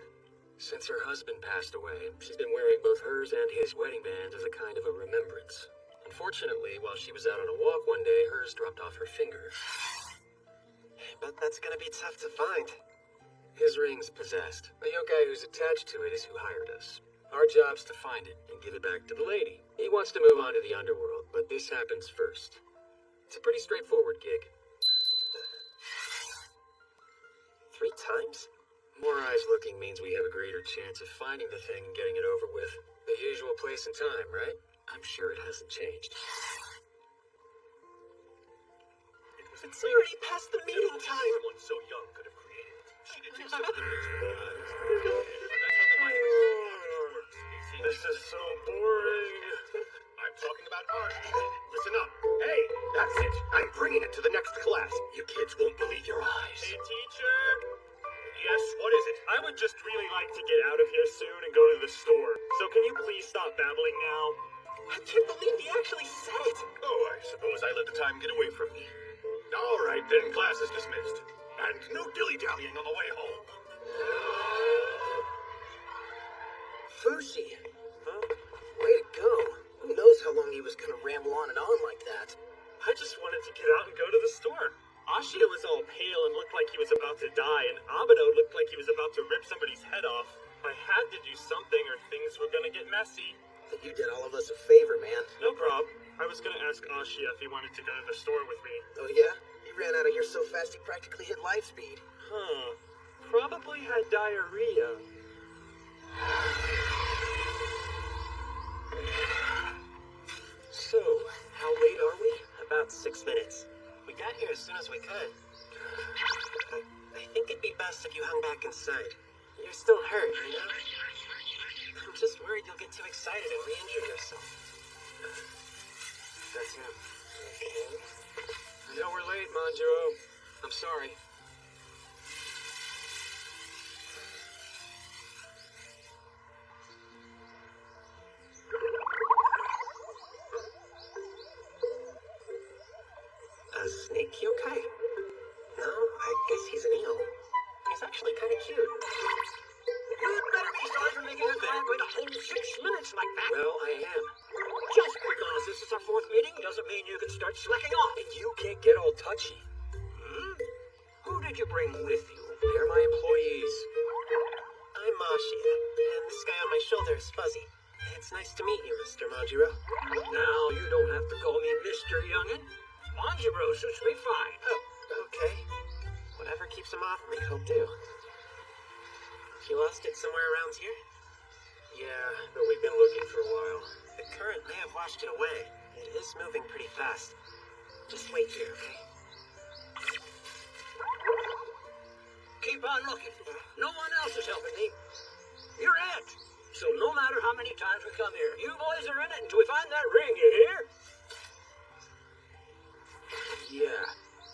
[SPEAKER 4] Since her husband passed away, she's been wearing both hers and his wedding band as a kind of a remembrance. Unfortunately, while she was out on a walk one day, hers dropped off her finger.
[SPEAKER 6] But that's gonna be tough to find.
[SPEAKER 4] His ring's possessed. The yokai who's attached to it is who hired us. Our job's to find it and give it back to the lady. He wants to move on to the underworld, but this happens first. It's a pretty straightforward gig.
[SPEAKER 6] 3 times?
[SPEAKER 4] More eyes looking means we have a greater chance of finding the thing and getting it over with. The usual place and time, right? I'm sure it hasn't changed.
[SPEAKER 6] It's already past the meeting time.
[SPEAKER 3] Someone so young could have created it. She did just something works.
[SPEAKER 5] This is so boring.
[SPEAKER 3] I'm talking about art. Listen up. Hey, that's it. I'm bringing it to the next class. You kids won't believe your eyes.
[SPEAKER 5] Hey, teacher.
[SPEAKER 3] Yes, what is it?
[SPEAKER 5] I would just really like to get out of here soon and go to the store. So can you please stop babbling now?
[SPEAKER 6] I can't believe he actually said it.
[SPEAKER 3] Oh, I suppose I let the time get away from me. All right, then class is dismissed. And no dilly-dallying on the way home.
[SPEAKER 6] Fushi. Huh? Way to go. Who knows how long he was gonna ramble on and on like that.
[SPEAKER 5] I just wanted to get out and go to the store. Ashia was all pale and looked like he was about to die, and Abeno looked like he was about to rip somebody's head off. I had to do something or things were gonna get messy.
[SPEAKER 6] You did all of us a favor, man.
[SPEAKER 5] No prob. I was gonna ask Ashia if he wanted to go to the store with me.
[SPEAKER 6] Oh yeah? He ran out of here so fast he practically hit life speed.
[SPEAKER 5] Huh. Probably had diarrhea.
[SPEAKER 6] So, how late are we? About 6 minutes. We got here as soon as we could. I think it'd be best if you hung back inside. You're still hurt, you know? I'm just worried you'll get too excited and re-injure yourself.
[SPEAKER 4] That's him. Okay. I know we're late, Manjiro. I'm sorry.
[SPEAKER 6] A snake yokai? No, I guess he's an eel. Manjiro?
[SPEAKER 5] Now, you don't have to call me Mr. Youngin. Manjiro suits me fine.
[SPEAKER 6] Oh, okay. Whatever keeps him off me, he'll do. You lost it somewhere around here?
[SPEAKER 3] Yeah, but we've been looking for a while.
[SPEAKER 6] The current may have washed it away. It is moving pretty fast. Just wait here, okay?
[SPEAKER 5] Keep on looking. No one else is helping me. You're it. So no matter how many times we come here, you boys are in it until we find that ring, you hear?
[SPEAKER 3] Yeah,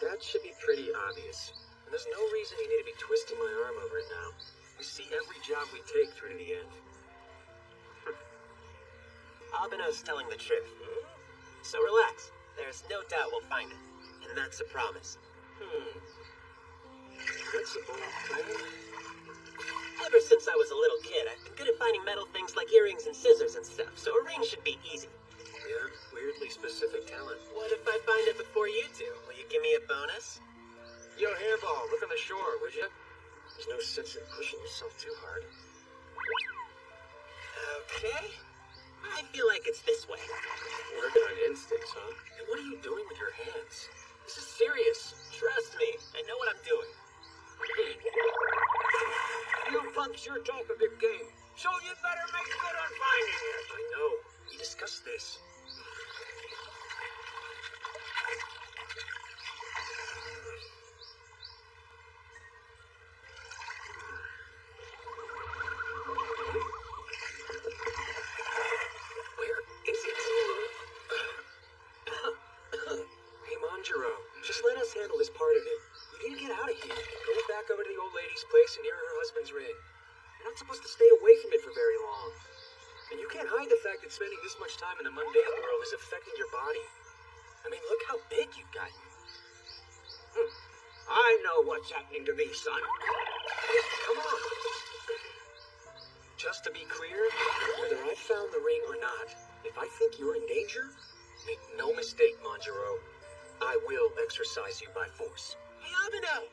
[SPEAKER 3] that should be pretty obvious. And there's no reason you need to be twisting my arm over it now. We see every job we take through to the end.
[SPEAKER 6] Abeno's telling the truth. So relax. There's no doubt we'll find it. And that's a promise.
[SPEAKER 3] That's a bold claim.
[SPEAKER 6] Ever since I was a little kid, I've been good at finding metal things like earrings and scissors and stuff, so a ring should be easy.
[SPEAKER 3] Yeah, weirdly specific talent.
[SPEAKER 6] What if I find it before you do? Will you give me a bonus?
[SPEAKER 5] Yo, Hairball, look on the shore, would you?
[SPEAKER 3] There's no sense in pushing yourself too hard.
[SPEAKER 6] Okay. I feel like it's this way.
[SPEAKER 3] Working on instincts, huh? And what are you doing with your hands? This is serious.
[SPEAKER 6] Trust me, I know what I'm doing.
[SPEAKER 5] You punks sure talk a big game, so you better make good on finding it.
[SPEAKER 3] I know. We discussed this. Where is it? Hey, Manjiro, just let us handle this part of it. You need to get out of here. Go back over to the old lady's place and near her husband's ring. You're not supposed to stay away from it for very long. And you can't hide the fact that spending this much time in the mundane world is affecting your body. I mean, look how big you've gotten.
[SPEAKER 5] I know what's happening to me, son.
[SPEAKER 3] Come on. Just to be clear, whether I found the ring or not, if I think you're in danger, make no mistake, Manjiro. I will exorcise you by force.
[SPEAKER 6] Hey, Abeno!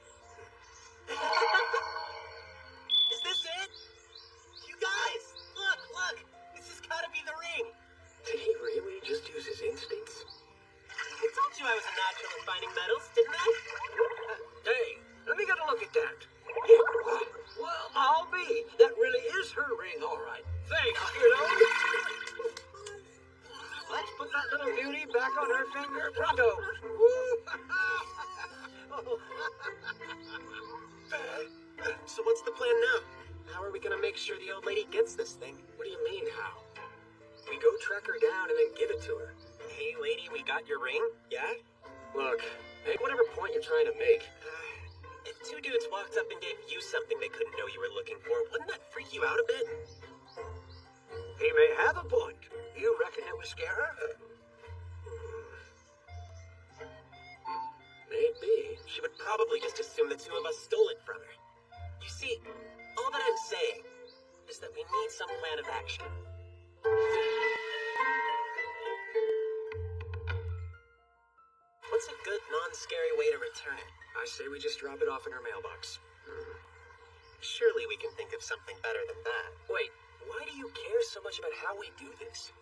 [SPEAKER 6] Is this it? You guys, look! This has gotta be the ring!
[SPEAKER 3] Did he really just use his instincts?
[SPEAKER 6] I told you I was a natural at finding metals, didn't I?
[SPEAKER 5] Hey, let me get a look at that. Well, I'll be. That really is her ring, all right. Thanks, kiddo. Let's put that little beauty back on her finger pronto.
[SPEAKER 6] So what's the plan now? How are we gonna make sure the old lady gets this thing?
[SPEAKER 3] What do you mean, how? We go track her down and then give it to her.
[SPEAKER 6] Hey, lady, we got your ring? Yeah?
[SPEAKER 3] Look, make whatever point you're trying to make.
[SPEAKER 6] If two dudes walked up and gave you something they couldn't know you were looking for, wouldn't that freak you out a bit?
[SPEAKER 5] He may have a point. You reckon it would scare her?
[SPEAKER 3] Maybe.
[SPEAKER 6] She would probably just assume the two of us stole it from her. You see, all that I'm saying is that we need some plan of action. What's a good, non-scary way to return it?
[SPEAKER 3] I say we just drop it off in her mailbox.
[SPEAKER 6] Surely we can think of something better than that.
[SPEAKER 3] Wait, why do you care so much about how we do this?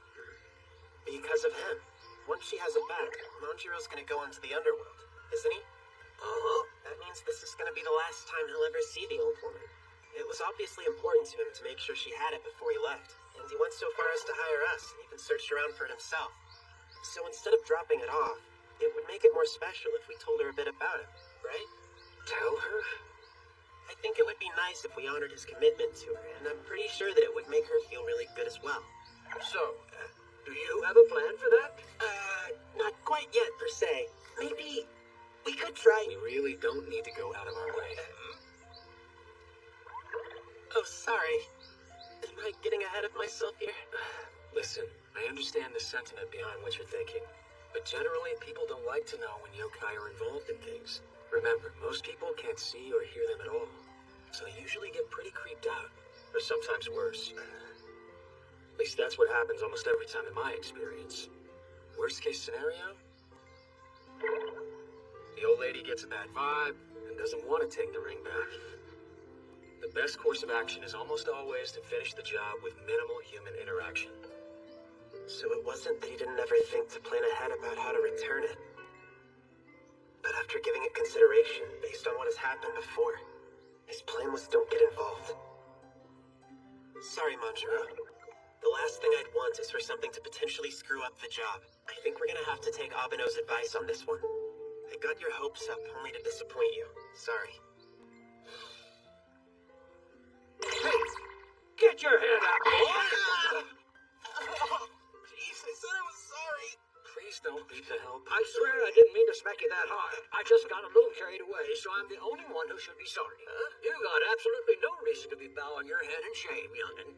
[SPEAKER 6] Because of him. Once she has it back, Manjiro's gonna go into the underworld, isn't he?
[SPEAKER 3] Uh-huh.
[SPEAKER 6] That means this is gonna be the last time he'll ever see the old woman. It was obviously important to him to make sure she had it before he left, and he went so far as to hire us and even searched around for it himself. So instead of dropping it off, it would make it more special if we told her a bit about it, right?
[SPEAKER 3] Tell her?
[SPEAKER 6] I think it would be nice if we honored his commitment to her, and I'm pretty sure that it would make her feel really good as well.
[SPEAKER 5] So, do you have a plan for that?
[SPEAKER 6] Not quite yet, per se. Maybe we could try...
[SPEAKER 3] We really don't need to go out of our way.
[SPEAKER 6] Oh, sorry. Am I getting ahead of myself here?
[SPEAKER 3] Listen, I understand the sentiment behind what you're thinking, but generally people don't like to know when yokai are involved in things. Remember, most people can't see or hear them at all, so they usually get pretty creeped out, or sometimes worse. At least that's what happens almost every time in my experience. Worst case scenario? The old lady gets a bad vibe and doesn't want to take the ring back. The best course of action is almost always to finish the job with minimal human interaction.
[SPEAKER 6] So it wasn't that he didn't ever think to plan ahead about how to return it. But after giving it consideration, based on what has happened before, his plan was don't get involved. Sorry, Manjiro. The last thing I'd want is for something to potentially screw up the job. I think we're gonna have to take Abeno's advice on this one. I got your hopes up only to disappoint you. Sorry.
[SPEAKER 5] Hey! Get your head up, boy!
[SPEAKER 6] Jeez, I said I was sorry.
[SPEAKER 4] Please don't need the help.
[SPEAKER 5] I swear I didn't mean to smack you that hard. I just got a little carried away, so I'm the only one who should be sorry. You got absolutely no reason to be bowing your head in shame, young'un.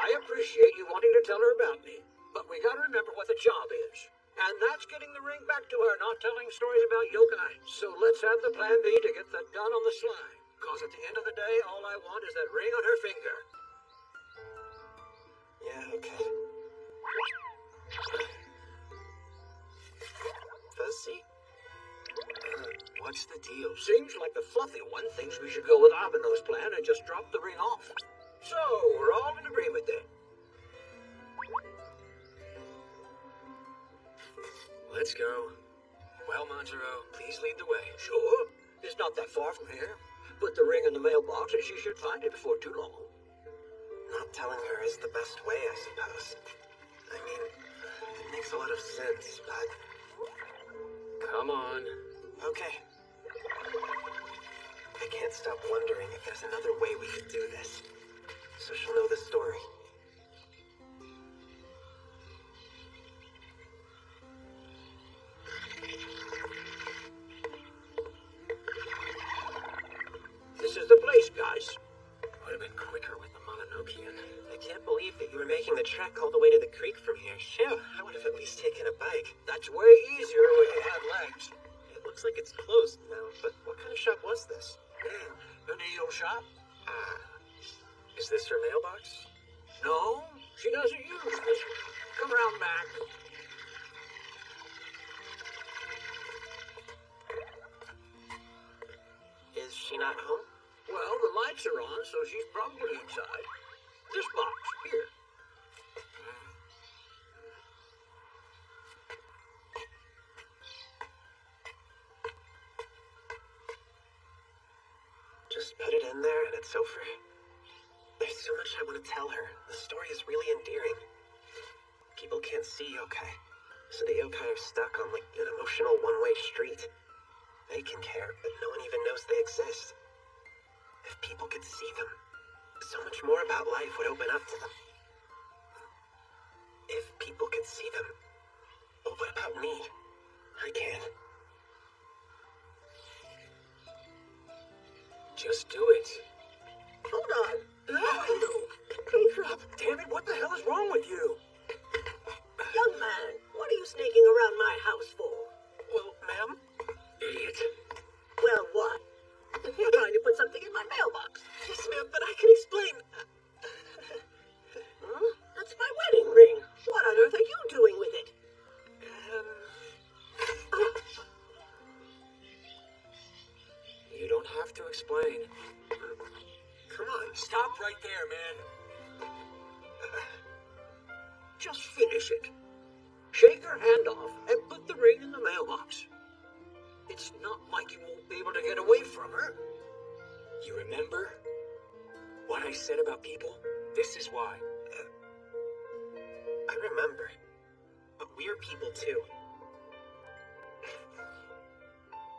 [SPEAKER 5] I appreciate you wanting to tell her about me, but we gotta remember what the job is. And that's getting the ring back to her, not telling stories about yokai. So let's have the plan B to get that done on the sly. Cause at the end of the day, all I want is that ring on her finger.
[SPEAKER 6] Yeah, okay. Fuzzy?
[SPEAKER 4] What's the deal?
[SPEAKER 5] Seems like the fluffy one thinks we should go with Abeno's plan and just drop the ring off. So, we're all in agreement then.
[SPEAKER 4] Let's go. Well, Manjiro, please lead the way.
[SPEAKER 5] Sure. It's not that far from here. Put the ring in the mailbox and she should find it before too long.
[SPEAKER 6] Not telling her is the best way, I suppose. I mean, it makes a lot of sense, but...
[SPEAKER 4] Come on.
[SPEAKER 6] Okay. I can't stop wondering if there's another way we could do this. So she'll know the story.
[SPEAKER 5] This is the place, guys.
[SPEAKER 4] Would have been quicker with the Mononokean.
[SPEAKER 6] I can't believe that you were making the trek all the way to the creek from here. Phew, I would have at least taken a bike.
[SPEAKER 5] That's way easier when you have legs.
[SPEAKER 6] It looks like it's closed now, but what kind of shop was this?
[SPEAKER 5] An eel shop?
[SPEAKER 4] Is this her mailbox?
[SPEAKER 5] No, she doesn't use this one. Come around back.
[SPEAKER 6] Is she not home?
[SPEAKER 5] Well, the lights are on, so she's probably inside. This box, here.
[SPEAKER 6] Just put it in there and it's over. There's so much I want to tell her. The story is really endearing. People can't see yokai, so the yokai are stuck on like an emotional one-way street. They can care, but no one even knows they exist. If people could see them, so much more about life would open up to them. If people could see them, well, what about me? I can.
[SPEAKER 4] Just do it.
[SPEAKER 5] Hold on. Don't drop. Damn it, what the hell is wrong with you? Young man, what are you sneaking around my house for?
[SPEAKER 6] Well, ma'am?
[SPEAKER 5] Idiot. Well, what? You're trying to put something in my mailbox.
[SPEAKER 6] Yes, ma'am, but I can explain.
[SPEAKER 5] Huh? That's my wedding ring. What on earth are you doing with it?
[SPEAKER 4] You don't have to explain.
[SPEAKER 6] Come on.
[SPEAKER 5] Stop right there, man. Just finish it. Shake her hand off and put the ring in the mailbox. It's not like you won't be able to get away from her.
[SPEAKER 4] You remember what I said about people? This is why.
[SPEAKER 6] I remember. But we're people too.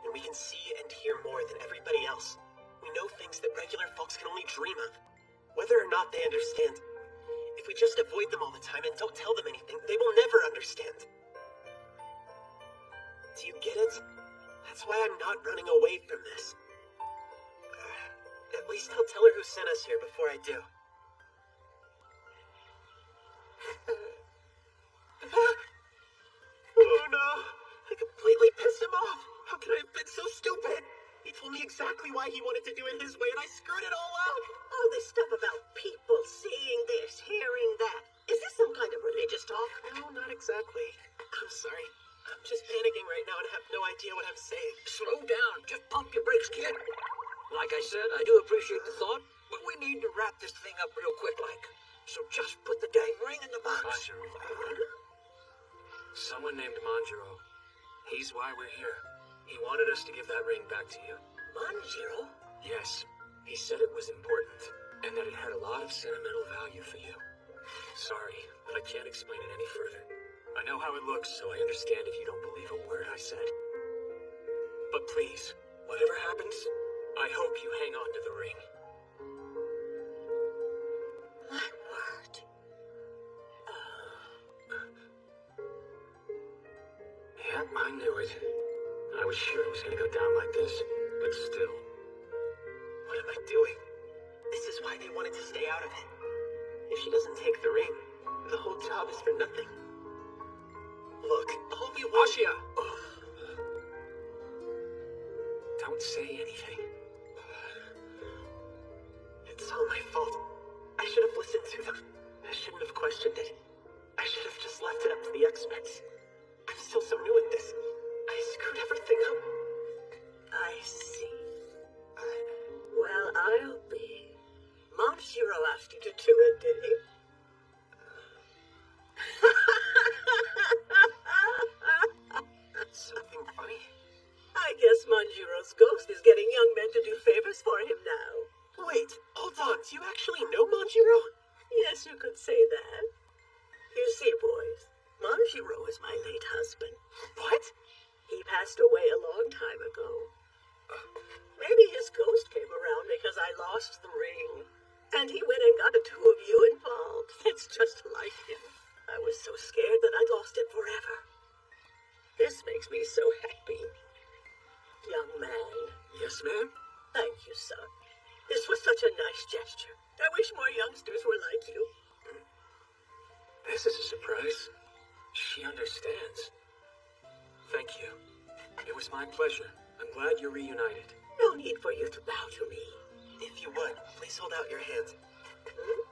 [SPEAKER 6] And we can see and hear more than everybody else. We know things that regular folks can only dream of. Whether or not they understand. If we just avoid them all the time and don't tell them anything, they will never understand. Do you get it? That's why I'm not running away from this. At least I'll tell her who sent us here before I do. Oh no! I completely pissed him off! How could I have been so stupid? He told me exactly why he wanted to do it his way, and I screwed it all up!
[SPEAKER 5] All this stuff about people seeing this, hearing that. Is this some kind of religious talk?
[SPEAKER 6] No, not exactly. I'm sorry. I'm just panicking right now and have no idea what I'm saying.
[SPEAKER 5] Slow down. Just pump your brakes, kid. Like I said, I do appreciate the thought, but we need to wrap this thing up real quick like. So just put the dang ring in the box.
[SPEAKER 4] Manjiro. why we're here. He wanted us to give that ring back to you.
[SPEAKER 6] Manjiro?
[SPEAKER 4] Yes, he said it was important, and that it had a lot of sentimental value for you. Sorry, but I can't explain it any further. I know how it looks, so I understand if you don't believe a word I said. But please, whatever happens, I hope you hang on to the ring.
[SPEAKER 6] My word.
[SPEAKER 4] Yep, I knew it. I was sure it was gonna go down like this, but still.
[SPEAKER 6] What am I doing? This is why they wanted to stay out of it. If she doesn't take the ring, the whole job is for nothing. Look, all we want...
[SPEAKER 4] Ashia! Don't say anything.
[SPEAKER 6] It's all my fault. I should have listened to them. I shouldn't have questioned it. I should have just left it up to the experts. I'm still so new at this. I screwed everything up.
[SPEAKER 9] I see. Well, I'll be. Manjiro asked you to do it, did he?
[SPEAKER 6] Something funny?
[SPEAKER 9] I guess Manjiro's ghost is getting young men to do favors for him now.
[SPEAKER 6] Wait, hold on. Do you actually know Manjiro?
[SPEAKER 9] Yes, you could say that. You see, boys, Manjiro is my late husband.
[SPEAKER 6] What?
[SPEAKER 9] He passed away a long time ago. Maybe his ghost came around because I lost the ring. And he went and got the two of you involved. It's just like him. I was so scared that I'd lost it forever. This makes me so happy. Young man.
[SPEAKER 4] Yes, ma'am?
[SPEAKER 9] Thank you, son. This was such a nice gesture. I wish more youngsters were like you.
[SPEAKER 4] This is a surprise. She understands. Thank you. It was my pleasure. I'm glad you're reunited.
[SPEAKER 9] No need for you to bow to me.
[SPEAKER 6] If you would, please hold out your hand.
[SPEAKER 9] Hmm?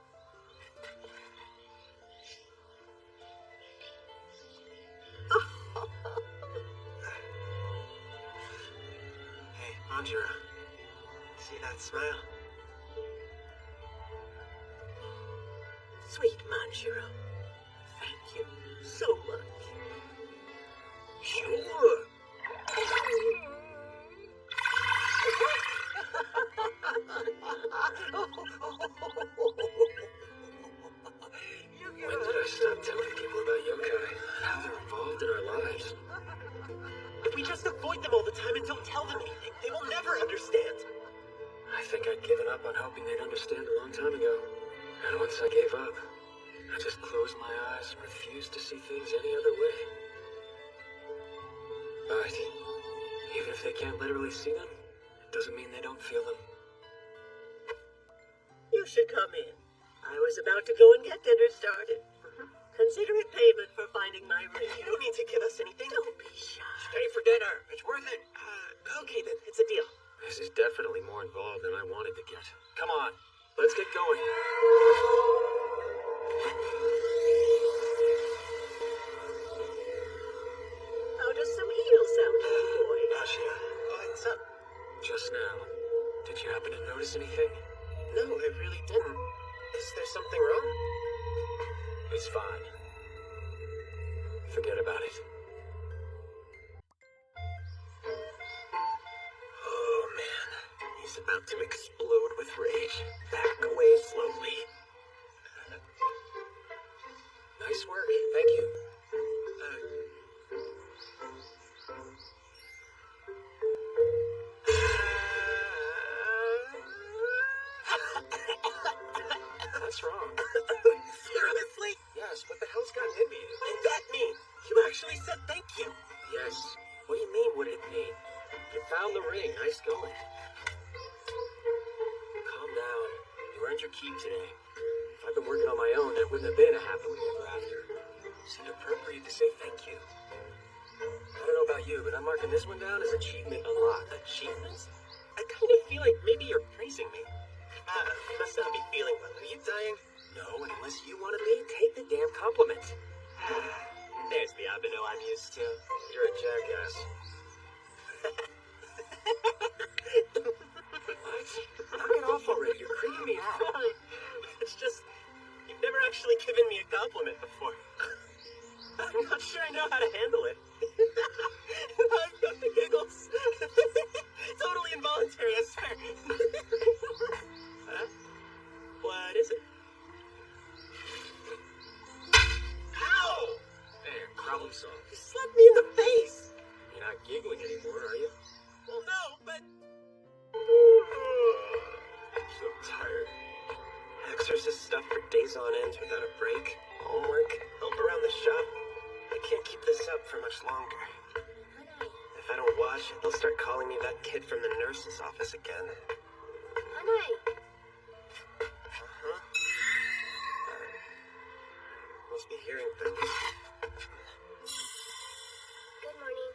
[SPEAKER 6] Hey, Manjiro. See that smile?
[SPEAKER 9] Sweet Manjiro. Thank you so much.
[SPEAKER 6] Sure.
[SPEAKER 4] When did I stop telling people about yokai and how they're involved in our lives?
[SPEAKER 6] If we just avoid them all the time and don't tell them anything, they will never understand.
[SPEAKER 4] I think I'd given up on hoping they'd understand a long time ago. And once I gave up, I just closed my eyes and refused to see things any other way. But even if they can't literally see them, it doesn't mean they don't feel them.
[SPEAKER 9] You should come in. I was about to go and get dinner started. Consider it payment for finding my ring.
[SPEAKER 6] You don't need to give us anything.
[SPEAKER 9] Don't be shy.
[SPEAKER 6] Stay for dinner. It's worth it. Okay then. It's a deal.
[SPEAKER 4] This is definitely more involved than I wanted to get. Come on, let's get going.
[SPEAKER 9] How does some eel sound to you, boy?
[SPEAKER 6] Ashia, what's up?
[SPEAKER 4] Just now, did you happen to notice anything?
[SPEAKER 6] No, I really didn't. Is there something wrong?
[SPEAKER 4] It's fine. Forget about it.
[SPEAKER 6] Oh man, he's about to explode with rage. Back away slowly.
[SPEAKER 4] Nice work, thank you. What's wrong?
[SPEAKER 6] Seriously?
[SPEAKER 4] Yes, what the hell's gotten into you?
[SPEAKER 6] And that mean? You actually said thank you.
[SPEAKER 4] Yes. What do you mean, what did it mean? You found the ring. Nice going. Calm down. You earned your keep today. If I'd been working on my own, there wouldn't have been a happily ever after. It seemed appropriate to say thank you. I don't know about you, but I'm marking this one down as achievement unlocked.
[SPEAKER 6] Achievements? I kind of feel like maybe you're praising me. You must not be feeling well. Are you dying?
[SPEAKER 4] No, and unless you want to be, take the damn compliment.
[SPEAKER 6] There's the Abeno I'm used to.
[SPEAKER 4] You're a jackass. What? Knock it off already. You're creeping me out.
[SPEAKER 6] It's just, you've never actually given me a compliment before. I'm not sure I know how to handle it. I involuntary, I swear. Huh? What is it? Ow!
[SPEAKER 4] There, problem solved.
[SPEAKER 6] You slapped me in the face!
[SPEAKER 4] You're not giggling anymore, are you?
[SPEAKER 6] Well, no, but...
[SPEAKER 4] I'm so tired.
[SPEAKER 6] Exorcist stuff for days on end without a break. Homework, help around the shop. I can't keep this up for much longer.
[SPEAKER 2] Hanai,
[SPEAKER 6] If I don't watch it, they'll start calling me that kid from the nurse's office again.
[SPEAKER 2] Hanai.
[SPEAKER 6] Uh-huh. Must be hearing things.
[SPEAKER 2] Good morning.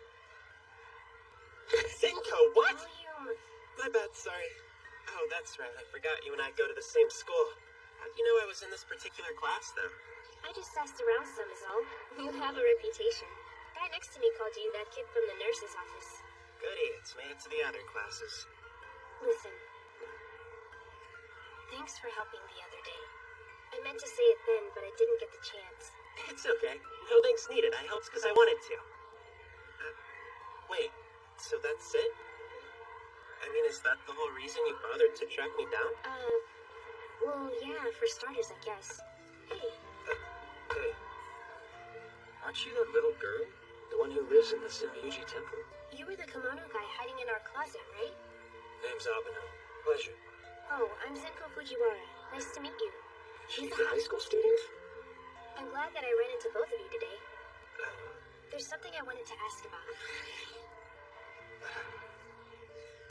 [SPEAKER 6] Zenko, what?
[SPEAKER 2] Volume.
[SPEAKER 6] My bad, sorry. Oh, that's right. I forgot you and I go to the same school. How'd you know I was in this particular class, though?
[SPEAKER 2] I just asked around some is all. You have a reputation. Guy next to me called you that kid from the nurse's office.
[SPEAKER 6] Goody, it's made it to the other classes.
[SPEAKER 2] Listen. Thanks for helping the other day. I meant to say it then, but I didn't get the chance.
[SPEAKER 6] It's okay. No thanks needed. I helped because I wanted to. Wait, so that's it? I mean, is that the whole reason you bothered to track me down?
[SPEAKER 2] Well, yeah, for starters, I guess. Hey,
[SPEAKER 6] Hey,
[SPEAKER 4] Aren't you that little girl? The one who lives in the Senryuji temple?
[SPEAKER 2] you were the kimono guy hiding in our closet, right?
[SPEAKER 4] Name's Abeno. Pleasure.
[SPEAKER 2] Oh, I'm Zenko Fujiwara. Nice to meet you.
[SPEAKER 4] She's a high school student?
[SPEAKER 2] I'm glad that I ran into both of you today. There's something I wanted to ask about.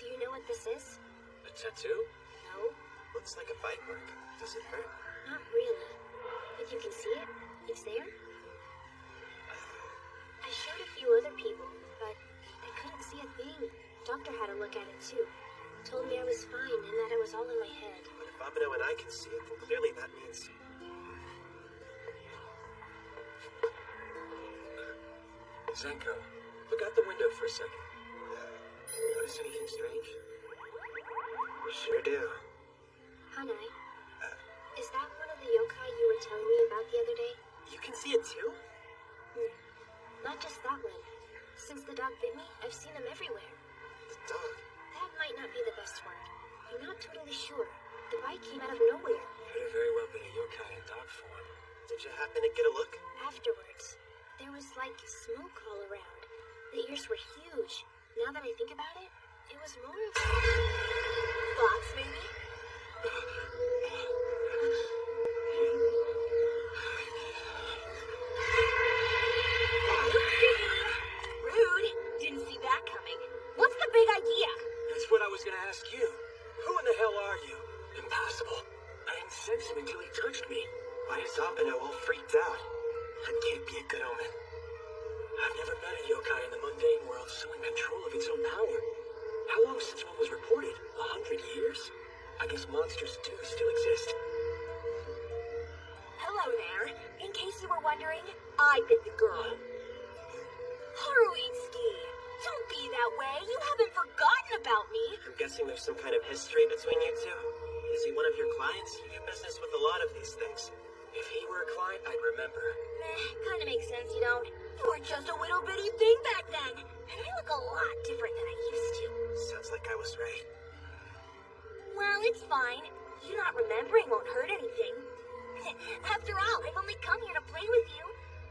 [SPEAKER 2] Do you know what this is?
[SPEAKER 4] A tattoo?
[SPEAKER 2] No,
[SPEAKER 6] looks like a bite mark. Does it hurt?
[SPEAKER 2] not really. But you can see it? It's there? I showed a few other people, but they couldn't see a thing. Doctor had a look at it too. Told me I was fine and that it was all in my head.
[SPEAKER 6] But if Abeno and I can see it, then clearly that means...
[SPEAKER 4] Zenko, look out the window for a second. Notice anything strange?
[SPEAKER 6] Sure do.
[SPEAKER 2] Hanai, is that one of the yokai you were telling me about the other day?
[SPEAKER 6] You can see it too?
[SPEAKER 2] Not just that one. Since the dog bit me, I've seen them everywhere.
[SPEAKER 6] The dog.
[SPEAKER 2] That might not be the best word. I'm not totally sure. The bite came out of nowhere.
[SPEAKER 4] Could have very well been a yokai in dog form.
[SPEAKER 6] Did you happen to get a look?
[SPEAKER 2] Afterwards, there was like smoke all around. The ears were huge. Now that I think about it, it was more of a... Fox, maybe?
[SPEAKER 8] Rude. Didn't see that coming. What's the big idea?
[SPEAKER 4] That's what I was gonna ask you. Who in the hell are you? Impossible. I didn't sense him until he touched me.
[SPEAKER 6] Why is Abeno all freaked out?
[SPEAKER 4] That can't be a good omen. I've never met a yokai in the mundane world so in control of its own power. How long since one was reported? 100 years? I guess monsters do still exist.
[SPEAKER 8] Hello there. In case you were wondering, I bit the girl. Haruitsuki, don't be that way. You haven't forgotten about me.
[SPEAKER 6] I'm guessing there's some kind of history between you two. Is he one of your clients? You do business with a lot of these things.
[SPEAKER 4] If he were a client, I'd remember.
[SPEAKER 8] Kinda makes sense, you don't? You were just a little bitty thing back then. And I look a lot different than I used to.
[SPEAKER 6] Sounds like I was right.
[SPEAKER 8] Well, it's fine. You not remembering won't hurt anything. After all, I've only come here to play with you.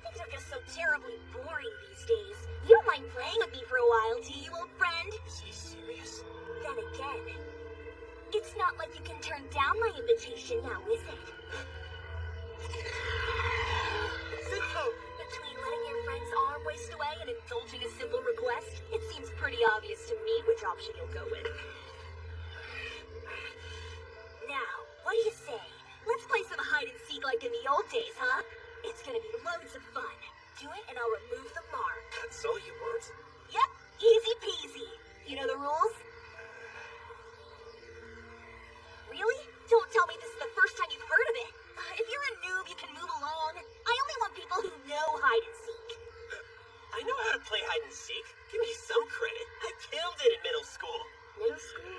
[SPEAKER 8] Things are just so terribly boring these days. You don't mind playing with me for a while, do you, old friend?
[SPEAKER 6] Is he serious?
[SPEAKER 8] Then again, it's not like you can turn down my invitation now, is it?
[SPEAKER 6] Zenko!
[SPEAKER 8] Between letting your friend's arm waste away and indulging a simple request, it seems pretty obvious to me which option you'll go with. Now, what do you say? Let's play some hide and seek like in the old days, huh? It's gonna be loads of fun. Do it and I'll remove the mark.
[SPEAKER 6] That's all you want?
[SPEAKER 8] Yep, easy peasy. You know the rules? Really? Don't tell me this is the first time you've heard of it. If you're a noob, you can move along. I only want people who know hide and seek.
[SPEAKER 6] I know how to play hide and seek. Give me some credit. I killed it in middle school.
[SPEAKER 2] Middle school?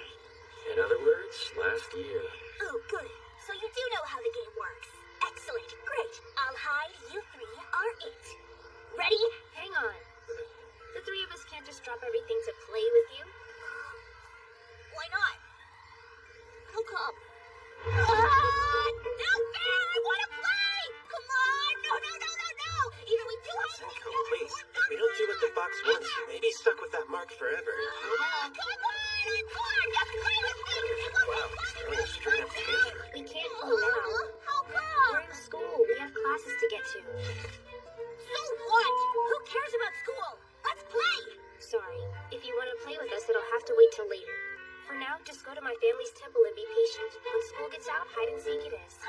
[SPEAKER 2] gets out, hide and seek it is.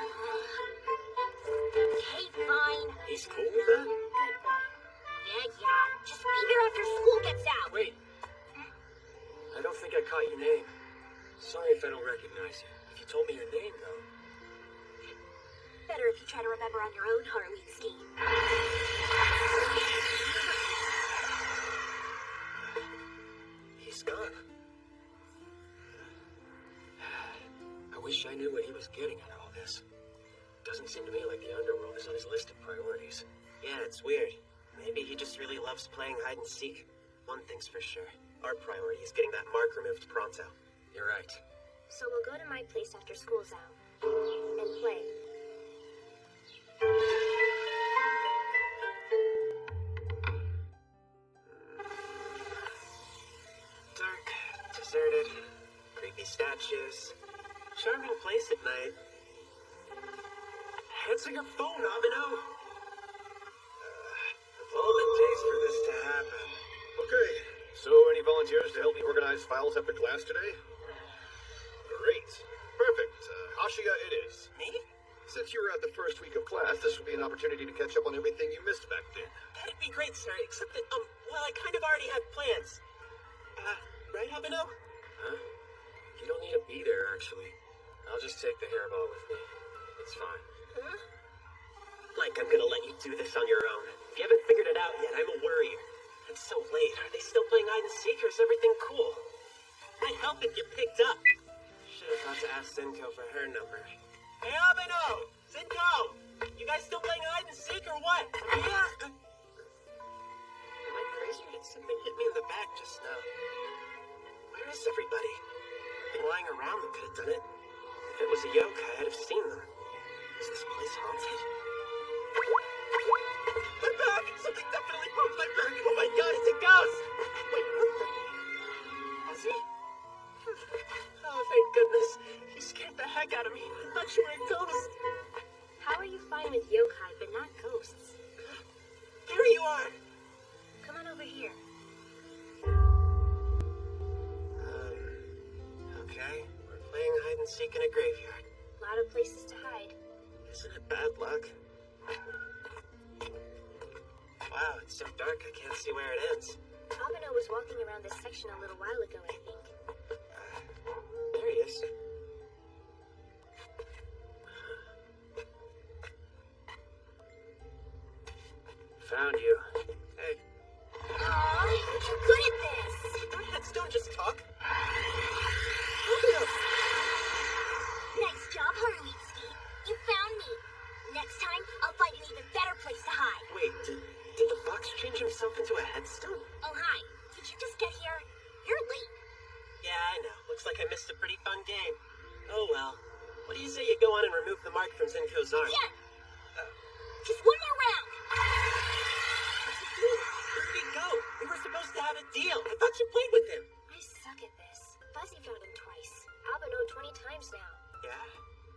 [SPEAKER 10] Okay, fine.
[SPEAKER 4] He's cool with that?
[SPEAKER 2] Good boy.
[SPEAKER 10] Yeah. Just be there after school gets out.
[SPEAKER 4] Wait. I don't think I caught your name. Sorry if I don't recognize you. If you told me your name, though.
[SPEAKER 10] Better if you try to remember on your own, Harweenstein.
[SPEAKER 4] He's gone. I wish I knew what he was getting out of all this. Doesn't seem to me like the underworld is on his list of priorities.
[SPEAKER 6] Yeah, it's weird. Maybe he just really loves playing hide and seek. One thing's for sure. Our priority is getting that mark removed pronto.
[SPEAKER 4] You're right.
[SPEAKER 2] So we'll go to my place after school's out. And play.
[SPEAKER 6] Dark, deserted, creepy statues. Charming place at night. Answer your phone, Abeno! Of all the days for this to happen.
[SPEAKER 3] Okay, so any volunteers to help me organize files after class today? Great. Perfect. Ashia it is.
[SPEAKER 6] Me?
[SPEAKER 3] Since you were at the first week of class, this will be an opportunity to catch up on everything you missed back then.
[SPEAKER 6] That'd be great, sir, except that, well, I kind of already had plans. Right, Abeno?
[SPEAKER 4] Huh? You don't need to be there, actually. I'll just take the hairball with me. It's fine.
[SPEAKER 6] Huh? Like I'm gonna let you do this on your own. If you haven't figured it out yet, I'm a worrier. It's so late. Are they still playing hide and seek, or is everything cool? Might help if you picked up. Should've thought to ask Zenko for her number. Hey, Abeno! Zenko! You guys still playing hide and seek, or what? Yeah! Am I crazy or did something hit me in the back just now? Where is everybody? Been lying around that could have done it. If it was a yokai, I'd have seen them. Is this place haunted? My back! Something definitely broke my back! Oh my god, it's a ghost! Wait, what the... Was he? Oh, thank goodness. You scared the heck out of me. I thought you were a ghost.
[SPEAKER 2] How are you fine with yokai, but not ghosts?
[SPEAKER 6] There you are!
[SPEAKER 2] Come on over here.
[SPEAKER 6] Okay. We're playing hide and seek in a graveyard.
[SPEAKER 2] A lot of places to hide.
[SPEAKER 6] Isn't it bad luck? Wow, it's so dark I can't see where it ends.
[SPEAKER 2] Abeno was walking around this section a little while ago, I think.
[SPEAKER 6] There he is.
[SPEAKER 4] Found you.
[SPEAKER 6] Hey.
[SPEAKER 10] Aw, you're good at this.
[SPEAKER 6] Don't heads, don't just talk.
[SPEAKER 10] Nice job, Harweenstein. You found me. Next time, I'll find an even better place to hide.
[SPEAKER 6] Wait, did the fox change himself into a headstone?
[SPEAKER 10] Oh, hi. Did you just get here? You're late.
[SPEAKER 6] Yeah, I know. Looks like I missed a pretty fun game. Oh well. What do you say you go on and remove the mark from Zenko's arm?
[SPEAKER 10] Yeah. Just one more round.
[SPEAKER 6] What's he doing? Where did he go? We were supposed to have a deal. I thought you played with him.
[SPEAKER 2] I suck at this. Fuzzy found him twice. Abeno 20 times now.
[SPEAKER 6] Yeah?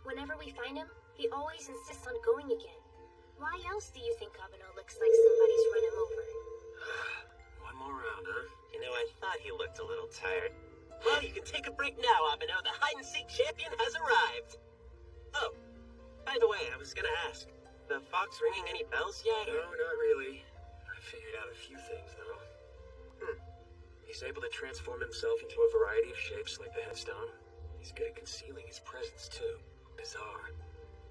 [SPEAKER 2] Whenever we find him, he always insists on going again. Why else do you think Abeno looks like somebody's run him over?
[SPEAKER 4] One more round, huh?
[SPEAKER 6] You know, I thought he looked a little tired. Well, you can take a break now, Abeno. The hide-and-seek champion has arrived. Oh, by the way, I was gonna ask. The fox ringing any bells yet?
[SPEAKER 4] No, not really. I figured out a few things, though. He's able to transform himself into a variety of shapes like the headstone. He's good at concealing his presence, too. Bizarre.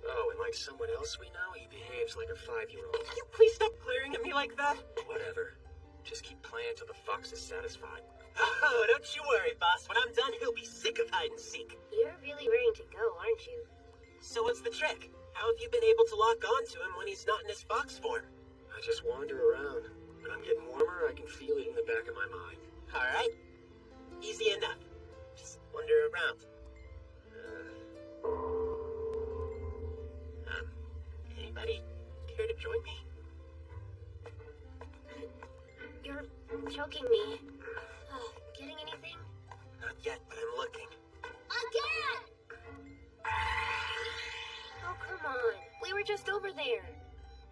[SPEAKER 4] Oh, and like someone else we know, he behaves like a 5-year-old.
[SPEAKER 6] Can you please stop glaring at me like that?
[SPEAKER 4] Whatever. Just keep playing till the fox is satisfied.
[SPEAKER 6] Oh, don't you worry, boss. When I'm done, he'll be sick of hide-and-seek.
[SPEAKER 2] You're really raring to go, aren't you?
[SPEAKER 6] So what's the trick? How have you been able to lock on to him when he's not in his fox form?
[SPEAKER 4] I just wander around. When I'm getting warmer, I can feel it in the back of my mind.
[SPEAKER 6] All right. Easy enough. Just wander around. Anybody care to join me?
[SPEAKER 2] You're choking me. Getting anything?
[SPEAKER 6] Not yet, but I'm looking.
[SPEAKER 10] Again!
[SPEAKER 2] Oh, come on. We were just over there.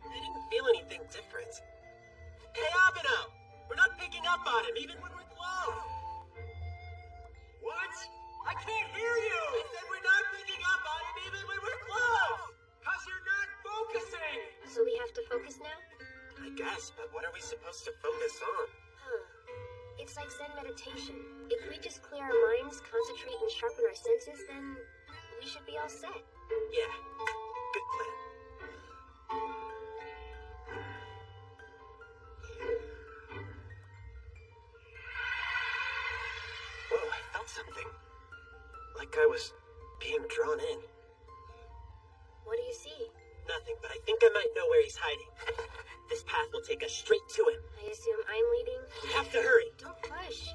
[SPEAKER 6] I didn't feel anything different. Hey, Abeno! We're not picking up on him, even when we're close! What? I can't hear you! I said we're not picking up on him I guess, but what are we supposed to focus on?
[SPEAKER 2] Huh. It's like Zen meditation. If we just clear our minds, concentrate, and sharpen our senses, then we should be all set.
[SPEAKER 6] Yeah, good plan. Whoa, I felt something. Like I was being drawn in.
[SPEAKER 2] What do you see?
[SPEAKER 6] Nothing, but I think I might know where he's hiding. This path will take us straight to him.
[SPEAKER 2] I assume I'm leading?
[SPEAKER 6] We have to hurry.
[SPEAKER 2] Don't push.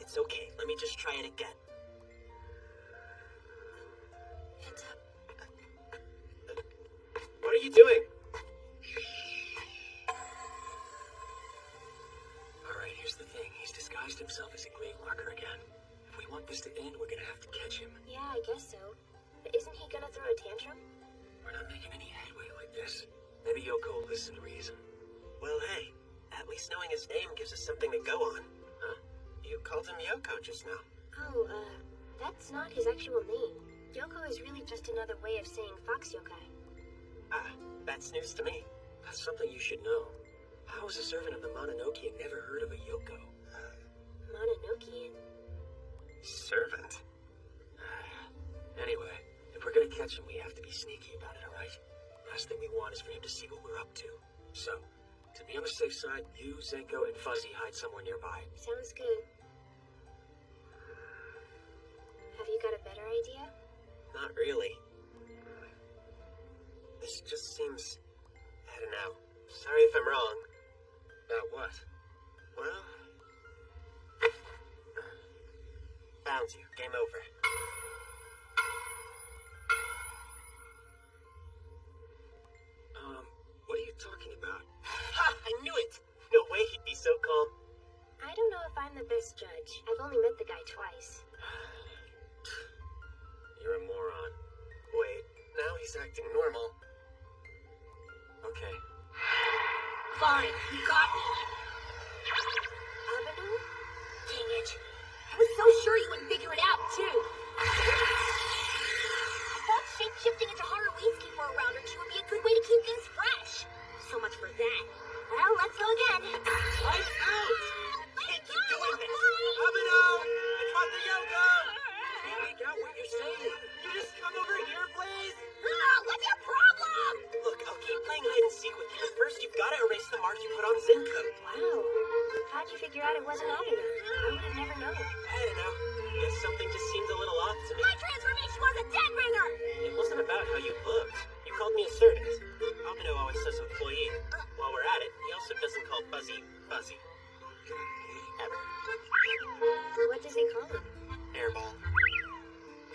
[SPEAKER 6] It's okay. Let me just try it again.
[SPEAKER 2] Hands up.
[SPEAKER 6] What are you doing?
[SPEAKER 4] Alright, here's the thing. He's disguised himself as a grave marker again. If we want this to end, we're gonna have to catch him.
[SPEAKER 2] Yeah, I guess so. But isn't he gonna throw a tantrum?
[SPEAKER 4] We're not making any headway like this. Maybe Yoko will listen to reason.
[SPEAKER 6] Well, hey, at least knowing his name gives us something to go on. Huh? You called him Yoko just now.
[SPEAKER 2] Oh, that's not his actual name. Yoko is really just another way of saying fox yokai.
[SPEAKER 6] Ah, that's news to me.
[SPEAKER 4] That's something you should know. How is a servant of the Mononoke never heard of a Yoko?
[SPEAKER 2] Mononokean.
[SPEAKER 6] Servant?
[SPEAKER 4] Anyway, if we're gonna catch him, we have to be sneaky about it, alright? Last thing we want is for him to see what we're up to. So, to be on the safe side, you, Zenko, and Fuzzy hide somewhere nearby.
[SPEAKER 2] Sounds good. Have you got a better idea?
[SPEAKER 6] Not really. This just seems... I don't know. Sorry if I'm wrong.
[SPEAKER 4] About what?
[SPEAKER 6] Well... Found you. Game over.
[SPEAKER 4] What are you talking about?
[SPEAKER 6] Ha! I knew it! No way he'd be so calm.
[SPEAKER 2] I don't know if I'm the best judge. I've only met the guy twice.
[SPEAKER 4] You're a moron.
[SPEAKER 6] Wait, now he's acting normal.
[SPEAKER 4] Okay.
[SPEAKER 10] Fine, you got me.
[SPEAKER 2] Abadu?
[SPEAKER 10] Dang it. I was so sure you would figure it out, too. I thought shape-shifting into Haruitsuki for a round or two would be a good way to keep things fresh. So much for that. Well, let's go again.
[SPEAKER 6] I'm out! Can't keep doing this! Abeno! I caught the Yoko!
[SPEAKER 4] Can't make out what you're saying.
[SPEAKER 6] You just come over here, please!
[SPEAKER 10] What's your problem?
[SPEAKER 6] Look, I'll keep playing hide and seek with you, but first you've got to erase the mark you put on Zenko.
[SPEAKER 2] Wow. How'd you figure out it wasn't Abadu? I would have never known.
[SPEAKER 6] I don't know. Guess something just seemed a little off to me.
[SPEAKER 10] My transformation was a dead ringer!
[SPEAKER 6] It wasn't about how you looked. You called me a servant. Abeno always says employee. While we're at it, he also doesn't call Fuzzy, Fuzzy. Ever.
[SPEAKER 2] What does he call him?
[SPEAKER 6] Airball.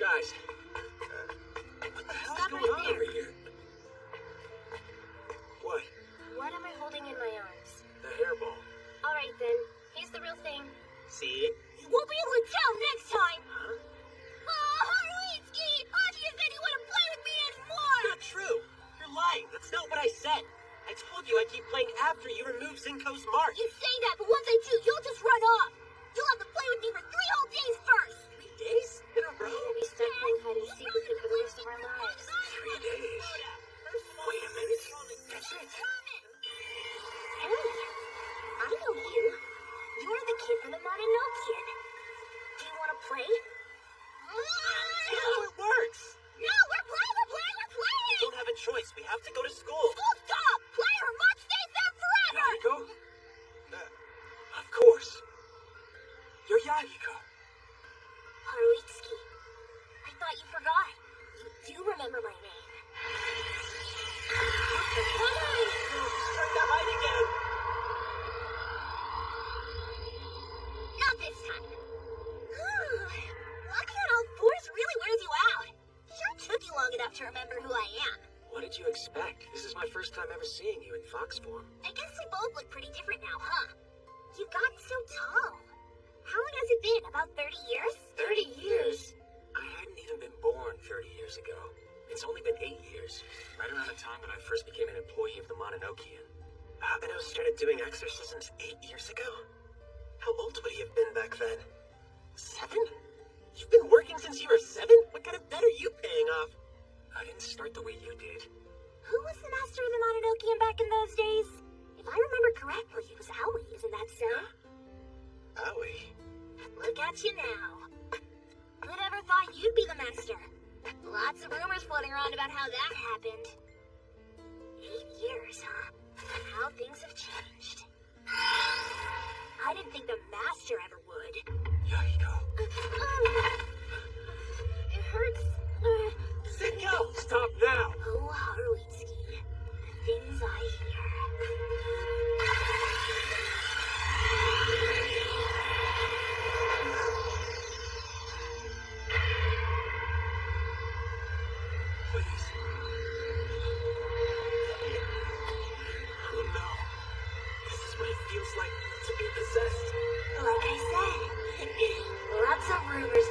[SPEAKER 4] Guys, what the hell's
[SPEAKER 2] Stop
[SPEAKER 4] going
[SPEAKER 2] right
[SPEAKER 4] on
[SPEAKER 2] there.
[SPEAKER 4] over here? What?
[SPEAKER 2] What am I holding in my arms?
[SPEAKER 4] The hairball.
[SPEAKER 2] Alright then. Here's the real thing.
[SPEAKER 6] See?
[SPEAKER 10] You won't be able to tell next time!
[SPEAKER 4] Huh?
[SPEAKER 10] Haruitsuki! Hachi said he wouldn't play with me anymore!
[SPEAKER 6] Not true. You're lying. That's not what I said. I told you I keep playing after you remove Zenko's mark.
[SPEAKER 10] You say that, but once I do, you'll just run off! You'll have to play with me for 3 whole days first!
[SPEAKER 6] 3 days in a row?
[SPEAKER 2] We're gonna be stuck playing hide and seek with him for the rest of our lives.
[SPEAKER 4] 3 days. Wait a minute. That's it.
[SPEAKER 10] Hey, I know you. You're the kid from the Mononokean. Do you want to play?
[SPEAKER 6] See how it works.
[SPEAKER 10] No, we're playing!
[SPEAKER 6] We don't have a choice. We have to go to school.
[SPEAKER 10] School stop! Play or March stays there forever!
[SPEAKER 4] Yahiko? Of course. You're Yahiko.
[SPEAKER 10] Haruitsuki, I thought you forgot. You do remember my name.
[SPEAKER 6] He's trying to hide again.
[SPEAKER 10] Not this time. Walking on all fours really wears you out. Sure took you long enough to remember who I am.
[SPEAKER 4] What did you expect? This is my first time ever seeing you in fox form.
[SPEAKER 10] I guess we both look pretty different now, huh? You've gotten so tall. How long has it been? About 30 years?
[SPEAKER 6] 30 years?
[SPEAKER 4] I hadn't even been born 30 years ago. It's only been 8 years, right around the time that I first became an employee of the Mononokean.
[SPEAKER 6] Abeno started doing exorcisms 8 years ago? How old would he have been back then? 7? You've been working since you were 7? What What kind of debt are you paying off?
[SPEAKER 4] I didn't start the way you did.
[SPEAKER 10] Who was the master of the Mononokean back in those days? If I remember correctly, it was Aoi, isn't that so?
[SPEAKER 6] Aoi?
[SPEAKER 10] Look at you now. Who'd ever thought you'd be the master? Lots of rumors floating around about how that happened. 8 years, huh? How things have changed. I didn't think the master ever would.
[SPEAKER 4] Yahiko.
[SPEAKER 10] It hurts.
[SPEAKER 6] Zinko!
[SPEAKER 4] Stop now!
[SPEAKER 10] Oh, Haruitsuki. The things I hear.
[SPEAKER 6] Please. Oh no. This is what it feels like to be possessed.
[SPEAKER 10] Like I said, lots of rumors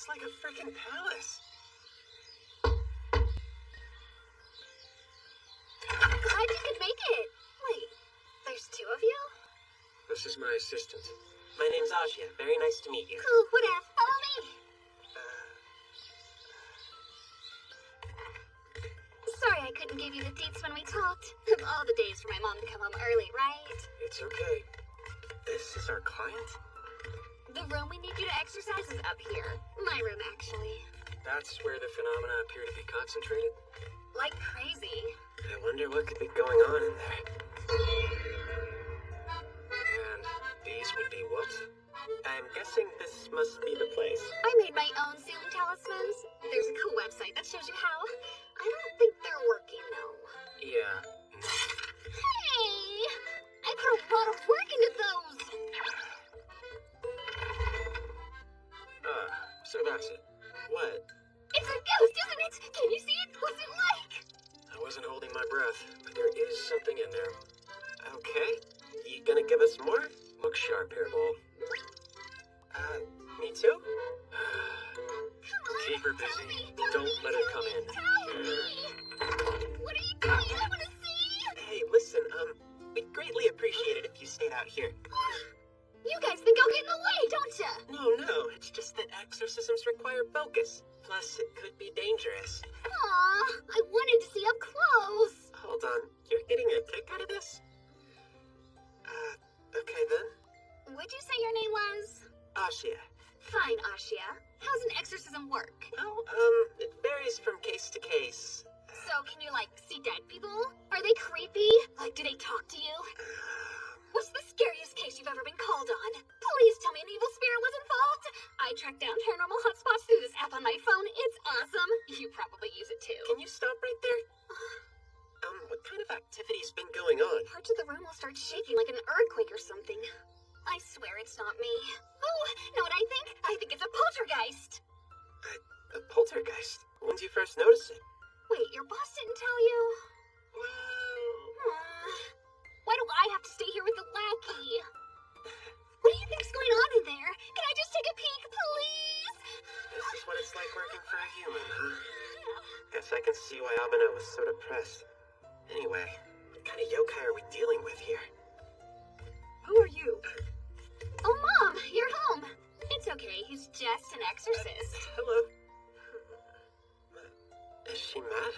[SPEAKER 6] It's like a freaking palace.
[SPEAKER 2] Glad you could make it. Wait, there's two of you?
[SPEAKER 4] This is my assistant.
[SPEAKER 6] My name's Asia. Very nice to meet you.
[SPEAKER 10] Cool, whatever. Follow me.
[SPEAKER 2] Sorry I couldn't give you the deets when we talked. Of all the days for my mom to come home early, right?
[SPEAKER 4] It's okay.
[SPEAKER 6] This is our client?
[SPEAKER 2] The room we need you to exercise is up here. My room, actually.
[SPEAKER 4] That's where the phenomena appear to be concentrated?
[SPEAKER 2] Like crazy.
[SPEAKER 6] I wonder what could be going on in there.
[SPEAKER 4] And these would be what?
[SPEAKER 6] I'm guessing this must be the place.
[SPEAKER 2] I made my own ceiling talismans. There's a cool website that shows you how. I don't think they're working, though.
[SPEAKER 4] Yeah.
[SPEAKER 10] Hey! I put a lot of work into those.
[SPEAKER 4] So that's it.
[SPEAKER 6] What?
[SPEAKER 10] It's a ghost, isn't it? Can you see it? What's it like?
[SPEAKER 4] I wasn't holding my breath, but there is something in there.
[SPEAKER 6] Okay. You gonna give us more?
[SPEAKER 4] Look sharp, Hairball.
[SPEAKER 6] Me too?
[SPEAKER 4] Keep her busy. Don't let her come in.
[SPEAKER 10] What are you doing? I want to see.
[SPEAKER 6] Hey, listen, we'd greatly appreciate it if you stayed out here.
[SPEAKER 10] You guys think I'll get in the way, don't ya?
[SPEAKER 6] No, it's just that exorcisms require focus. Plus, it could be dangerous.
[SPEAKER 10] Aw, I wanted to see up close.
[SPEAKER 6] Hold on, you're getting a kick out of this? Okay then.
[SPEAKER 2] What'd you say your name was?
[SPEAKER 6] Asia.
[SPEAKER 2] Fine, Ashia. How's an exorcism work?
[SPEAKER 6] Well, it varies from case to case.
[SPEAKER 2] So, can you, see dead people? Are they creepy? Do they talk to you? What's the scariest case you've ever been called on? Please tell me an evil spirit was involved. I tracked down paranormal hotspots through this app on my phone. It's awesome. You probably use it too.
[SPEAKER 6] Can you stop right there? What kind of activity's been going on?
[SPEAKER 2] Parts of the room will start shaking like an earthquake or something. I swear it's not me. Oh, know what I think? I think it's a poltergeist.
[SPEAKER 6] A poltergeist? When did you first notice it?
[SPEAKER 2] Wait, your boss didn't tell you?
[SPEAKER 6] Well...
[SPEAKER 2] Why do I have to stay here with the lackey? What do you think's going on in there? Can I just take a peek, please?
[SPEAKER 6] This is what it's like working for a human, huh? Guess I can see why Abeno was so depressed. Anyway, what kind of yokai are we dealing with here?
[SPEAKER 9] Who are you?
[SPEAKER 2] Oh, Mom, you're home. It's okay, he's just an exorcist.
[SPEAKER 6] Hello. Is she mad?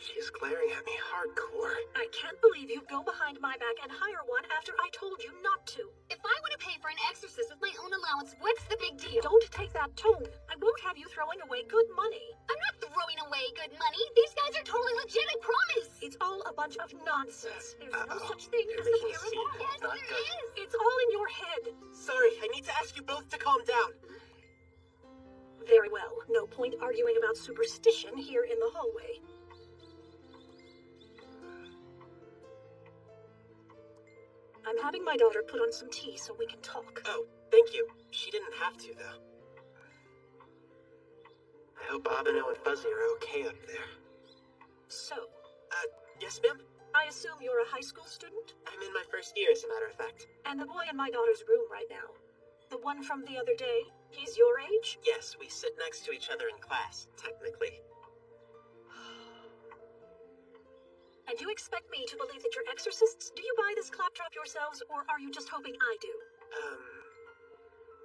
[SPEAKER 6] She's glaring at me hardcore.
[SPEAKER 9] I can't believe you'd go behind my back and hire one after I told you not to.
[SPEAKER 2] If I want to pay for an exorcist with my own allowance, what's the big deal?
[SPEAKER 9] Don't take that tone. I won't have you throwing away good money.
[SPEAKER 2] I'm not throwing away good money. These guys are totally legit, I promise.
[SPEAKER 9] It's all a bunch of nonsense. There's no such thing as
[SPEAKER 6] You're
[SPEAKER 9] the
[SPEAKER 6] making a scene.
[SPEAKER 9] paranormal.
[SPEAKER 2] Yes,
[SPEAKER 6] Not
[SPEAKER 2] there
[SPEAKER 6] good.
[SPEAKER 2] is.
[SPEAKER 9] It's all in your head.
[SPEAKER 6] Sorry, I need to ask you both to calm down.
[SPEAKER 9] Very well. No point arguing about superstition here in the hallway. I'm having my daughter put on some tea so we can talk.
[SPEAKER 6] Oh, thank you. She didn't have to, though. I hope Abeno and Fuzzy are okay up there.
[SPEAKER 9] So,
[SPEAKER 6] Yes, ma'am?
[SPEAKER 9] I assume you're a high school student?
[SPEAKER 6] I'm in my first year, as a matter of fact.
[SPEAKER 9] And the boy in my daughter's room right now. The one from the other day, he's your age?
[SPEAKER 6] Yes, we sit next to each other in class, technically.
[SPEAKER 9] And you expect me to believe that you're exorcists? Do you buy this claptrap yourselves, or are you just hoping I do?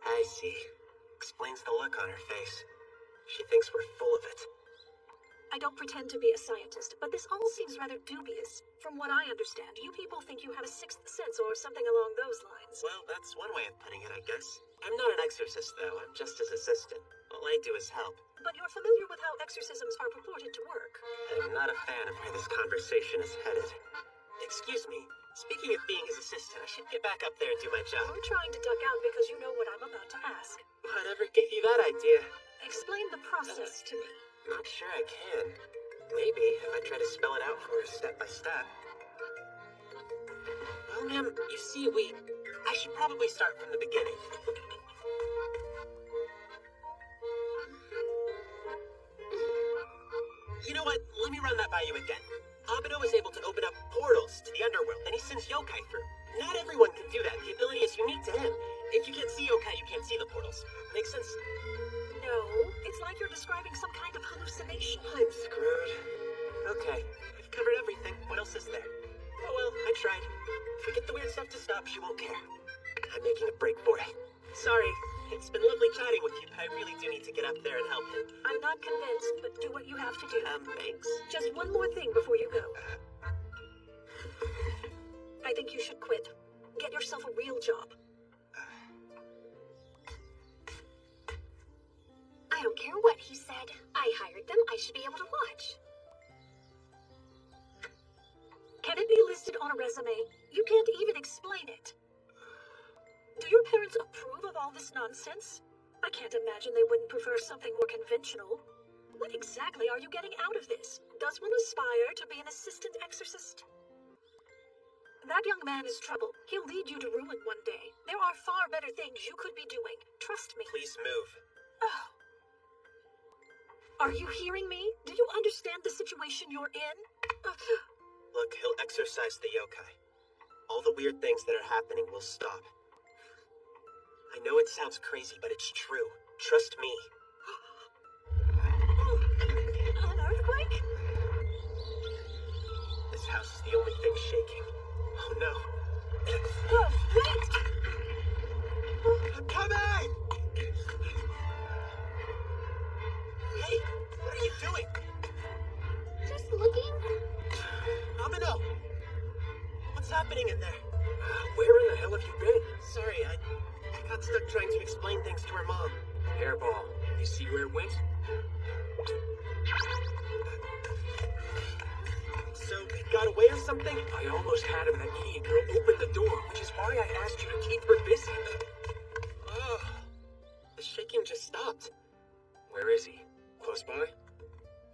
[SPEAKER 6] I see. Explains the look on her face. She thinks we're full of it.
[SPEAKER 9] I don't pretend to be a scientist, but this all seems rather dubious. From what I understand, you people think you have a sixth sense or something along those lines.
[SPEAKER 6] Well, that's one way of putting it, I guess. I'm not an exorcist, though. I'm just his assistant. All I do is help.
[SPEAKER 9] But you're familiar with how exorcisms are purported to work.
[SPEAKER 6] I'm not a fan of where this conversation is headed. Excuse me. Speaking of being his assistant, I should get back up there and do my job.
[SPEAKER 9] You're trying to duck out because you know what I'm about to ask.
[SPEAKER 6] Whatever gave you that idea?
[SPEAKER 9] Explain the process to me.
[SPEAKER 6] Not sure I can. Maybe if I try to spell it out for her step by step. Well, ma'am, you see, I should probably start from the beginning. You know what? Let me run that by you again. Abeno is able to open up portals to the underworld, and he sends yokai through. Not everyone can do that. The ability is unique to him. If you can't see yokai, you can't see the portals. Make sense?
[SPEAKER 9] No, No, it's like you're describing some kind of hallucination.
[SPEAKER 6] I'm screwed. Okay, I've covered everything. What else is there? Oh well, I tried. If we get the weird stuff to stop, she won't care. I'm making a break for it. Sorry, it's been lovely chatting with you. I really do need to get up there and help him.
[SPEAKER 9] I'm not convinced, but do what you have to do.
[SPEAKER 6] Thanks.
[SPEAKER 9] Just one more thing before you go. I think you should quit. Get yourself a real job.
[SPEAKER 2] I don't care what he said. I hired them. I should be able to watch.
[SPEAKER 9] Can it be listed on a resume? You can't even explain it. Do your parents approve of all this nonsense? I can't imagine they wouldn't prefer something more conventional. What exactly are you getting out of this? Does one aspire to be an assistant exorcist? That young man is trouble. He'll lead you to ruin one day. There are far better things you could be doing. Trust me.
[SPEAKER 6] Please move.
[SPEAKER 9] Oh. Are you hearing me? Do you understand the situation you're in?
[SPEAKER 6] Look, he'll exorcise the yokai. All the weird things that are happening will stop. I know it sounds crazy, but it's true. Trust me.
[SPEAKER 9] An earthquake?
[SPEAKER 6] This house is the only thing shaking. Oh no.
[SPEAKER 9] Oh, wait!
[SPEAKER 6] I'm coming! Hey, what are you doing?
[SPEAKER 2] Just looking.
[SPEAKER 6] Amino! What's happening in there?
[SPEAKER 4] Where in the hell have you been?
[SPEAKER 6] Sorry, I got stuck trying to explain things to her mom.
[SPEAKER 4] Hairball, you see where it went?
[SPEAKER 6] So, he got away or something?
[SPEAKER 4] I almost had him and that idiot girl opened the door, which is why I asked you to keep her busy.
[SPEAKER 6] Oh, the shaking just stopped.
[SPEAKER 4] Where is he? Close by?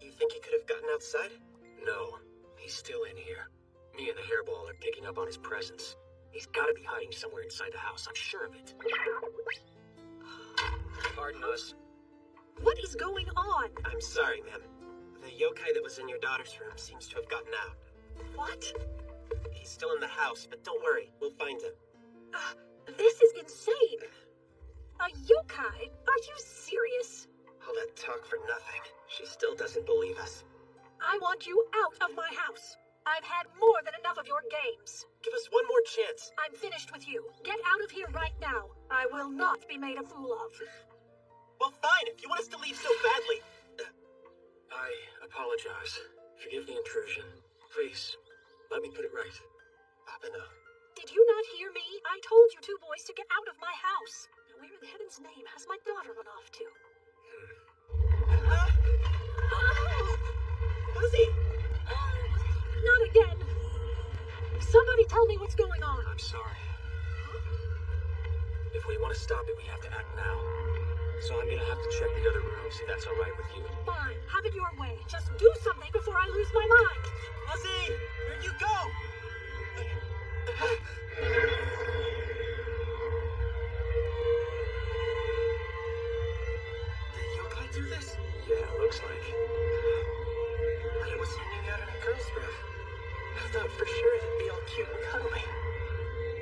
[SPEAKER 6] You think he could have gotten outside?
[SPEAKER 4] No, he's still in here. Me and the hairball are picking up on his presence. He's gotta be hiding somewhere inside the house, I'm sure of it. Pardon us.
[SPEAKER 9] What is going on?
[SPEAKER 6] I'm sorry, ma'am. The yokai that was in your daughter's room seems to have gotten out.
[SPEAKER 9] What?
[SPEAKER 6] He's still in the house, but don't worry, we'll find him.
[SPEAKER 9] This is insane. A yokai? Are you serious?
[SPEAKER 6] All that talk for nothing. She still doesn't believe us.
[SPEAKER 9] I want you out of my house. I've had more than enough of your games.
[SPEAKER 6] Give us one more chance.
[SPEAKER 9] I'm finished with you. Get out of here right now. I will not be made a fool of.
[SPEAKER 6] Well, fine, if you want us to leave so badly.
[SPEAKER 4] I apologize. Forgive the intrusion. Please, let me put it right.
[SPEAKER 6] Abeno.
[SPEAKER 9] Did you not hear me? I told you two boys to get out of my house. Now, where in heaven's name has my daughter run off to?
[SPEAKER 6] Fuzzy!
[SPEAKER 9] Not again! Somebody tell me what's going on.
[SPEAKER 4] I'm sorry. If we want to stop it, we have to act now. So I'm gonna have to check the other rooms, if that's alright with you.
[SPEAKER 9] Fine, have it your way. Just do something before I lose my mind.
[SPEAKER 6] Fuzzy! Where'd you go? Did yokai do this?
[SPEAKER 4] Yeah, looks like.
[SPEAKER 6] But it was hanging out in a girl's room. I thought for sure it'd be all cute and cuddly.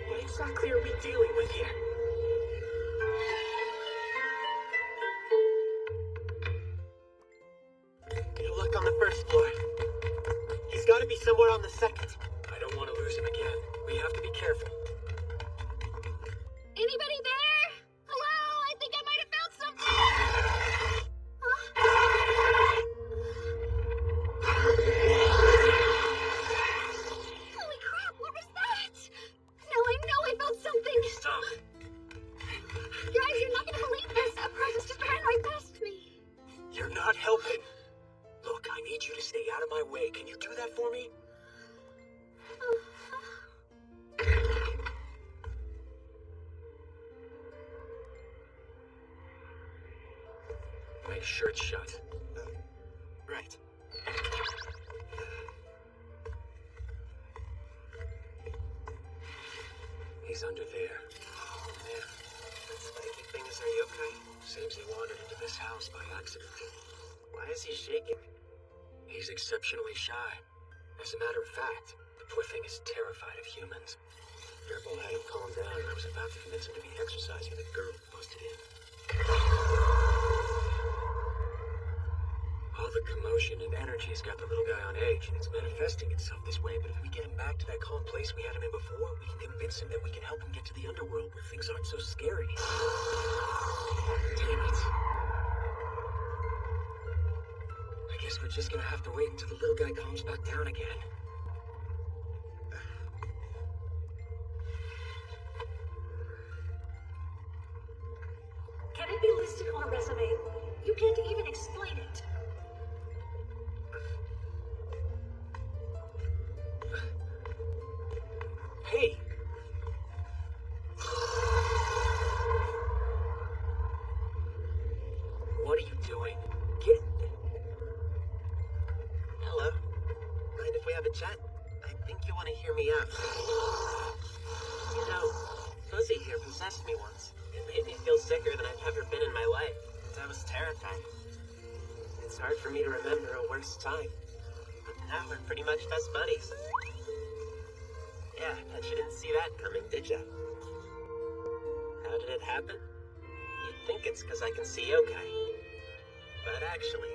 [SPEAKER 6] What exactly are we dealing with here? You look on the first floor. He's got to be somewhere on the second.
[SPEAKER 4] I don't want to lose him again. We have to be careful.
[SPEAKER 2] Anybody there? Hello? I think I might have found something. Holy crap, what was that? Now I know I found something.
[SPEAKER 4] Stop!
[SPEAKER 2] Guys, you're not gonna believe this. A person's just ran right past me.
[SPEAKER 4] You're not helping. Look, I need you to stay out of my way. Can you do that for me? Make sure it's shut.
[SPEAKER 6] Right.
[SPEAKER 4] He's under there.
[SPEAKER 6] Oh, man. That spiky thing is our yokai.
[SPEAKER 4] Seems he wandered into this house by accident.
[SPEAKER 6] Why is he shaking?
[SPEAKER 4] He's exceptionally shy. As a matter of fact, the poor thing is terrified of humans. Hairball had him calm down, and I was about to convince him to be exercising when the girl busted in. the commotion and energy has got the little guy on edge, and it's manifesting itself this way. But if we get him back to that calm place we had him in before, we can convince him that we can help him get to the underworld where things aren't so scary. Damn it. I guess we're just gonna have to wait until the little guy calms back down again.
[SPEAKER 9] Can it be listed on a resume? You can't even explain it.
[SPEAKER 4] Hey! What are you doing? Get...
[SPEAKER 6] Hello. Mind if we have a chat? I think you want to hear me out. You know, Fuzzy here possessed me once. It made me feel sicker than I've ever been in my life. I was terrified. It's hard for me to remember a worse time. But now we're pretty much best buddies. Yeah, bet you didn't see that coming, did ya? How did it happen? You'd think it's because I can see yokai. But actually,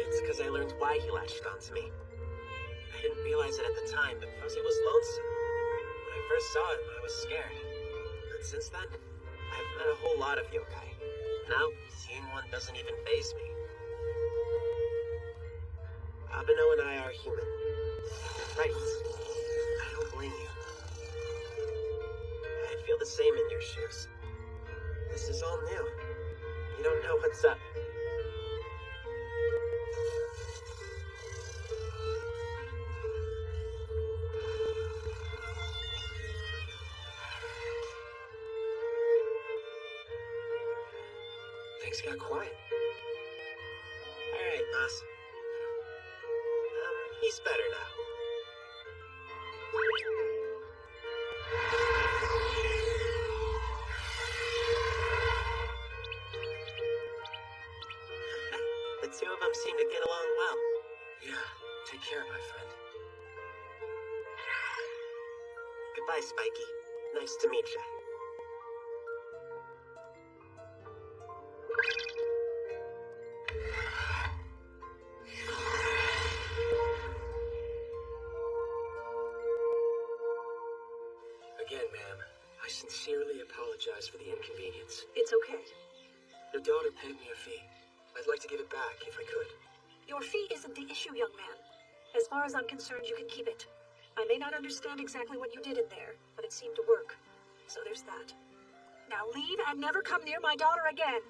[SPEAKER 6] it's because I learned why he latched onto me. I didn't realize it at the time, but Fuzzy was lonesome. When I first saw him, I was scared. But since then, I've met a whole lot of yokai. Now, seeing one doesn't even faze me. Abeno and I are human. Right. I don't blame you. I'd feel the same in your shoes. This is all new. You don't know what's up.
[SPEAKER 4] Things got quiet.
[SPEAKER 6] Alright, boss. He's better now. The two of them seem to get along well.
[SPEAKER 4] Yeah, take care, my friend.
[SPEAKER 6] Goodbye, Spiky. Nice to meet you.
[SPEAKER 4] Again, ma'am, I sincerely apologize for the inconvenience.
[SPEAKER 9] It's okay.
[SPEAKER 4] Your daughter paid me a fee. I'd like to give it back if I could.
[SPEAKER 9] Your fee isn't the issue, young man. As far as I'm concerned, you can keep it. I may not understand exactly what you did in there, but it seemed to work. So there's that. Now leave and never come near my daughter again.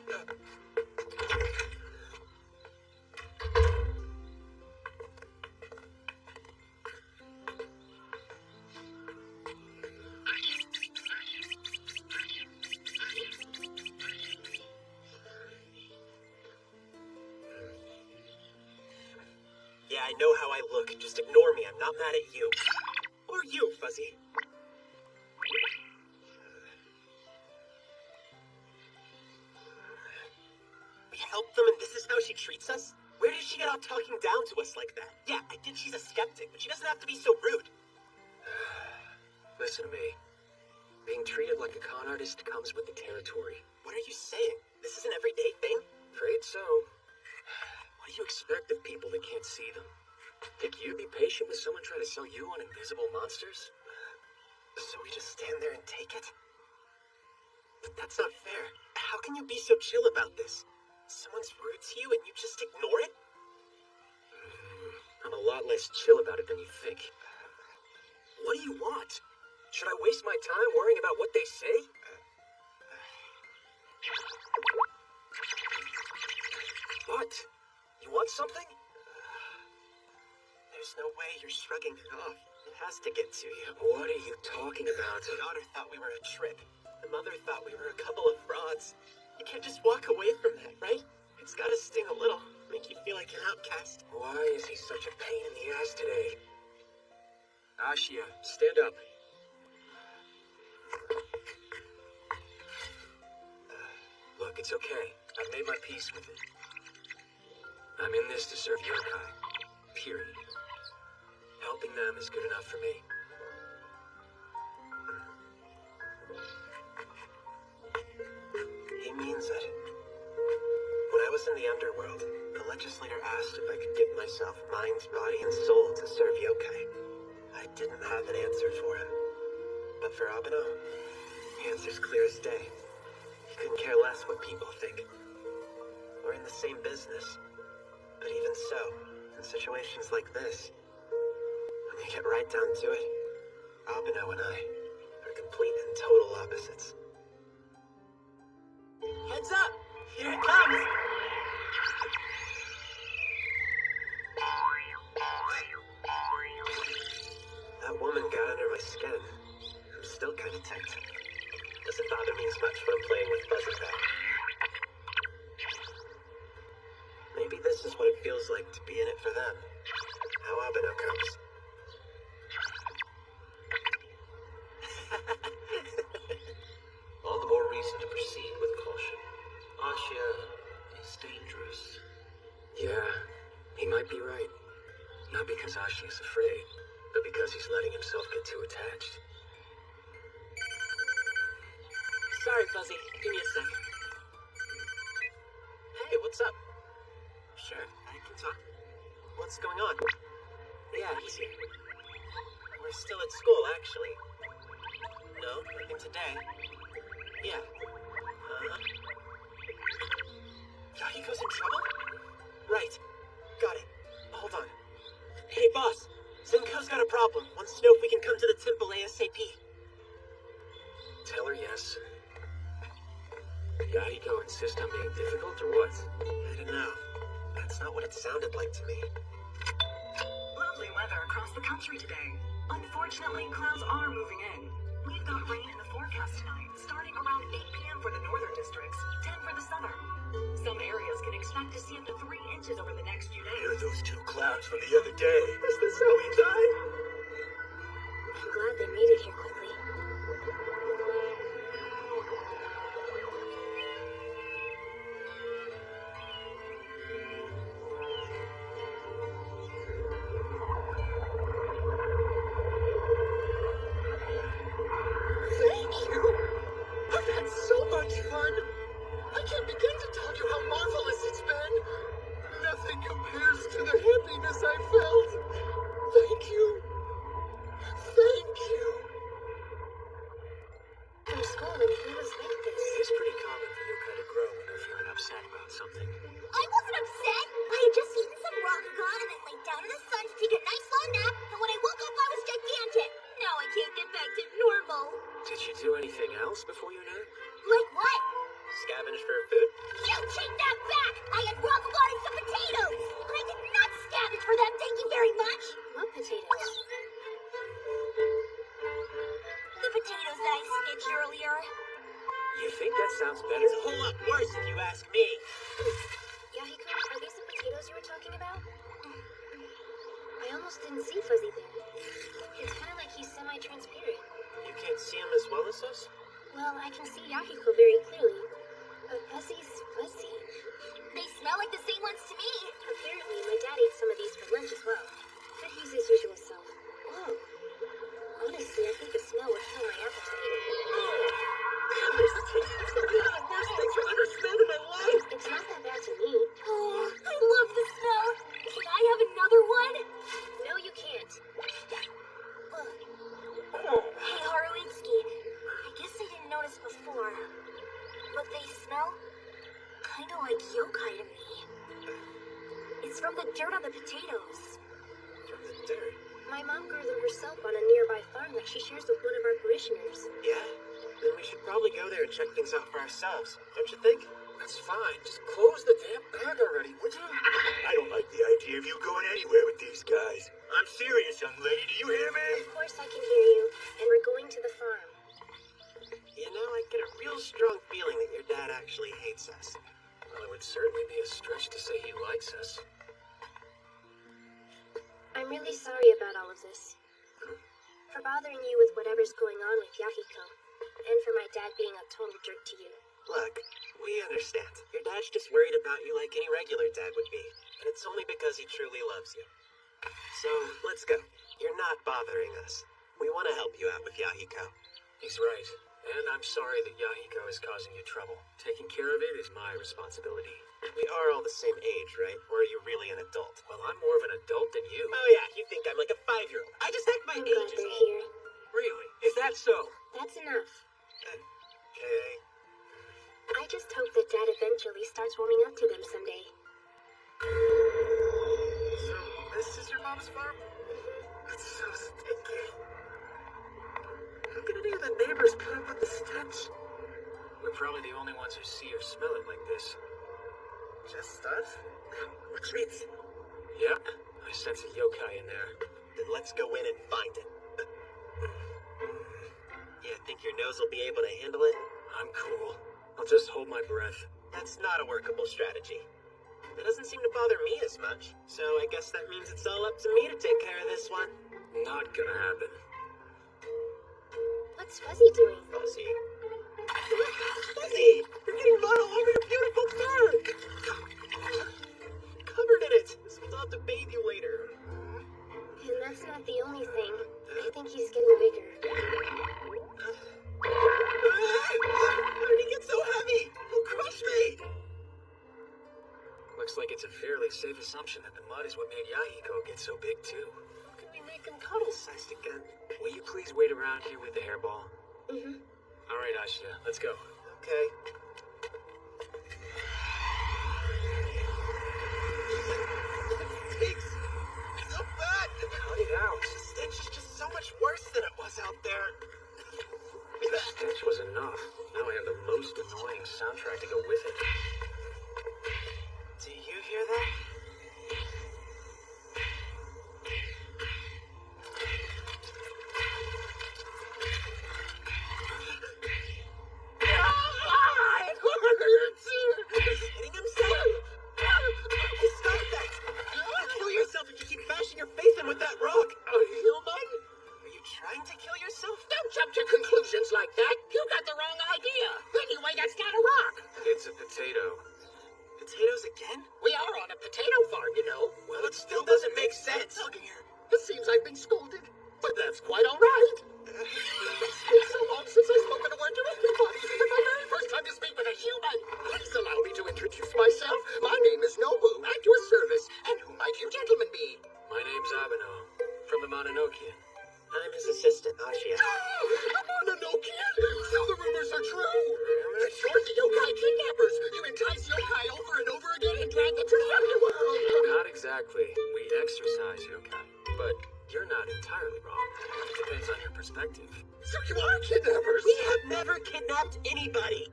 [SPEAKER 6] Yeah, I know how I look. Just ignore me. I'm not mad at you. Or you, Fuzzy. We helped them and this is how she treats us? Where did she get off talking down to us like that? Yeah, I get she's a skeptic, but she doesn't have to be so rude.
[SPEAKER 4] Listen to me. Being treated like a con artist comes with the territory.
[SPEAKER 6] What are you saying? This is an everyday thing?
[SPEAKER 4] Afraid so. What do you expect of people that can't see them? Think you'd be patient with someone trying to sell you on invisible monsters?
[SPEAKER 6] So we just stand there and take it? But that's not fair. How can you be so chill about this? Someone's rude to you and you just ignore it?
[SPEAKER 4] I'm a lot less chill about it than you think. What do you want? Should I waste my time worrying about what they say? What? You want something?
[SPEAKER 6] There's no way you're shrugging it off. It has to get to you.
[SPEAKER 4] What are you talking about?
[SPEAKER 6] The daughter thought we were a trip. The mother thought we were a couple of frauds. You can't just walk away from that, right? It's gotta sting a little, make you feel like an outcast.
[SPEAKER 4] Why is he such a pain in the ass today? Ashia, stand up. Look, it's okay. I've made my peace with it. I'm in this to serve yokai. Period. Helping them is good enough for me.
[SPEAKER 6] He means it. When I was in the underworld, the legislator asked if I could give myself mind, body, and soul to serve yokai. I didn't have an answer for him. But for Abeno, the answer's clear as day. He couldn't care less what people think. We're in the same business. But even so, in situations like this, when you get right down to it, Abeno and I are complete and total opposites. Heads up! Here it comes! That woman got under my skin. I'm still kind of ticked. Doesn't bother me as much when I'm playing with Buzz and Bell. Maybe this is what it feels like to be in it for them. How Abeno comes.
[SPEAKER 4] All the more reason to proceed with caution. Ashia is dangerous. Yeah, he might be right. Not because Ashia's afraid, but because he's letting himself get too attached.
[SPEAKER 6] Sorry, Fuzzy. Give me a sec. Hey, what's up? Sure, I can talk. What's going on? Yeah, he's here. We're still at school, actually. No, nothing today. Yeah. Yahiko's in trouble? Right. Got it. Hold on. Hey, boss. Zenko's got a problem. Wants to know if we can come to the temple ASAP.
[SPEAKER 4] Tell her yes. Yahiko insist on being difficult or what?
[SPEAKER 6] I don't know. That's not what it sounded like to me.
[SPEAKER 11] Lovely weather across the country today. Unfortunately, clouds are moving in. We've got rain in the forecast tonight, starting around 8 p.m. for the northern districts, 10 for the southern. Some areas can expect to see up to 3 inches over the next few days.
[SPEAKER 5] They're those 2 clouds from the other day.
[SPEAKER 6] Is this how he died?
[SPEAKER 2] I'm glad they made it here quickly.
[SPEAKER 6] Thank you! I've had so much fun! I can't begin to tell you how marvelous it's been! Nothing compares to the happiness I felt! Thank you! Thank you!
[SPEAKER 2] From school when he was like this.
[SPEAKER 4] It's pretty common for yokai to grow when they're feeling upset about something.
[SPEAKER 10] I wasn't upset. I had just eaten some Rakugan and then laid down in the sun to take a nice long nap, and when I woke up I was gigantic. Now I can't get back to normal.
[SPEAKER 4] Did you do anything else before your nap?
[SPEAKER 10] Like what?
[SPEAKER 6] Scavenge for food?
[SPEAKER 10] You take that back! I had Rakugan and some potatoes! And I did not scavenge for them, thank you very much!
[SPEAKER 2] What potatoes?
[SPEAKER 10] The potatoes that I stitched earlier.
[SPEAKER 4] You think that sounds better?
[SPEAKER 6] It's a whole lot worse if you ask me.
[SPEAKER 2] Yahiko, are these the potatoes you were talking about? I almost didn't see Fuzzy there. It's kind of like he's semi-transparent.
[SPEAKER 6] You can't see him as well as us?
[SPEAKER 2] Well, I can see Yahiko very clearly. But Fuzzy's fuzzy.
[SPEAKER 10] They smell like the same ones to me.
[SPEAKER 2] Apparently, my dad ate some of these for lunch as well. But he's his usual self. Whoa. Honestly, I think the smell would kill my appetite.
[SPEAKER 6] These potatoes are one of the worst things I've ever smelled in my life!
[SPEAKER 2] It's not that bad to me.
[SPEAKER 10] Oh, I love the smell. Can I have another one?
[SPEAKER 2] No, you can't.
[SPEAKER 10] Hey, Haruitsuki. I guess I didn't notice before, but they smell kind of like yokai to me. It's from the dirt on the potatoes.
[SPEAKER 6] From the dirt?
[SPEAKER 2] My mom grew them herself on a nearby farm that she shares with one of our parishioners.
[SPEAKER 6] Yeah? Then we should probably go there and check things out for ourselves, don't you think?
[SPEAKER 4] That's fine. Just close the damn bag already, would you?
[SPEAKER 5] I don't like the idea of you going anywhere with these guys. I'm serious, young lady. Do you hear me?
[SPEAKER 2] Of course I can hear you, and we're going to the farm.
[SPEAKER 6] You know, I get a real strong feeling that your dad actually hates us.
[SPEAKER 4] Well, it would certainly be a stretch to say he likes us.
[SPEAKER 2] I'm really sorry about all of this. For bothering you with whatever's going on with Yahiko, and for my dad being a total jerk to you.
[SPEAKER 6] Look, we understand. Your dad's just worried about you like any regular dad would be. And it's only because he truly loves you. So, let's go. You're not bothering us. We want to help you out with Yahiko.
[SPEAKER 4] He's right. And I'm sorry that Yahiko is causing you trouble. Taking care of it is my responsibility.
[SPEAKER 6] We are all the same age, right? Or are you really an adult?
[SPEAKER 4] Well, I'm more of an adult than you.
[SPEAKER 6] Oh yeah, you think I'm like a 5-year-old. I just act my
[SPEAKER 2] I'm glad
[SPEAKER 6] age is
[SPEAKER 2] they're
[SPEAKER 6] old.
[SPEAKER 2] here.
[SPEAKER 4] Really? Is that so?
[SPEAKER 2] That's enough.
[SPEAKER 6] Okay.
[SPEAKER 2] I just hope that Dad eventually starts warming up to them someday.
[SPEAKER 6] So, this is your mom's farm? It's so stinky. How can any of the neighbors put up with the stench?
[SPEAKER 4] We're probably the only ones who see or smell it like this.
[SPEAKER 6] Just us? Retreats.
[SPEAKER 4] Yep, I sense a yokai in there.
[SPEAKER 6] Then let's go in and find it. Yeah, think your nose will be able to handle it?
[SPEAKER 4] I'm cool. I'll just hold my breath.
[SPEAKER 6] That's not a workable strategy. It doesn't seem to bother me as much, so I guess that means it's all up to me to take care of this one.
[SPEAKER 4] Not gonna happen.
[SPEAKER 2] What's Fuzzy doing?
[SPEAKER 6] Fuzzy? Fuzzy! You're getting mud all over your beautiful fur! Covered in it! So we'll have to bathe you later.
[SPEAKER 2] And that's not the only thing. I think he's getting bigger.
[SPEAKER 6] How did he get so heavy? He'll crush me!
[SPEAKER 4] Looks like it's a fairly safe assumption that the mud is what made Yahiko get so big, too.
[SPEAKER 6] How can we make him cuddle-sized again?
[SPEAKER 4] Will you please wait around here with the hairball?
[SPEAKER 2] Mm-hmm.
[SPEAKER 4] All right, Ashia, let's go.
[SPEAKER 6] Okay. Stinks so bad!
[SPEAKER 4] Cut it out.
[SPEAKER 6] The stench is just so much worse than it was out there.
[SPEAKER 4] The stench was enough. Now I have the most annoying soundtrack to go with it.
[SPEAKER 6] Do you hear that? He's hitting himself? Hey, stop that! You'll kill yourself if you keep bashing your face in with that rock!
[SPEAKER 5] A human?
[SPEAKER 6] Are you trying to kill yourself?
[SPEAKER 5] Don't jump to conclusions like that. You got the wrong idea. Anyway, that's not a rock.
[SPEAKER 4] It's a potato.
[SPEAKER 6] Potatoes again?
[SPEAKER 5] We are on a potato farm, you know.
[SPEAKER 6] Well, it still doesn't make sense.
[SPEAKER 5] Look here. It seems I've been scolded, but that's quite all right. It's been so long since I've spoken a word to anybody. It's my very first time to speak with a human. Please allow me to introduce myself. My name is Nobu, at your service. And who might you gentlemen be?
[SPEAKER 4] My name's Abeno, from the Mononokean.
[SPEAKER 6] I'm his assistant, Ashia.
[SPEAKER 5] Mononokean? So the rumors are true. You're the yokai kidnappers. You entice yokai over and over again and drag them to the underworld.
[SPEAKER 4] Not exactly. We exercise yokai. But you're not entirely wrong. It depends on your perspective.
[SPEAKER 5] So you are kidnappers?
[SPEAKER 6] We have never kidnapped anybody.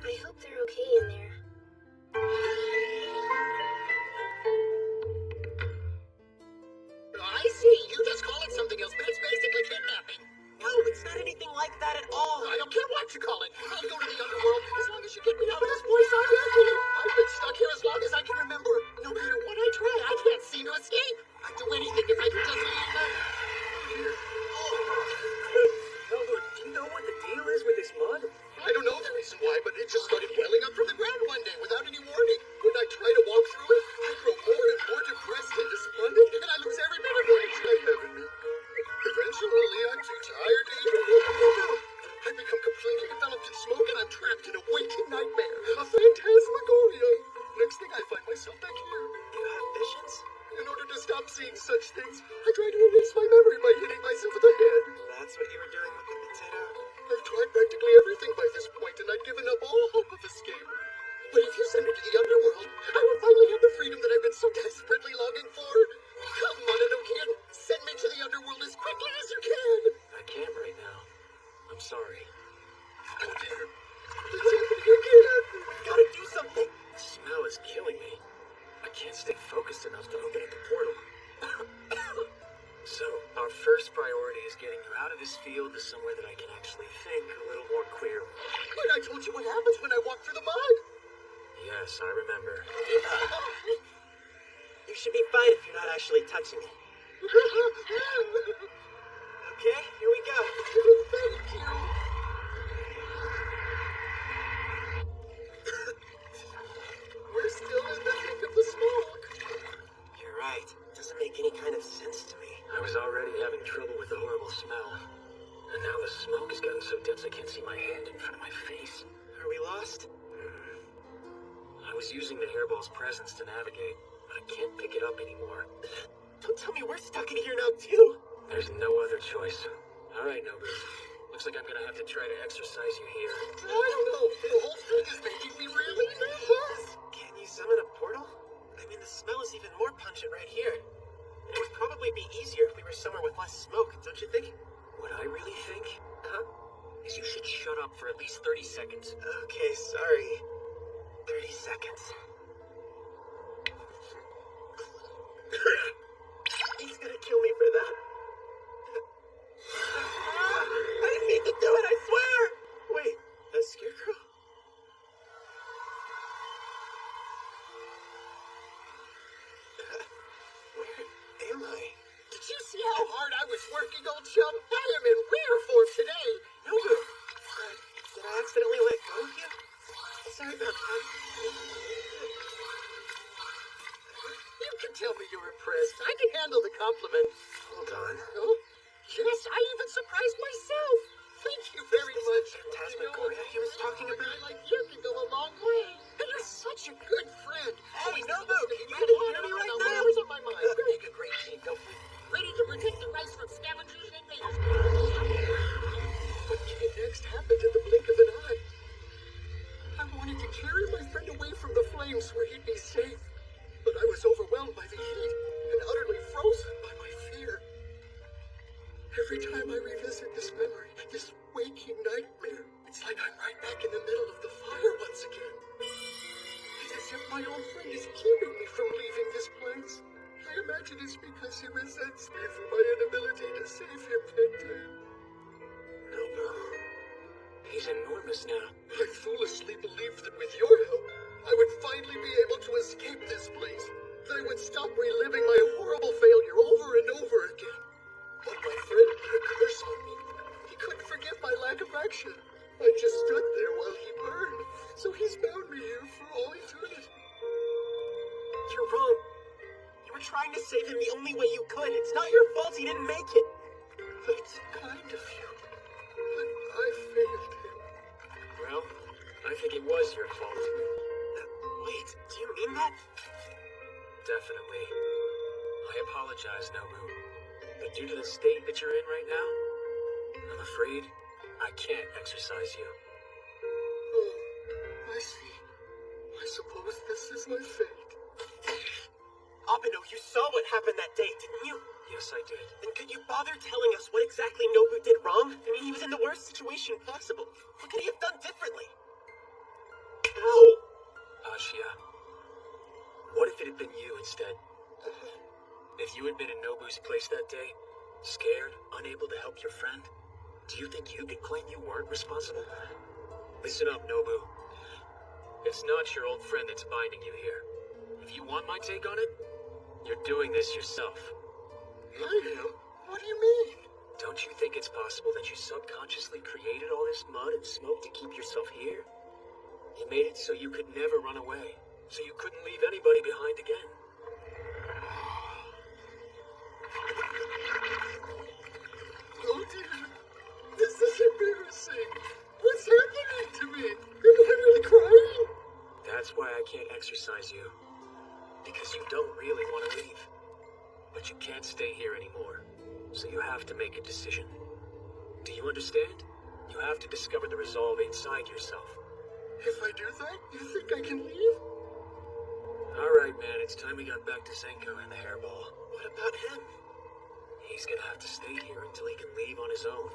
[SPEAKER 2] I hope they're okay in there.
[SPEAKER 5] I see. You just call it something else, but it's basically kidnapping.
[SPEAKER 6] No, it's not anything like that at all.
[SPEAKER 5] I don't care what you call it. I'll go to the underworld as long as you get me out of this place. I'm happy. I've been stuck here as long as I can remember. No matter what I try, I can't seem to escape. I'd do anything if I could just leave them.
[SPEAKER 4] Albert, do you know what the deal is with this mud?
[SPEAKER 5] I don't know the reason why, but it just started welling up from the ground one day without any warning. When I try to walk through it, I grow more and more depressed and despondent, and I lose every bit of rage I have in me. Eventually, I'm too tired to even look around. I become completely enveloped in smoke, and I'm trapped in a waking nightmare, a phantasmagoria. Next thing, I find myself back here.
[SPEAKER 6] You have visions?
[SPEAKER 5] In order to stop seeing such things, I try to erase my memory by hitting myself with a head.
[SPEAKER 6] That's what you were doing with the potato?
[SPEAKER 5] I've tried practically everything by this point, and I'd given up all hope of escape. But if you send me to the underworld, I will finally have the freedom that I've been so desperately longing for. Come, Mononokean, send me to the underworld as quickly as you can.
[SPEAKER 4] I can't right now. I'm sorry.
[SPEAKER 5] Oh dear, it's happening again.
[SPEAKER 6] Gotta do something.
[SPEAKER 4] The smell is killing me. I can't stay focused enough to open up the portal. So, our first priority is getting you out of this field to somewhere that I can actually think a little more clearly.
[SPEAKER 5] But I told you what happens when I walk through the mud.
[SPEAKER 4] Yes, I remember.
[SPEAKER 6] You should be fine if you're not actually touching it. Okay, here we go.
[SPEAKER 5] Thank you. We're still in the thick of the smoke.
[SPEAKER 6] You're right. It doesn't make any kind of sense to me.
[SPEAKER 4] I was already having trouble with the horrible smell. And now presence to navigate, but I can't pick it up anymore.
[SPEAKER 6] Don't tell me we're stuck in here now, too.
[SPEAKER 4] There's no other choice. All right, Nobu. Looks like I'm gonna have to try to exercise you here.
[SPEAKER 5] I don't know. The whole thing is making me really nervous.
[SPEAKER 6] Can you summon a portal? I mean, the smell is even more pungent right here. It would probably be easier if we were somewhere with less smoke, don't you think?
[SPEAKER 4] What I really think
[SPEAKER 6] Huh?
[SPEAKER 4] is you should shut up for at least 30 seconds.
[SPEAKER 6] Okay, sorry. 30 seconds. He's gonna kill me for that. I didn't mean to do it, I swear! Wait, a scarecrow? Where am I?
[SPEAKER 5] Did you see how hard I was working, old chum? I am in rare form today.
[SPEAKER 6] No, did I accidentally let go of you? Sorry about that.
[SPEAKER 5] You can tell me you're impressed. I can handle the compliment.
[SPEAKER 6] Hold on.
[SPEAKER 5] Oh, yes, I even surprised myself. Thank you very much.
[SPEAKER 6] Phantasmagoria he was talking
[SPEAKER 5] a
[SPEAKER 6] about?
[SPEAKER 5] guy like you can go a long way. And you're such a good friend.
[SPEAKER 6] Hey,
[SPEAKER 5] Always
[SPEAKER 6] Nobu,
[SPEAKER 5] listening
[SPEAKER 6] you
[SPEAKER 5] to
[SPEAKER 6] gonna
[SPEAKER 5] me
[SPEAKER 6] hear me
[SPEAKER 5] on
[SPEAKER 6] right
[SPEAKER 5] the
[SPEAKER 6] now?
[SPEAKER 5] hours of my mind.
[SPEAKER 6] We make a great team, don't we?
[SPEAKER 5] Ready to protect the rice from scavengers and invaders. What can next happen in the blink of an eye? I wanted to carry my friend away from the flames where he'd be safe, but I was overwhelmed by the heat and utterly frozen by my fear. Every time I revisit this memory, this waking nightmare, it's like I'm right back in the middle of the fire once again. It's as if my old friend is keeping me from leaving this place. I imagine it's because he resents me for my inability to save him that day.
[SPEAKER 4] Nobu. He's enormous now.
[SPEAKER 5] I foolishly believed that with your help, I would finally be able to escape this place. That I would stop reliving my horrible failure over and over again. But my friend put a curse on me. He couldn't forgive my lack of action. I just stood there while he burned. So he's bound me here for all eternity.
[SPEAKER 6] You're wrong. You were trying to save him the only way you could. It's not your fault he didn't make it.
[SPEAKER 5] That's kind of you. But I failed him.
[SPEAKER 4] Well, I think it was your fault.
[SPEAKER 6] Wait, do you mean that?
[SPEAKER 4] Definitely. I apologize, Nobu. But due to the state that you're in right now, I'm afraid I can't exercise you.
[SPEAKER 5] Oh, I see. I suppose this is my fate.
[SPEAKER 6] Abeno, you saw what happened that day, didn't you?
[SPEAKER 4] Yes, I did.
[SPEAKER 6] Then could you bother telling us what exactly Nobu did wrong? I mean, he was in the worst situation possible. What could he have done differently? Ow!
[SPEAKER 4] Ashia, what if it had been you instead? If you had been in Nobu's place that day, scared, unable to help your friend, do you think you could claim you weren't responsible? Listen up, Nobu. It's not your old friend that's binding you here. If you want my take on it, you're doing this yourself.
[SPEAKER 5] I am? What do you mean?
[SPEAKER 4] Don't you think it's possible that you subconsciously created all this mud and smoke to keep yourself here? You made it so you could never run away, so you couldn't leave anybody behind again.
[SPEAKER 5] Oh dear, this is embarrassing. What's happening to me? Am I really crying?
[SPEAKER 4] That's why I can't exercise you. Because you don't really want to leave. But you can't stay here anymore. So you have to make a decision. Do you understand? You have to discover the resolve inside yourself.
[SPEAKER 5] If I do that, you think I can leave?
[SPEAKER 4] Alright, man, it's time we got back to Zenko and the hairball.
[SPEAKER 6] What about him?
[SPEAKER 4] He's gonna have to stay here until he can leave on his own.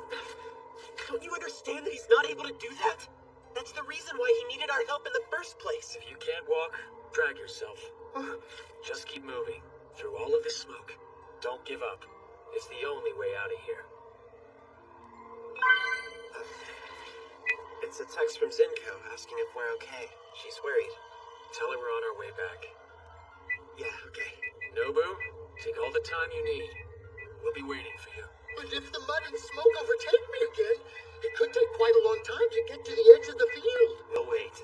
[SPEAKER 6] Don't you understand that he's not able to do that? That's the reason why he needed our help in the first place.
[SPEAKER 4] If you can't walk, drag yourself. Just keep moving. Through all of this smoke. Don't give up. It's the only way out of here.
[SPEAKER 6] It's a text from Zenko asking if we're okay. She's worried.
[SPEAKER 4] Tell her we're on our way back.
[SPEAKER 6] Yeah, okay.
[SPEAKER 4] Nobu, take all the time you need. We'll be waiting for you.
[SPEAKER 5] But if the mud and smoke overtake me again, it could take quite a long time to get to the edge of the field.
[SPEAKER 6] We'll wait.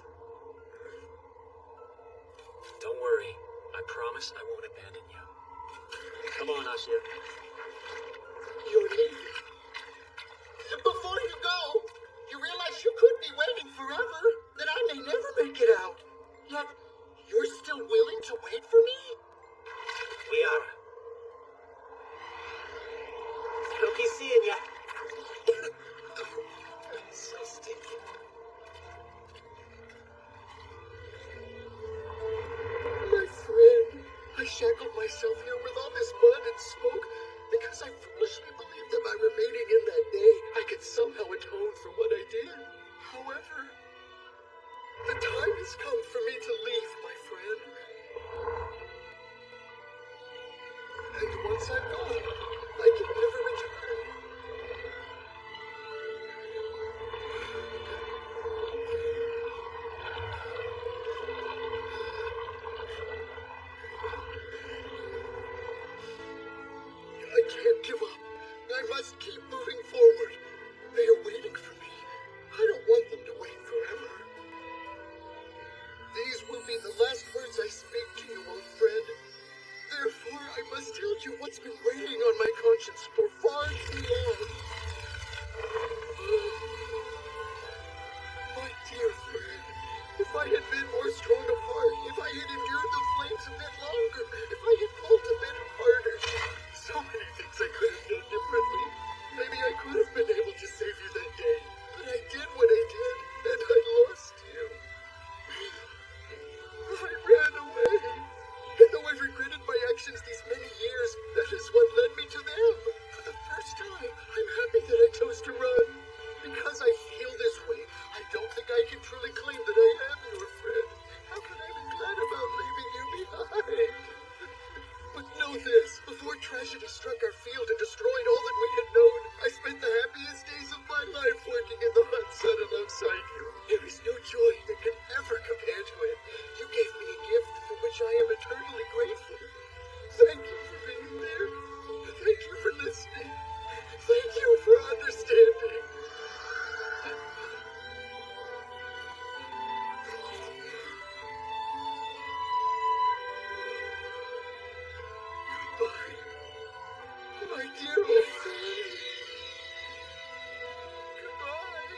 [SPEAKER 4] Don't worry. I promise I won't abandon you. Come on, Ashia.
[SPEAKER 5] You're leaving. Before you go, you realize you could be waiting forever, that I may never make it out. Yet, you're still still willing to wait for me?
[SPEAKER 6] We are. Hope he's seeing ya. So stinky.
[SPEAKER 5] My friend, I shackled myself here with all this mud and smoke because I foolishly believed that by remaining in that day, I could somehow atone for what I did. However, the time has come for me to leave, my friend. And once I'm gone, I can never return. I can't give up. I must keep moving forward. They are waiting for me. I don't want them to wait forever. These will be the last words I speak to you, old friend. Therefore, I must tell you what's been weighing on my conscience for far too long. My dear friend, if I had been more strong of heart, if I had endured the flames a bit longer, if I had pulled a bit harder, so many things I could have done differently. Maybe I could have been able to save you that day, but I did what I did, and I lost you. I ran away. And though I've regretted my actions these many years, that is what led me to them. For the first time, I'm happy that I chose to run. Because I feel this way, I don't think I can truly claim that I am your friend. How can I be glad about leaving you behind? But know this, before tragedy struck our field and destroyed all that we had known, I spent the happiest days of my life working in the hot sun alongside you. There is no joy that can ever compare to it. You gave me a gift for which I am eternally grateful. Thank you for being there. Thank you for listening. Thank you for understanding. Goodbye, my dear old friend. Goodbye.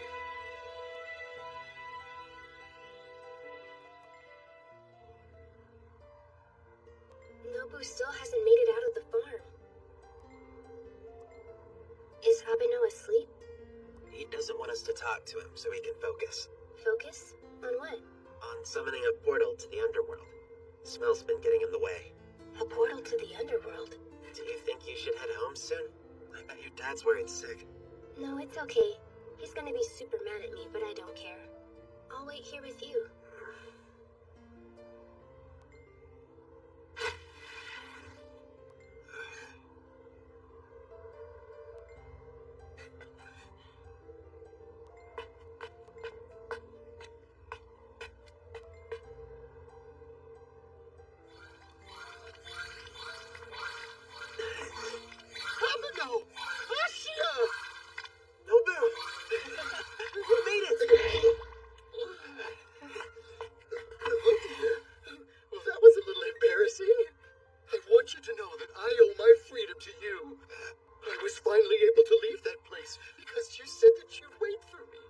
[SPEAKER 2] Nobu still hasn't made it out of the farm. Is Abeno asleep?
[SPEAKER 6] He doesn't want us to talk to him so he can focus.
[SPEAKER 2] Focus? On what?
[SPEAKER 6] On summoning a portal to the underworld. Smell's been getting in the way.
[SPEAKER 2] A portal to the underworld?
[SPEAKER 6] Do you think you should head home soon? I bet your dad's worried sick.
[SPEAKER 2] No, it's okay. He's gonna be super mad at me, but I don't care. I'll wait here with you.
[SPEAKER 5] Abeno! Ashia!
[SPEAKER 6] Nobu! We made it!
[SPEAKER 5] Oh dear. Well, that was a little embarrassing. I want you to know that I owe my freedom to you. I was finally able to leave that place because you said that you'd wait for me.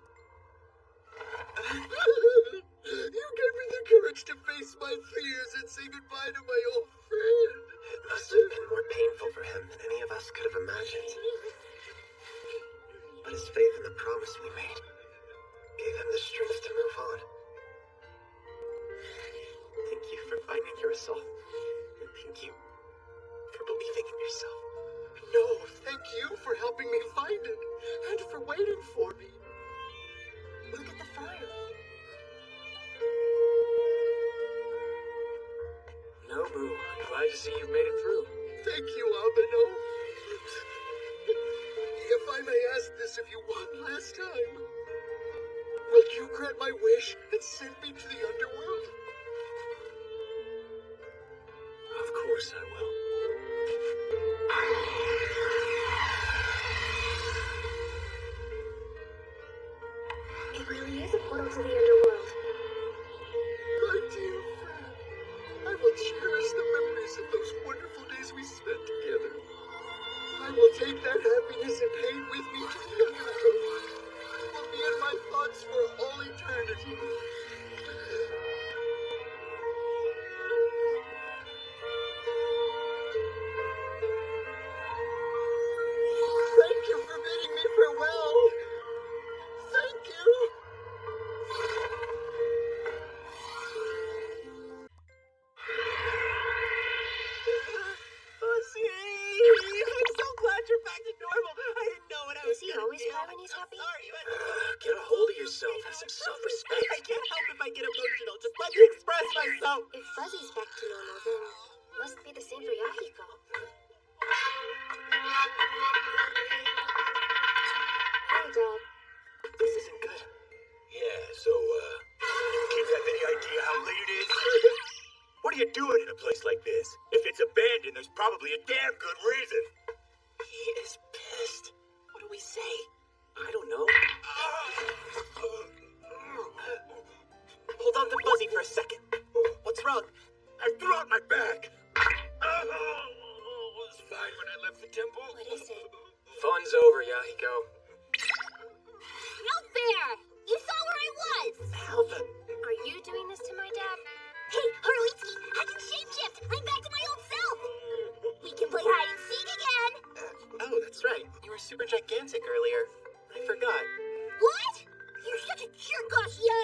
[SPEAKER 5] You gave me the courage to face my fears and say goodbye to my old friend.
[SPEAKER 6] It must have been more painful for him than any of us could have imagined. But his faith in the promise we made gave him the strength to move on. Thank you for finding your soul. And thank you for believing in yourself.
[SPEAKER 5] No, thank you for helping me find it and for waiting for me.
[SPEAKER 2] Look at the farm.
[SPEAKER 4] Nobu, I'm glad to see you've made it through.
[SPEAKER 5] Thank you, Abeno. If I may ask this of you one last time, will you grant my wish and send me to the underworld?
[SPEAKER 4] Of course I will.
[SPEAKER 2] It really is a portal to the underworld.
[SPEAKER 5] My dear friend, I will cherish the memories of those wonderful days we spent together. I will take that happiness and pain with me to the underworld. It will be in my thoughts for all eternity.
[SPEAKER 2] back to normal, then must be the same for Yahiko. Hi, Dad.
[SPEAKER 6] This isn't good.
[SPEAKER 5] Yeah, so, you kids have any idea how late it is? What are you doing in a place like this? If it's abandoned, there's probably a damn good reason.
[SPEAKER 6] He is pissed. What do we say?
[SPEAKER 4] I don't know.
[SPEAKER 6] Hold on to Fuzzy for a second. What's wrong?
[SPEAKER 5] I threw out my bag. It was fine when I left the temple.
[SPEAKER 2] What is it?
[SPEAKER 4] Fun's over, Yahiko.
[SPEAKER 10] No fair! You saw where I was!
[SPEAKER 6] Alpha.
[SPEAKER 2] Are you doing this to my dad?
[SPEAKER 10] Hey, Haruichi, I can shapeshift! I'm back to my old self! We can play hide and seek again!
[SPEAKER 6] Oh, that's right. You were super gigantic earlier. I forgot.
[SPEAKER 10] What? You're such a jerk, Ashia!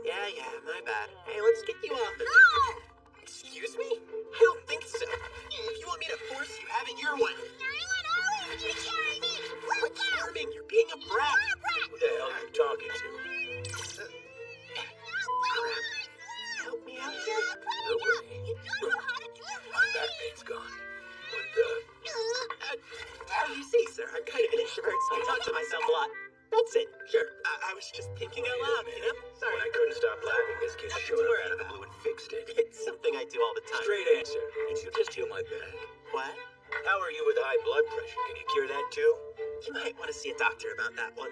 [SPEAKER 6] Yeah, my bad. Hey, let's get you off of
[SPEAKER 10] No!
[SPEAKER 6] Excuse me? I don't think so. If you want me to force you, have it your way.
[SPEAKER 10] I want Haruichi to carry me!
[SPEAKER 6] Quit charming. You're being a brat.
[SPEAKER 5] Who the hell are you talking to?
[SPEAKER 6] Help me out here.
[SPEAKER 5] No way.
[SPEAKER 10] You don't know how to do it
[SPEAKER 5] My back pain's gone. What
[SPEAKER 6] You see, sir, I'm kind of an introvert, so I talk to myself a lot. That's it. Sure. I was just thinking out loud, you know? Sorry.
[SPEAKER 5] When I couldn't stop laughing, this kid
[SPEAKER 6] Nothing
[SPEAKER 5] showed
[SPEAKER 6] to
[SPEAKER 5] up
[SPEAKER 6] worry
[SPEAKER 5] out of the
[SPEAKER 6] about.
[SPEAKER 5] blue and fixed it.
[SPEAKER 6] It's something I do all the time.
[SPEAKER 5] Straight answer. Did you just heal my back?
[SPEAKER 6] What?
[SPEAKER 5] How are you with high blood pressure? Can you cure that too?
[SPEAKER 6] You might want to see a doctor about that one.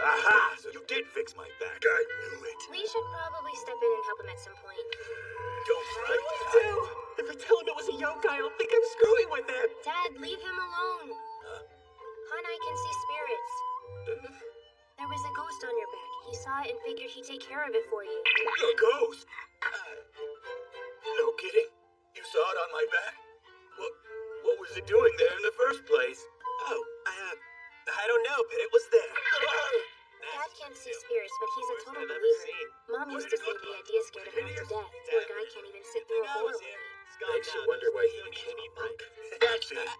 [SPEAKER 5] Aha! So you did fix my back. I knew it.
[SPEAKER 2] We should probably step in and help him at some point.
[SPEAKER 5] Don't
[SPEAKER 6] What
[SPEAKER 5] right.
[SPEAKER 6] do I do? If I tell him it was a yokai, I'll think I'm screwing with him.
[SPEAKER 2] Dad, leave him alone. Hanai can see spirits. There was a ghost on your back. He saw it and figured he'd take care of it for you.
[SPEAKER 5] A ghost? No kidding? You saw it on my back? What was it doing there in the first place?
[SPEAKER 6] Oh, I don't know, but it was there.
[SPEAKER 2] Dad can't see spirits, but he's a
[SPEAKER 6] Worst
[SPEAKER 2] total
[SPEAKER 6] I've ever
[SPEAKER 2] believer.
[SPEAKER 6] seen.
[SPEAKER 2] Mom used to say the idea scared him half to death. Poor guy can't even sit through a horror movie.
[SPEAKER 4] Makes you wonder why he became a monk.
[SPEAKER 5] That's it.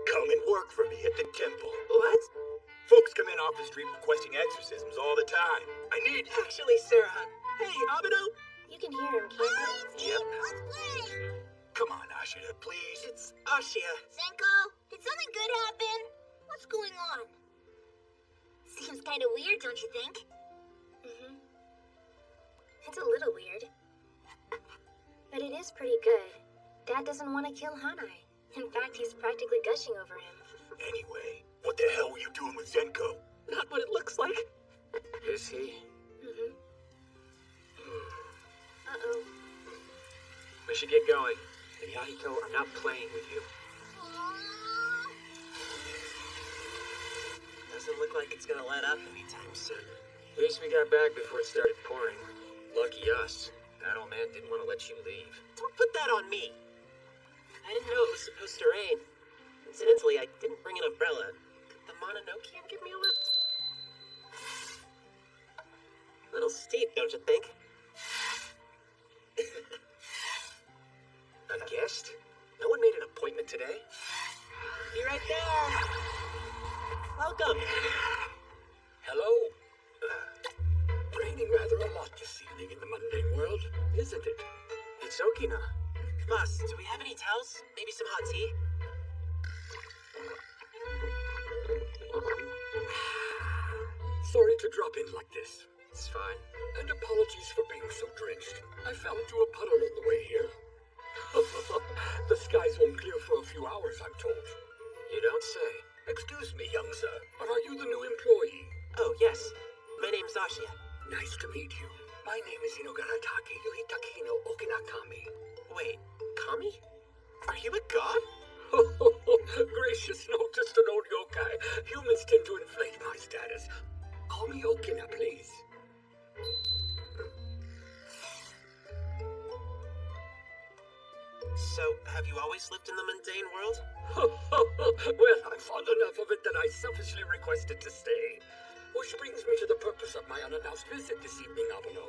[SPEAKER 5] Come and work for me at the temple.
[SPEAKER 6] What?
[SPEAKER 5] Folks come in off the street requesting exorcisms all the time. I need...
[SPEAKER 6] Actually, Sarah. Hey, Abeno.
[SPEAKER 2] You can hear him, can't you?
[SPEAKER 5] Yep.
[SPEAKER 10] Let's play!
[SPEAKER 5] Come on, Ashita, please.
[SPEAKER 6] It's Ashia.
[SPEAKER 10] Senko, did something good happen? What's going on? Seems kind of weird, don't you think?
[SPEAKER 2] It's a little weird. But it is pretty good. Dad doesn't want to kill Hanai. In fact, he's practically gushing over him.
[SPEAKER 5] Anyway, what the hell were you doing with Zenko?
[SPEAKER 6] Not what it looks like.
[SPEAKER 4] Is he?
[SPEAKER 2] Uh-oh.
[SPEAKER 4] We should get going. And Yahiko, I'm not playing with you.
[SPEAKER 6] Doesn't look like it's gonna let up anytime soon.
[SPEAKER 4] At least we got back before it started pouring. Lucky us. That old man didn't want to let you leave.
[SPEAKER 6] Don't put that on me. I didn't know it was supposed to rain. Incidentally, I didn't bring an umbrella. Could the Mononoke give me a lift? Little steep, don't you think?
[SPEAKER 4] A guest? No one made an appointment today?
[SPEAKER 6] Be right there. Welcome.
[SPEAKER 5] Hello? Raining rather a lot this evening in the mundane world, isn't it?
[SPEAKER 4] It's Okina.
[SPEAKER 6] Boss, do we have any towels? Maybe some hot tea?
[SPEAKER 5] Sorry to drop in like this.
[SPEAKER 4] It's fine.
[SPEAKER 5] And apologies for being so drenched. I fell into a puddle on the way here. The skies won't clear for a few hours, I'm told.
[SPEAKER 4] You don't say.
[SPEAKER 5] Excuse me, young sir, but are you the new employee?
[SPEAKER 6] Oh, yes. My name's Ashia.
[SPEAKER 5] Nice to meet you. My name is Inogaratake Yuhitaki no Okinakami.
[SPEAKER 6] Wait, Kami? Are you a god?
[SPEAKER 5] Gracious notice to old yokai. Humans tend to inflate my status. Call me Okina, please.
[SPEAKER 6] So, have you always lived in the mundane world?
[SPEAKER 5] Well, I'm fond enough of it that I selfishly requested to stay. Which brings me to the purpose of my unannounced visit this evening, Abeno.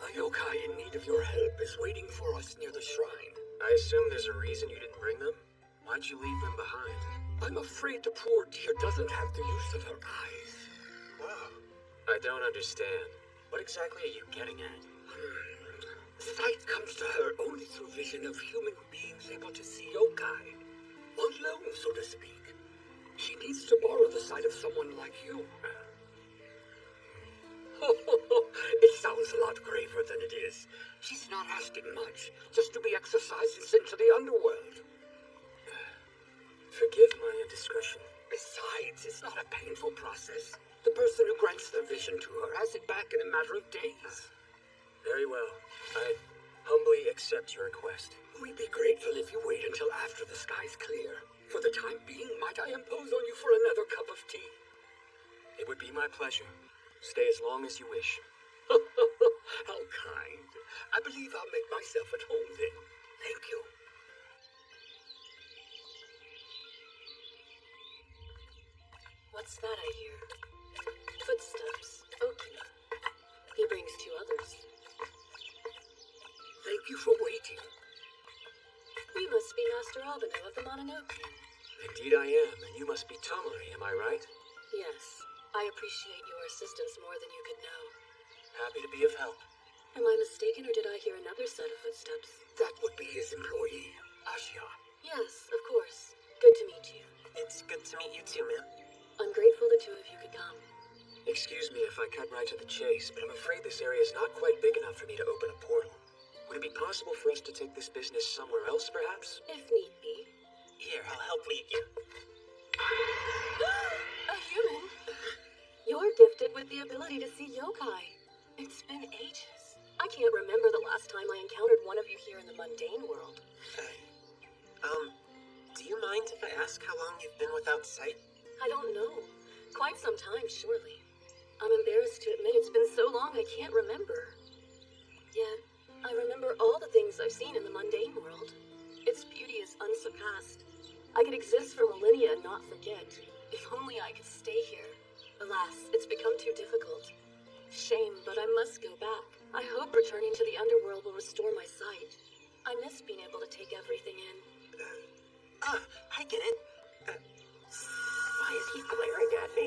[SPEAKER 5] A yokai in need of your help is waiting for us near the shrine.
[SPEAKER 4] I assume there's a reason you didn't bring them? Why'd you leave them behind?
[SPEAKER 5] I'm afraid the poor dear doesn't have the use of her eyes.
[SPEAKER 4] I don't understand. What exactly are you getting at?
[SPEAKER 5] Sight comes to her only through vision of human beings able to see yokai. On loan, so to speak. She needs to borrow the sight of someone like you. It sounds a lot graver than it is. She's not asking much, just to be exercised and sent to the underworld.
[SPEAKER 4] Forgive my indiscretion.
[SPEAKER 5] Besides, it's not a painful process. The person who grants their vision to her has it back in a matter of days.
[SPEAKER 4] Very well. I humbly accept your request.
[SPEAKER 5] We'd be grateful if you wait until after the sky's clear. For the time being, might I impose on you for another cup of tea?
[SPEAKER 4] It would be my pleasure. Stay as long as you wish.
[SPEAKER 5] How kind. I believe I'll make myself at home then. Thank you.
[SPEAKER 8] What's that I hear? Footsteps. Oki. He brings two others.
[SPEAKER 5] Thank you for waiting.
[SPEAKER 8] You must be Master Abeno of the Mononoke.
[SPEAKER 4] Indeed I am, and you must be Tomori, am I right?
[SPEAKER 8] Yes. I appreciate your assistance more than you could know.
[SPEAKER 4] Happy to be of help.
[SPEAKER 8] Am I mistaken, or did I hear another set of footsteps?
[SPEAKER 5] That would be his employee, Ashia.
[SPEAKER 8] Yes, of course. Good to meet you.
[SPEAKER 6] It's good to meet you too, ma'am.
[SPEAKER 8] I'm grateful the two of you could come.
[SPEAKER 4] Excuse me if I cut right to the chase, but I'm afraid this area is not quite big enough for me to open a portal. Would it be possible for us to take this business somewhere else, perhaps?
[SPEAKER 8] If need be.
[SPEAKER 6] Here, I'll help lead you.
[SPEAKER 8] A human? You're gifted with the ability to see yokai. It's been ages. I can't remember the last time I encountered one of you here in the mundane world.
[SPEAKER 6] Do you mind if I ask how long you've been without sight?
[SPEAKER 8] I don't know. Quite some time, surely. I'm embarrassed to admit it's been so long I can't remember. Yet, I remember all the things I've seen in the mundane world. Its beauty is unsurpassed. I could exist for millennia and not forget. If only I could stay here. Alas, it's become too difficult. Shame, but I must go back. I hope returning to the underworld will restore my sight. I miss being able to take everything in.
[SPEAKER 6] I get it. Why is he glaring at me?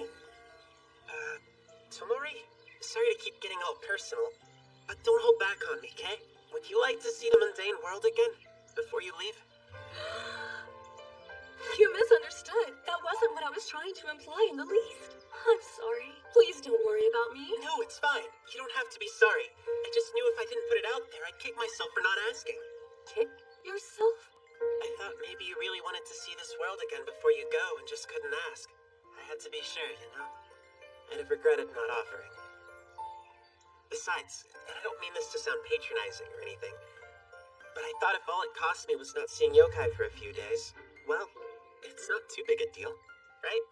[SPEAKER 6] Tomori? Sorry to keep getting all personal, but don't hold back on me, okay? Would you like to see the mundane world again, before you leave?
[SPEAKER 8] You misunderstood. That wasn't what I was trying to imply in the least. I'm sorry. Please don't worry about me.
[SPEAKER 6] No, it's fine. You don't have to be sorry. I just knew if I didn't put it out there, I'd kick myself for not asking.
[SPEAKER 8] Kick yourself?
[SPEAKER 6] I thought maybe you really wanted to see this world again before you go and just couldn't ask. I had to be sure, you know? I'd have regretted not offering. Besides, I don't mean this to sound patronizing or anything, but I thought if all it cost me was not seeing yokai for a few days, well, it's not too big a deal, right?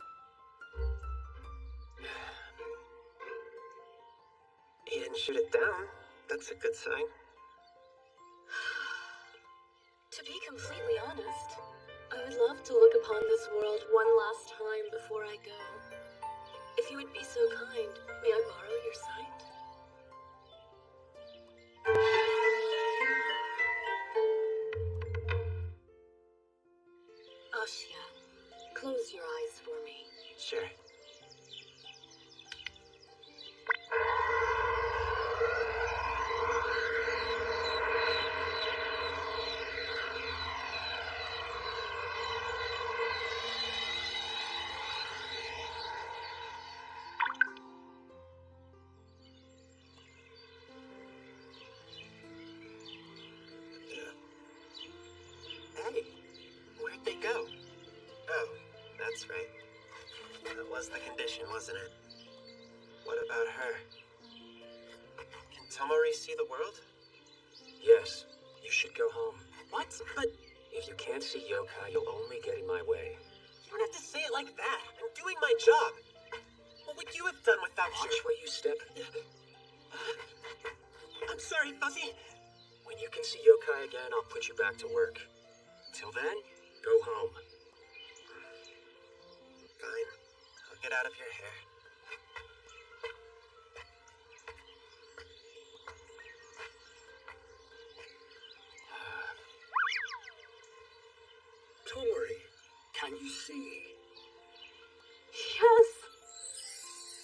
[SPEAKER 6] He didn't shoot it down. That's a good sign.
[SPEAKER 8] To be completely honest, I would love to look upon this world one last time before I go. If you would be so kind, may I borrow your sight? Ashia, close your eyes for me.
[SPEAKER 6] Sure. Hey, where'd they go? Oh, that's right. That was the condition, wasn't it? What about her? Can Tomori see the world?
[SPEAKER 4] Yes, you should go home.
[SPEAKER 6] What? But
[SPEAKER 4] If you can't see yokai, you'll only get in my way.
[SPEAKER 6] you don't have to say it like that. I'm doing my job. What would you have done without
[SPEAKER 4] Watch where you step.
[SPEAKER 6] I'm sorry, Fuzzy.
[SPEAKER 4] When you can see yokai again, I'll put you back to work. Till then, go home.
[SPEAKER 6] Fine. I'll get out of your hair.
[SPEAKER 5] Tomori, can you see?
[SPEAKER 8] Yes!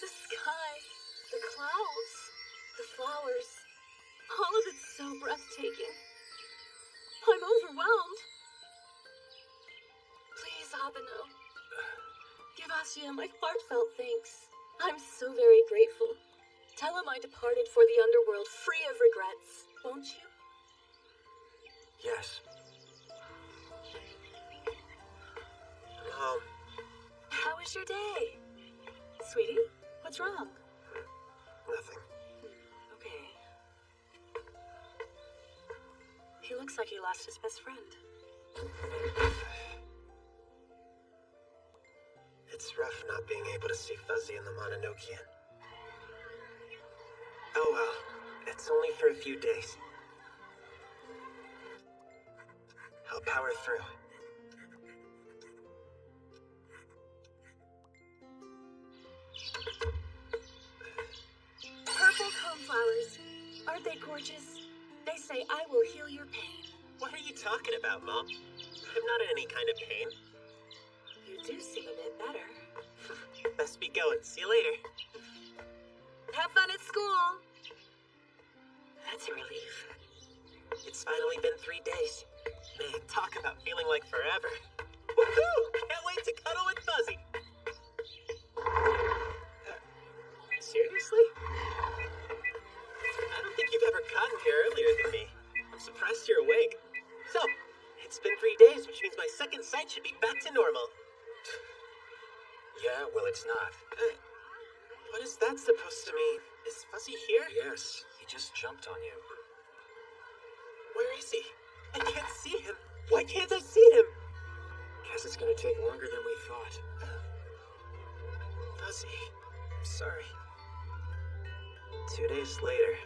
[SPEAKER 8] The sky, the clouds, the flowers. All of it's so breathtaking. overwhelmed. Please, Abeno, give Ashia my heartfelt thanks. I'm so very grateful. Tell him I departed for the underworld free of regrets, won't you?
[SPEAKER 4] Yes.
[SPEAKER 8] How was your day? Sweetie, what's wrong?
[SPEAKER 6] Nothing.
[SPEAKER 8] Okay. He looks like he lost his best friend.
[SPEAKER 6] It's rough not being able to see Fuzzy and the Mononokean. Oh well, it's only for a few days. I'll power through.
[SPEAKER 8] Purple coneflowers. Aren't they gorgeous? They say I will heal your pain.
[SPEAKER 6] What are you talking about, Mom? I'm not in any kind of pain.
[SPEAKER 8] You do seem a bit better.
[SPEAKER 6] Best be going. See you later.
[SPEAKER 8] Have fun at school. That's a relief.
[SPEAKER 6] It's finally been 3 days. Man, talk about feeling like forever. Woohoo! Can't wait to cuddle with Fuzzy. Seriously? I don't think you've ever gotten here earlier than me. I'm surprised you're awake. So, it's been 3 days, which means my second sight should be back to normal.
[SPEAKER 4] Yeah, well, it's not.
[SPEAKER 6] What is that supposed to mean? Is Fuzzy here?
[SPEAKER 4] Yes, he just jumped on you.
[SPEAKER 6] Where is he? I can't see him. Why can't I see him?
[SPEAKER 4] Guess it's gonna take longer than we thought.
[SPEAKER 6] Fuzzy, I'm sorry. 2 days later.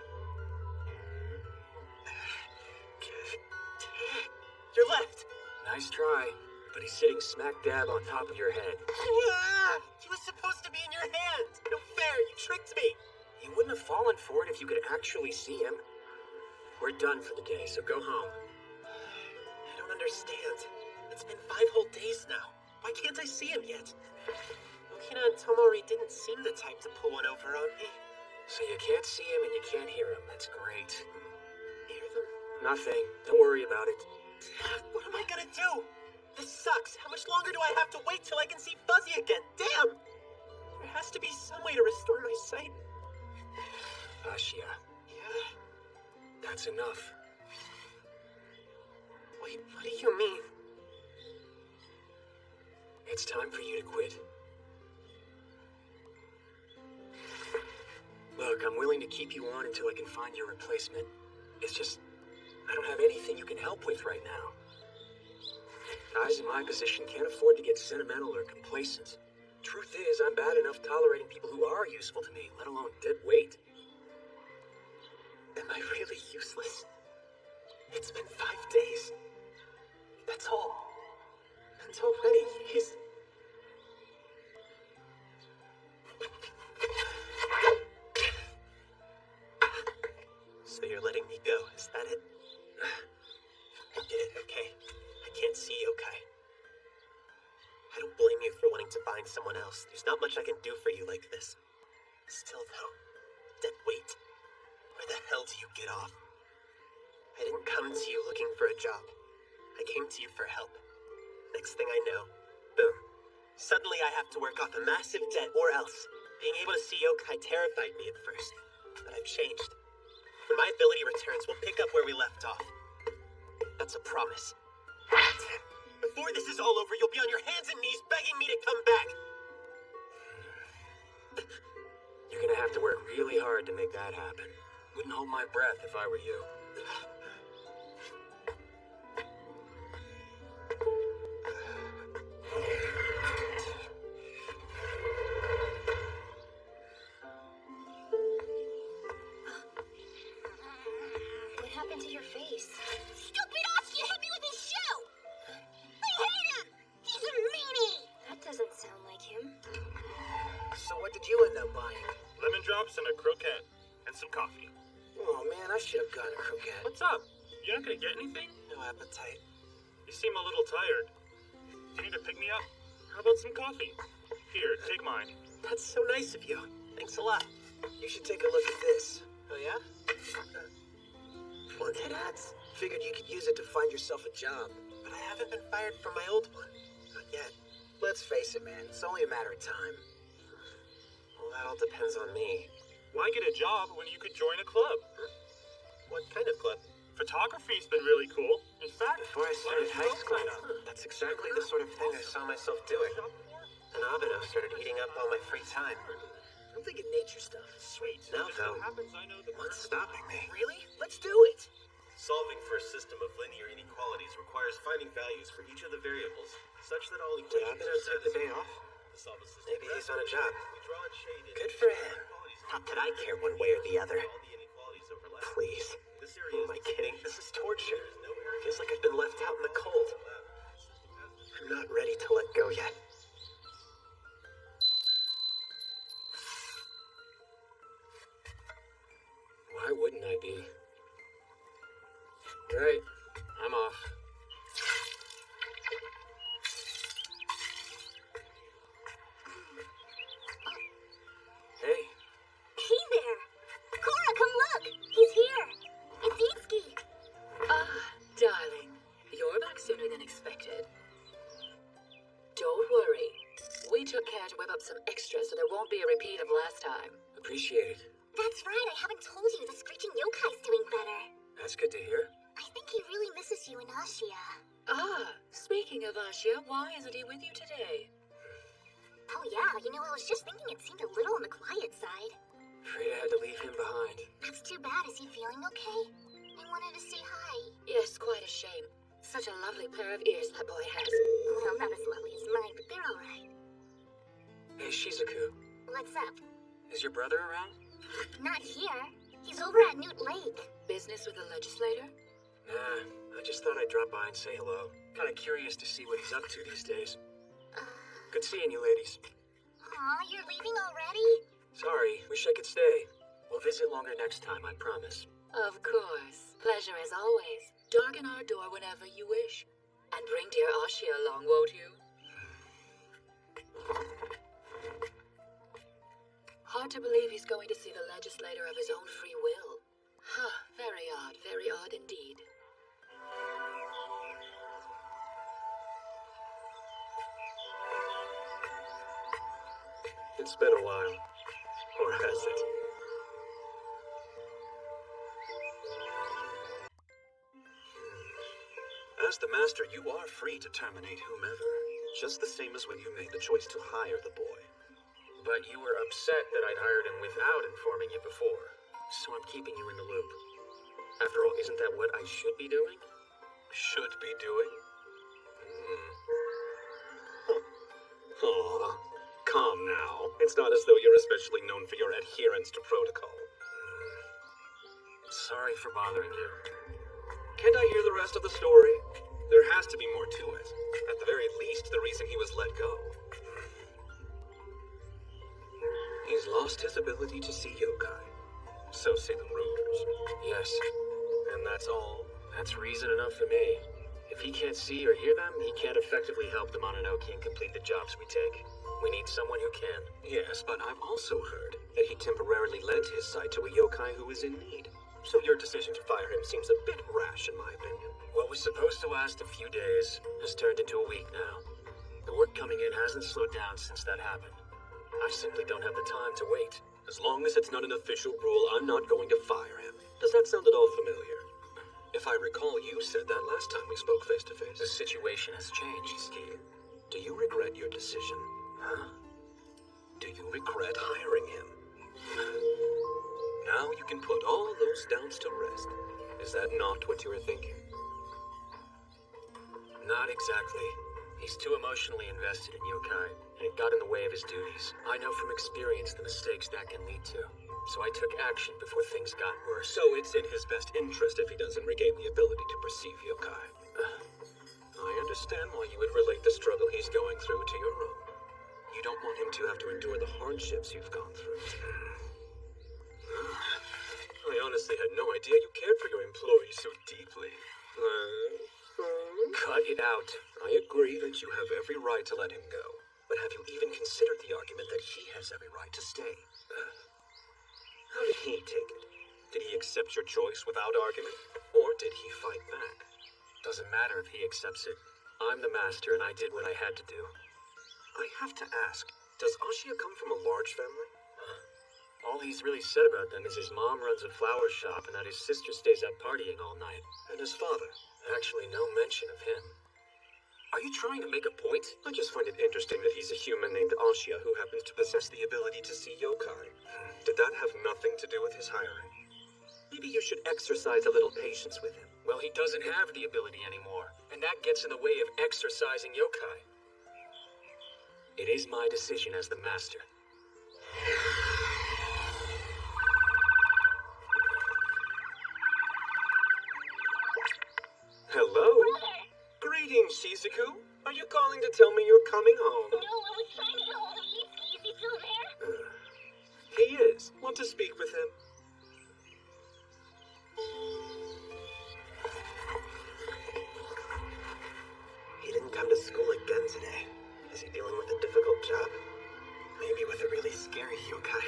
[SPEAKER 6] Your left!
[SPEAKER 4] Nice try, but he's sitting smack dab on top of your head.
[SPEAKER 6] He was supposed to be in your hand! No fair, you tricked me!
[SPEAKER 4] You wouldn't have fallen for it if you could actually see him. We're done for the day, so go home.
[SPEAKER 6] I don't understand. It's been 5 whole days now. Why can't I see him yet? Okina and Tomori didn't seem the type to pull one over on me.
[SPEAKER 4] So you can't see him and you can't hear him. That's great.
[SPEAKER 6] Hear them?
[SPEAKER 4] Nothing. Don't worry about it.
[SPEAKER 6] What am I gonna do? This sucks. How much longer do I have to wait till I can see Fuzzy again? Damn! There has to be some way to restore my sight.
[SPEAKER 4] Ashia,
[SPEAKER 6] Yeah?
[SPEAKER 4] that's enough.
[SPEAKER 6] Wait, what do you mean?
[SPEAKER 4] It's time for you to quit. Look, I'm willing to keep you on until I can find your replacement. It's just, I don't have anything you can help with right now. Guys in my position can't afford to get sentimental or complacent. Truth is, I'm bad enough tolerating people who are useful to me, let alone dead weight.
[SPEAKER 6] Am I really useless? It's been 5 days. That's all. And already he's... So you're letting me go, is that it? I get it, okay? I can't see Yokai. I don't blame you for wanting to find someone else. There's not much I can do for you like this. Still though, dead weight. Where the hell do you get off? I didn't come to you looking for a job. I came to you for help. Next thing I know, boom. Suddenly I have to work off a massive debt or else. Being able to see Yokai terrified me at first, but I've changed. When my ability returns, we'll pick up where we left off. That's a promise. Before this is all over, you'll be on your hands and knees begging me to come back.
[SPEAKER 4] You're gonna have to work really hard to make that happen. Wouldn't hold my breath if I were you.
[SPEAKER 2] What happened to your face?
[SPEAKER 10] Stupid Ashia hit me with his shoe! I hate him! He's a meanie!
[SPEAKER 2] That doesn't sound like him.
[SPEAKER 6] So what did you end up buying?
[SPEAKER 12] Lemon drops and a croquette. And some coffee.
[SPEAKER 6] Oh man, I should have gotten a croquette.
[SPEAKER 12] What's up? You're not gonna get anything?
[SPEAKER 6] No appetite.
[SPEAKER 12] You seem a little tired. Do you need to pick me up? How about some coffee? Here, take mine.
[SPEAKER 6] That's so nice of you. Thanks a lot. You should take a look at this. Oh yeah? Wanted ads? Figured you could use it to find yourself a job. But I haven't been fired from my old one. Not yet. Let's face it, man. It's only a matter of time.
[SPEAKER 1] Well, that all depends on me.
[SPEAKER 12] Why get a job when you could join a club?
[SPEAKER 1] What kind of club?
[SPEAKER 12] Photography's been really cool. In fact,
[SPEAKER 1] Before I started high school, that's exactly the sort of thing I saw myself doing. And Abeno started eating up all my free time.
[SPEAKER 6] I'm thinking nature stuff.
[SPEAKER 12] Sweet.
[SPEAKER 1] Now,
[SPEAKER 12] Just
[SPEAKER 1] though,
[SPEAKER 12] so happens I know the
[SPEAKER 1] what's stopping me?
[SPEAKER 6] Really? Let's do it.
[SPEAKER 3] Solving for a system of linear inequalities requires finding values for each of the variables, such that all
[SPEAKER 1] Did
[SPEAKER 3] equations
[SPEAKER 1] Abeno
[SPEAKER 3] are
[SPEAKER 1] take the day
[SPEAKER 3] satisfied.
[SPEAKER 1] off?
[SPEAKER 3] To solve a system
[SPEAKER 1] Maybe he's on a job.
[SPEAKER 3] we draw and shade in
[SPEAKER 6] Good for him.
[SPEAKER 3] inequalities.
[SPEAKER 6] Not that I care one way or the other.
[SPEAKER 3] All the inequalities overlap.
[SPEAKER 6] Please.
[SPEAKER 3] This
[SPEAKER 6] Who
[SPEAKER 3] area
[SPEAKER 6] am I kidding? This is torture.
[SPEAKER 3] no area
[SPEAKER 6] Feels like I've been left out in the cold. I'm not ready to let go yet.
[SPEAKER 4] Why wouldn't I be? Right, I'm off. Hey,
[SPEAKER 10] Hey there! Cora, come look! He's here! It's Itsuki!
[SPEAKER 8] Ah, darling. You're back sooner than expected. Don't worry. We took care to whip up some extras so there won't be a repeat of last time.
[SPEAKER 4] appreciate it.
[SPEAKER 10] That's right, I haven't told you the screeching yokai's doing better.
[SPEAKER 4] That's good to hear.
[SPEAKER 10] I think he really misses you and Ashia.
[SPEAKER 8] Ah, speaking of Ashia, why isn't he with you today?
[SPEAKER 10] Oh yeah, I was just thinking it seemed a little on the quiet side.
[SPEAKER 4] Afraid I had to leave him behind.
[SPEAKER 10] That's too bad. Is he feeling okay? I wanted to say hi.
[SPEAKER 8] Yes, quite a shame. Such a lovely pair of ears that boy has.
[SPEAKER 10] Well, not as lovely as mine, but they're alright.
[SPEAKER 4] Hey, Shizuku,
[SPEAKER 10] What's up?
[SPEAKER 4] is your brother around?
[SPEAKER 10] Not here. He's over at Newt Lake.
[SPEAKER 8] Business with the legislator?
[SPEAKER 4] Nah, I just thought I'd drop by and say hello. Kinda curious to see what he's up to these days. Good seeing you, ladies.
[SPEAKER 10] Aw, you're leaving already?
[SPEAKER 4] Sorry, wish I could stay. We'll visit longer next time, I promise.
[SPEAKER 8] Of course. Pleasure as always. Darken our door whenever you wish. And bring dear Ashia along, won't you? Hard to believe he's going to see the legislator of his own free will. Huh, very odd indeed.
[SPEAKER 3] It's been a while. Or has it? As the master, you are free to terminate whomever, just the same as when you made the choice to hire the boy.
[SPEAKER 4] But you were upset that I'd hired him without informing you before. So I'm keeping you in the loop. After all, isn't that what I should be doing?
[SPEAKER 3] Should be doing? Aw, calm now. It's not as though you're especially known for your adherence to protocol.
[SPEAKER 4] Sorry for bothering you.
[SPEAKER 3] Can't I hear the rest of the story? There has to be more to it. At the very least, the reason he was let go. He's lost his ability to see yokai. So say the rumors.
[SPEAKER 4] Yes,
[SPEAKER 3] And that's all?
[SPEAKER 4] that's reason enough for me. If he can't see or hear them, he can't effectively help the Mononoke and complete the jobs we take. We need someone who can.
[SPEAKER 3] Yes, but I've also heard that he temporarily lent his sight to a yokai who is in need. So your decision to fire him seems a bit rash, in my opinion.
[SPEAKER 4] What was supposed to last a few days has turned into a week now. The work coming in hasn't slowed down since that happened. I simply don't have the time to wait.
[SPEAKER 3] As long as it's not an official rule, I'm not going to fire him. Does that sound at all familiar? If I recall, you said that last time we spoke face to face.
[SPEAKER 4] The situation has changed.
[SPEAKER 3] Ski, do you regret your decision?
[SPEAKER 4] Huh?
[SPEAKER 3] Do you regret hiring him? Now you can put all those doubts to rest. Is that not what you were thinking?
[SPEAKER 4] Not exactly. He's too emotionally invested in yokai, and it got in the way of his duties. I know from experience the mistakes that can lead to. So I took action before things got worse.
[SPEAKER 3] So it's in his best interest if he doesn't regain the ability to perceive yokai. I understand why you would relate the struggle he's going through to your own. You don't want him to have to endure the hardships you've gone through. I honestly had no idea you cared for your employees so deeply.
[SPEAKER 4] Cut it out.
[SPEAKER 3] I agree that you have every right to let him go. But have you even considered the argument that he has every right to stay? How did he take it? Did he accept your choice without argument? Or did he fight back?
[SPEAKER 4] Doesn't matter if he accepts it. I'm the master, and I did what I had to do.
[SPEAKER 3] I have to ask, does Ashia come from a large family?
[SPEAKER 4] All he's really said about them is his mom runs a flower shop and that his sister stays up partying all night.
[SPEAKER 3] And his father?
[SPEAKER 4] Actually, no mention of him.
[SPEAKER 3] Are you trying to make a point? I just find it interesting that he's a human named Ashia who happens to possess the ability to see yokai. Did that have nothing to do with his hiring? Maybe you should exercise a little patience with him.
[SPEAKER 4] Well, he doesn't have the ability anymore, and that gets in the way of exercising yokai. It is my decision as the master.
[SPEAKER 3] Hello? Greetings, Shizuku. Are you calling to tell me you're coming home?
[SPEAKER 10] No, I was trying to get hold of Itsuki. Is he still there?
[SPEAKER 3] He is. Want to speak with him?
[SPEAKER 6] He didn't come to school again today. Is he dealing with a difficult job? Maybe with a really scary yokai.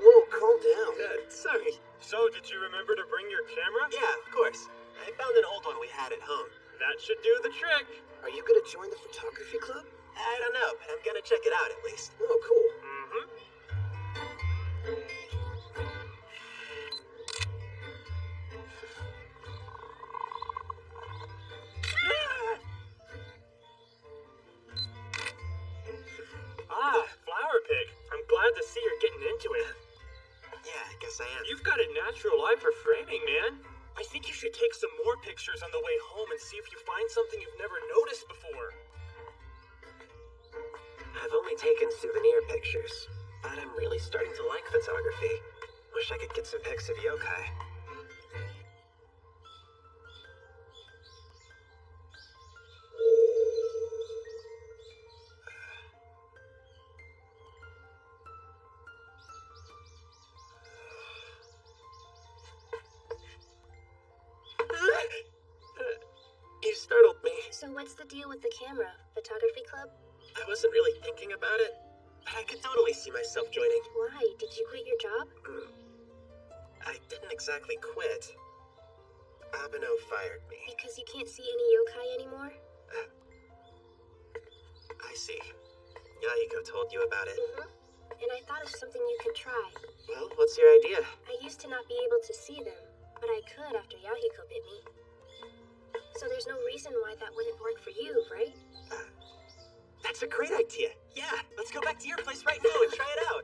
[SPEAKER 6] Whoa, calm down. Sorry.
[SPEAKER 12] So, did you remember to bring your camera?
[SPEAKER 6] Yeah, of course. I found an old one we had at home.
[SPEAKER 12] That should do the trick.
[SPEAKER 6] Are you gonna join the photography club? I don't know, but I'm gonna check it out at least. Oh, cool.
[SPEAKER 12] Flower pig. I'm glad to see you're getting into it.
[SPEAKER 6] Yeah, I guess I am.
[SPEAKER 12] You've got a natural eye for framing, man. I think you should take some more pictures on the way home and see if you find something you've never noticed before.
[SPEAKER 6] I've only taken souvenir pictures, but I'm really starting to like photography. Wish I could get some pics of yokai. You startled me.
[SPEAKER 2] So what's the deal with the camera? Photography club?
[SPEAKER 6] I wasn't really thinking about it, but I could totally see myself joining.
[SPEAKER 2] Why? Did you quit your job?
[SPEAKER 6] I didn't exactly quit. Abeno fired me.
[SPEAKER 2] Because you can't see any yokai anymore?
[SPEAKER 6] I see. Yahiko told you about it.
[SPEAKER 2] And I thought of something you could try.
[SPEAKER 6] Well, what's your idea?
[SPEAKER 2] I used to not be able to see them, but I could after Yahiko bit me. So there's no reason why that wouldn't work for you, right?
[SPEAKER 6] That's a great idea. Yeah, let's go back to your place right now and try it out.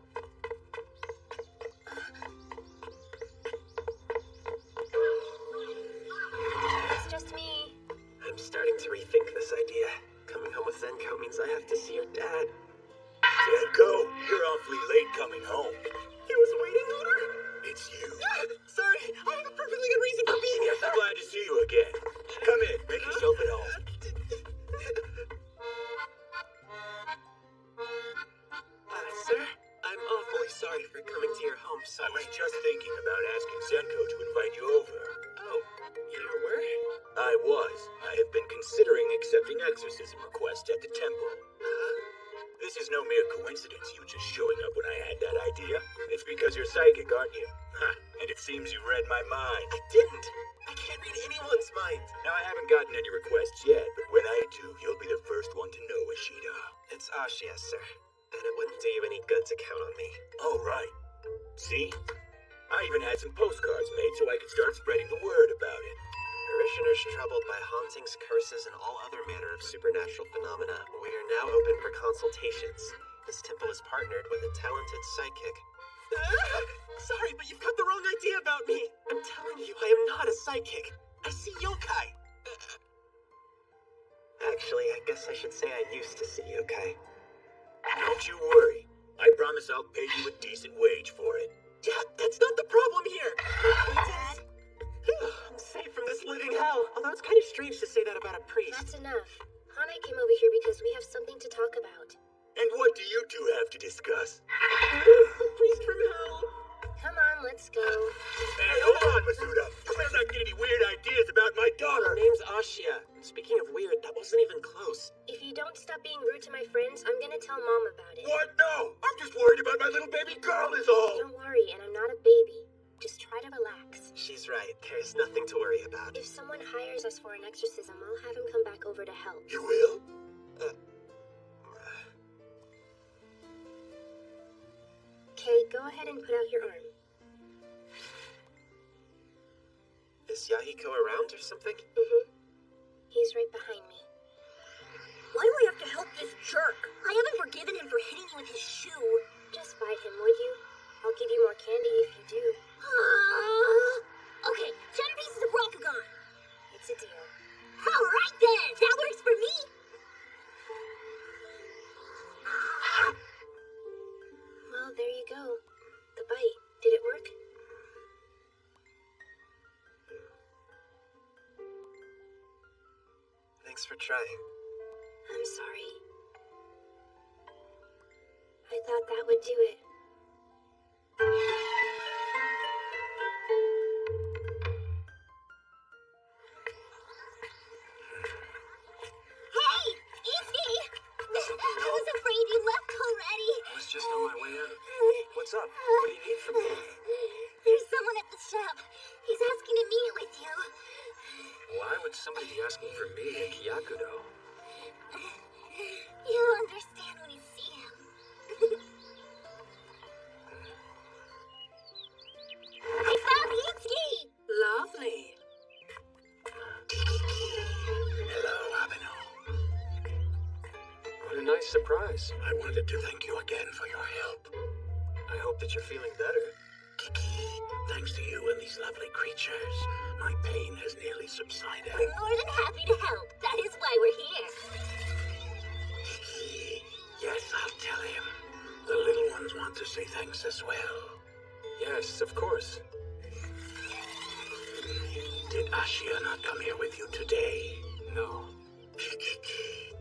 [SPEAKER 2] It's just me.
[SPEAKER 6] I'm starting to rethink this idea. Coming home with Zenko means I have to see your dad.
[SPEAKER 5] Zenko, you're awfully late coming home.
[SPEAKER 6] He was waiting on her?
[SPEAKER 5] It's you.
[SPEAKER 6] Sorry, I have a perfectly good reason for being here.
[SPEAKER 5] I'm glad to see you again. Come in, make yourself at home.
[SPEAKER 6] Sir, I'm awfully sorry for coming to your home so
[SPEAKER 5] I was just thinking about asking Zenko to invite you over.
[SPEAKER 6] Oh, you were?
[SPEAKER 5] I was. I have been considering accepting exorcism requests at the temple. This is no mere coincidence, you just showing up when I had that idea. It's because you're psychic, aren't you? And it seems you read my mind.
[SPEAKER 6] I didn't. I can't read anyone's mind.
[SPEAKER 5] Now, I haven't gotten any requests yet, but when I do, you'll be the first one to know, Ashida.
[SPEAKER 6] It's Ashia, sir. And it wouldn't do you any good to count on me.
[SPEAKER 5] Oh, right. See? I even had some postcards made so I could start spreading the word about it.
[SPEAKER 6] Parishioners troubled by hauntings, curses, and all other manner of supernatural phenomena, we are now open for consultations. This temple is partnered with a talented psychic. Sorry, but you've got the wrong idea about me. I'm telling you, I am not a psychic. I see yokai. Actually, I guess I should say I used to see yokai.
[SPEAKER 5] Don't you worry. I promise I'll pay you a decent wage for it.
[SPEAKER 6] Yeah, that's not the problem here. Dad? I'm safe from this living hell. Although it's kind of strange to say that about a priest.
[SPEAKER 2] That's enough. Hanai came over here because we have something to talk about.
[SPEAKER 5] And what do you two have to discuss?
[SPEAKER 6] Priest from hell.
[SPEAKER 2] Come on, let's go.
[SPEAKER 5] Hey, hold on, Masuda. You better not get any weird ideas about my daughter.
[SPEAKER 6] Her name's Ashia. Speaking of weird, that wasn't even close.
[SPEAKER 2] If you don't stop being rude to my friends, I'm gonna tell Mom about it.
[SPEAKER 5] What? No! I'm just worried about my little baby girl is all.
[SPEAKER 2] Don't worry, and I'm not a baby. Just try to relax.
[SPEAKER 6] She's right.
[SPEAKER 2] an exorcism, I'll have him come back over to help.
[SPEAKER 5] You will?
[SPEAKER 2] Okay, go ahead and put out your arm.
[SPEAKER 6] Is Yahiko around or something?
[SPEAKER 2] He's right behind me.
[SPEAKER 10] Why do we have to help this jerk? I haven't forgiven him for hitting you with his shoe.
[SPEAKER 2] Just fight him, would you? I'll give you more candy if you do.
[SPEAKER 10] Okay, 10 pieces of Rokugan.
[SPEAKER 2] It's a deal.
[SPEAKER 10] Alright then, that works for me.
[SPEAKER 2] Well, there you go. The bite. Did it work?
[SPEAKER 6] Thanks for trying.
[SPEAKER 2] I'm sorry. I thought that would do it.
[SPEAKER 10] Hey, Izzy! I was afraid you left already.
[SPEAKER 4] I was just on my way out. What's up? What do you need from me?
[SPEAKER 10] There's someone at the shop. He's asking to meet with you.
[SPEAKER 4] Why would somebody be asking for me in Kyakudo?
[SPEAKER 10] You'll understand when you see him. I found Itsuki!
[SPEAKER 8] Lovely.
[SPEAKER 5] Hello, Abeno.
[SPEAKER 4] What a nice surprise.
[SPEAKER 5] I wanted to thank you again for your help.
[SPEAKER 4] I hope that you're feeling better.
[SPEAKER 5] Kiki, thanks to you and these lovely creatures, my pain has nearly subsided.
[SPEAKER 10] We're more than happy to help. That is why we're here.
[SPEAKER 5] Kiki, yes, I'll tell him. The little ones want to say thanks as well.
[SPEAKER 4] Yes, of course.
[SPEAKER 5] Did Ashia not come here with you today?
[SPEAKER 4] No.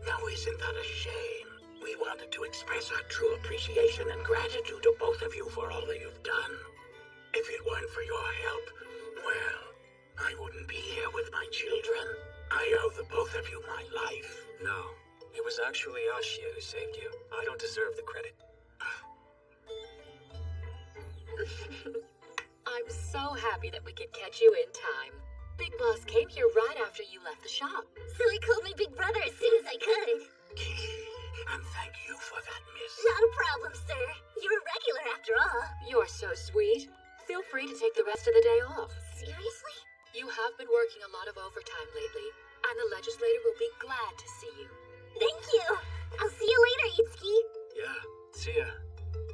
[SPEAKER 5] Now isn't that a shame? We wanted to express our true appreciation and gratitude to both of you for all that you've done. If it weren't for your help, well, I wouldn't be here with my children. I owe the both of you my life.
[SPEAKER 4] No. It was actually Ashia who saved you. I don't deserve the credit.
[SPEAKER 8] I'm so happy that we could catch you in time. Big Boss came here right after you left the shop.
[SPEAKER 10] So he called me Big Brother as soon as I could.
[SPEAKER 5] And thank you for that, miss.
[SPEAKER 10] Not a problem, sir. You're a regular after all.
[SPEAKER 8] You're so sweet. Feel free to take the rest of the day off.
[SPEAKER 10] Seriously?
[SPEAKER 8] You have been working a lot of overtime lately, and the legislator will be glad to see you.
[SPEAKER 10] Thank you. I'll see you later, Itsuki.
[SPEAKER 4] Yeah, see ya.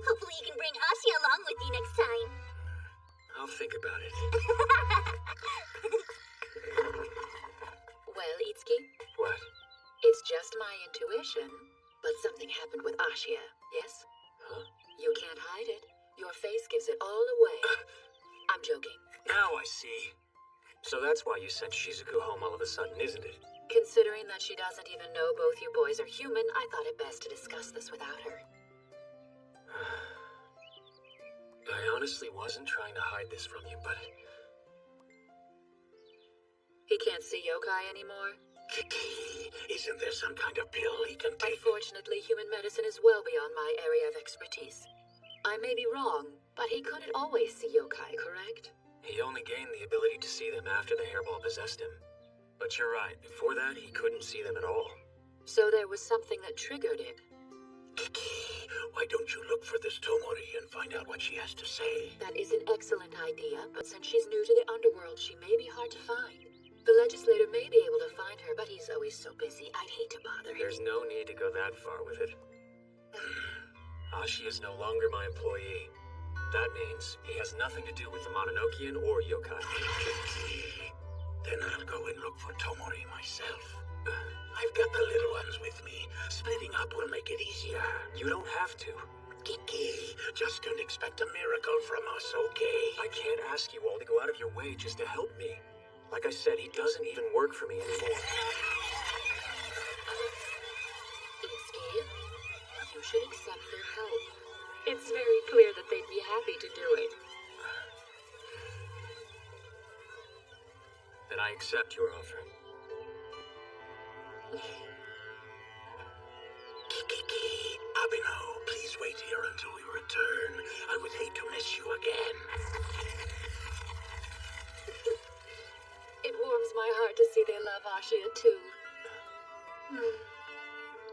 [SPEAKER 10] Hopefully you can bring Ashia along with you next time.
[SPEAKER 4] I'll think about it.
[SPEAKER 8] Well, Itsuki,
[SPEAKER 4] What?
[SPEAKER 8] it's just my intuition, but something happened with Ashia, yes?
[SPEAKER 4] Huh?
[SPEAKER 8] You can't hide it. Your face gives it all away. I'm joking.
[SPEAKER 4] Now I see. So that's why you sent Shizuku home all of a sudden, isn't it?
[SPEAKER 8] Considering that she doesn't even know both you boys are human, I thought it best to discuss this without her.
[SPEAKER 4] I honestly wasn't trying to hide this from you, but...
[SPEAKER 8] He can't see yokai anymore?
[SPEAKER 5] Kiki, isn't there some kind of pill he can take?
[SPEAKER 8] Unfortunately, human medicine is well beyond my area of expertise. I may be wrong, but he couldn't always see yokai, correct?
[SPEAKER 4] He only gained the ability to see them after the hairball possessed him. But you're right, before that he couldn't see them at all.
[SPEAKER 8] So there was something that triggered it.
[SPEAKER 5] Kiki, why don't you look for this Tomori and find out what she has to say?
[SPEAKER 8] That is an excellent idea, but since she's new to the underworld, she may be hard to find. The legislator may be able to find her, but he's always so busy, I'd hate to bother him.
[SPEAKER 4] There's no need to go that far with it. Ashi is no longer my employee. That means he has nothing to do with the Mononokean or yokai.
[SPEAKER 5] Then I'll go and look for Tomori myself. I've got the little ones with me. Splitting up will make it easier.
[SPEAKER 4] You don't have to.
[SPEAKER 5] Kiki, just don't expect a miracle from us, okay?
[SPEAKER 4] I can't ask you all to go out of your way just to help me. Like I said, he doesn't even work for me anymore.
[SPEAKER 8] Itsuki, you should accept their help. It's very clear that they'd be happy to do it.
[SPEAKER 4] Then I accept your offer.
[SPEAKER 5] Kiki, Abeno, please wait here until we return. I would hate to miss you again.
[SPEAKER 8] It warms my heart to see they love Ashia too.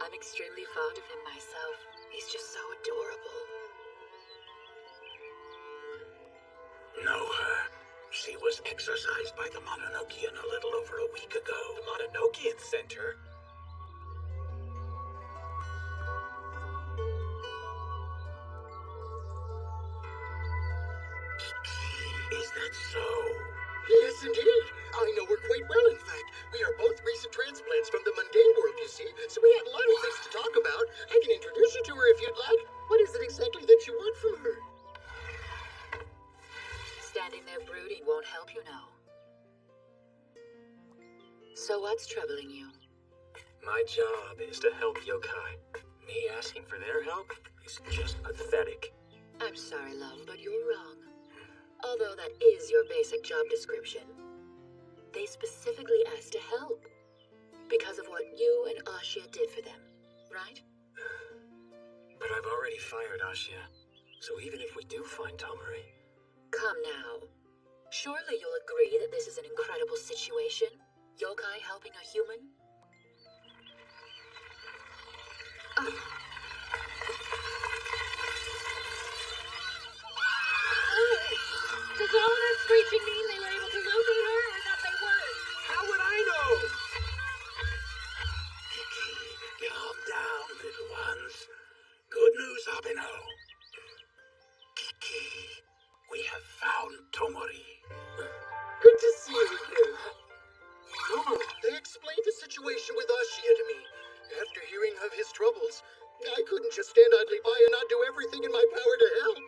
[SPEAKER 8] I'm extremely fond of him myself. He's just so adorable.
[SPEAKER 5] Know her. She was exorcised by the Mononokean a little over a week ago.
[SPEAKER 3] The Mononokean sent her.
[SPEAKER 5] Is that so?
[SPEAKER 13] Yes, indeed. I know her quite well, in fact. We are both recent transplants from the mundane world, you see, so we had a lot of things to talk about. I can introduce you to her if you'd like. What is it exactly that you want from her?
[SPEAKER 8] Standing there brooding won't help you now. So what's troubling you?
[SPEAKER 4] My job is to help yokai. Me asking for their help is just pathetic.
[SPEAKER 8] I'm sorry, love, but you're wrong. Although that is your basic job description. They specifically asked to help. Because of what you and Ashia did for them, right?
[SPEAKER 4] But I've already fired Ashia. So even if we do find Tomori...
[SPEAKER 8] Come now. Surely you'll agree that this is an incredible situation? Yokai helping a human?
[SPEAKER 2] Does all that screeching mean they were able to locate her, or that they weren't?
[SPEAKER 3] How would I know?
[SPEAKER 5] Calm down, little ones. Good news, Abeno. Kiki, we have found Tomori.
[SPEAKER 13] Good to see you again. They explained the situation with Ashia to me. After hearing of his troubles, I couldn't just stand idly by and not do everything in my power to help.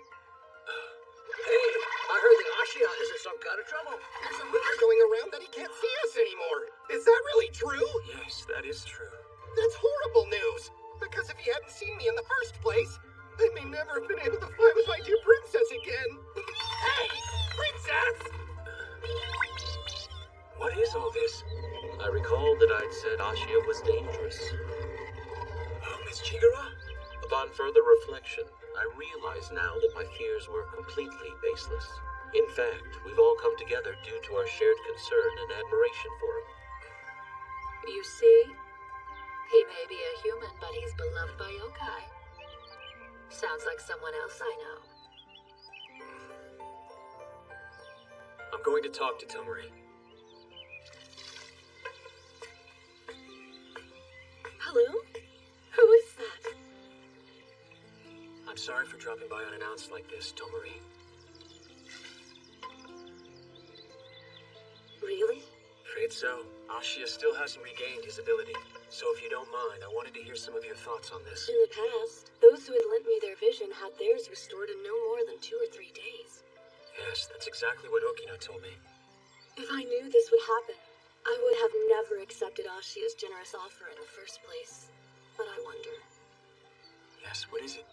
[SPEAKER 6] Hey, I heard that Ashia is in some kind of trouble.
[SPEAKER 13] There's a rumor going around that he can't see us anymore. Is that really true?
[SPEAKER 4] Yes, that is true.
[SPEAKER 13] That's horrible news. Because if he hadn't seen me in the first place, I may never have been able to fly with my dear princess again. Hey, princess!
[SPEAKER 4] What is all this?
[SPEAKER 3] I recalled that I'd said Ashia was dangerous.
[SPEAKER 4] Oh, Miss Chigara?
[SPEAKER 3] Upon further reflection, I realize now that my fears were completely baseless. In fact, we've all come together due to our shared concern and admiration for him.
[SPEAKER 8] You see? He may be a human, but he's beloved by yokai. Sounds like someone else I know.
[SPEAKER 4] I'm going to talk to Tomori.
[SPEAKER 8] Hello? Who is that?
[SPEAKER 4] I'm sorry for dropping by unannounced like this, Tomori.
[SPEAKER 8] Really?
[SPEAKER 4] Afraid so. Ashia still hasn't regained his ability. So if you don't mind, I wanted to hear some of your thoughts on this.
[SPEAKER 14] In the past, those who had lent me their vision had theirs restored in no more than 2 or 3 days.
[SPEAKER 4] Yes, that's exactly what Okino told me.
[SPEAKER 14] If I knew this would happen, I would have never accepted Ashia's generous offer in the first place. But I wonder.
[SPEAKER 4] Yes, what is it?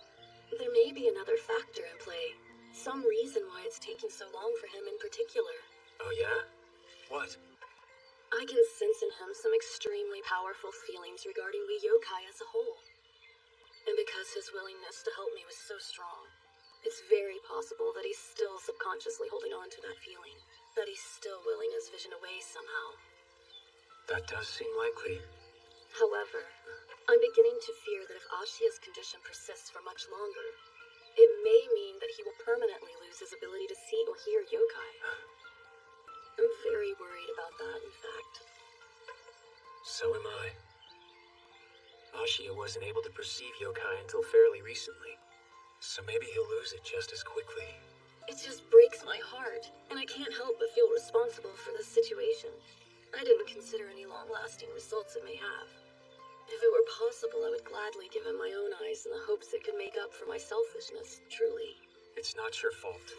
[SPEAKER 14] There may be another factor in play. Some reason why it's taking so long for him in particular.
[SPEAKER 4] Oh yeah? What?
[SPEAKER 14] I can sense in him some extremely powerful feelings regarding we yokai as a whole. And because his willingness to help me was so strong, it's very possible that he's still subconsciously holding on to that feeling. That he's still willing his vision away somehow.
[SPEAKER 4] That does seem likely.
[SPEAKER 14] However, I'm beginning to fear that if Ashia's condition persists for much longer, it may mean that he will permanently lose his ability to see or hear yokai. I'm very worried about that, in fact.
[SPEAKER 4] So am I. Ashia wasn't able to perceive yokai until fairly recently. So maybe he'll lose it just as quickly.
[SPEAKER 14] It just breaks my heart, and I can't help but feel responsible for this situation. I didn't consider any long-lasting results it may have. If it were possible, I would gladly give him my own eyes in the hopes it could make up for my selfishness, truly.
[SPEAKER 4] It's not your fault.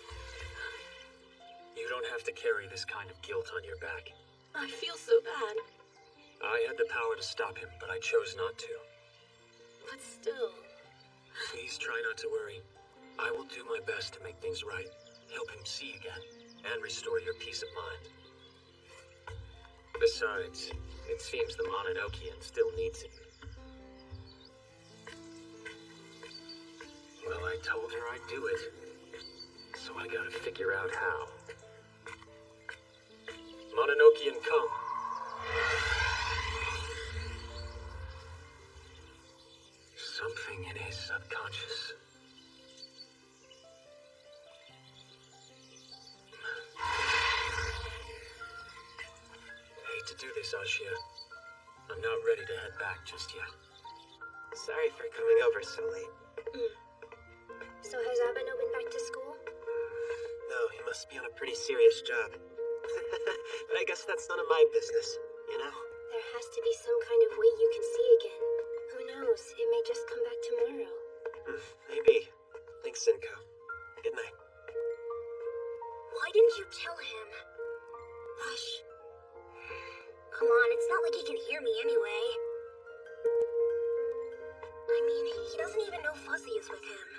[SPEAKER 4] You don't have to carry this kind of guilt on your back.
[SPEAKER 14] I feel so bad.
[SPEAKER 4] I had the power to stop him, but I chose not to.
[SPEAKER 14] But still...
[SPEAKER 4] Please try not to worry. I will do my best to make things right, help him see again, and restore your peace of mind. Besides, it seems the Mononokean still needs him. Well, I told her I'd do it, so I gotta figure out how. Mononokean, come. Something in his subconscious. Hate to do this, Ashia. I'm not ready to head back just yet.
[SPEAKER 6] Sorry for coming over so late.
[SPEAKER 2] So has Abeno been back to school?
[SPEAKER 6] No, he must be on a pretty serious job. But I guess that's none of my business, you know?
[SPEAKER 2] There has to be some kind of way you can see again. Who knows? It may just come back tomorrow.
[SPEAKER 6] Maybe. Thanks, Sinko. Good night.
[SPEAKER 10] Why didn't you tell him? Hush. Come on, it's not like he can hear me anyway. I mean, he doesn't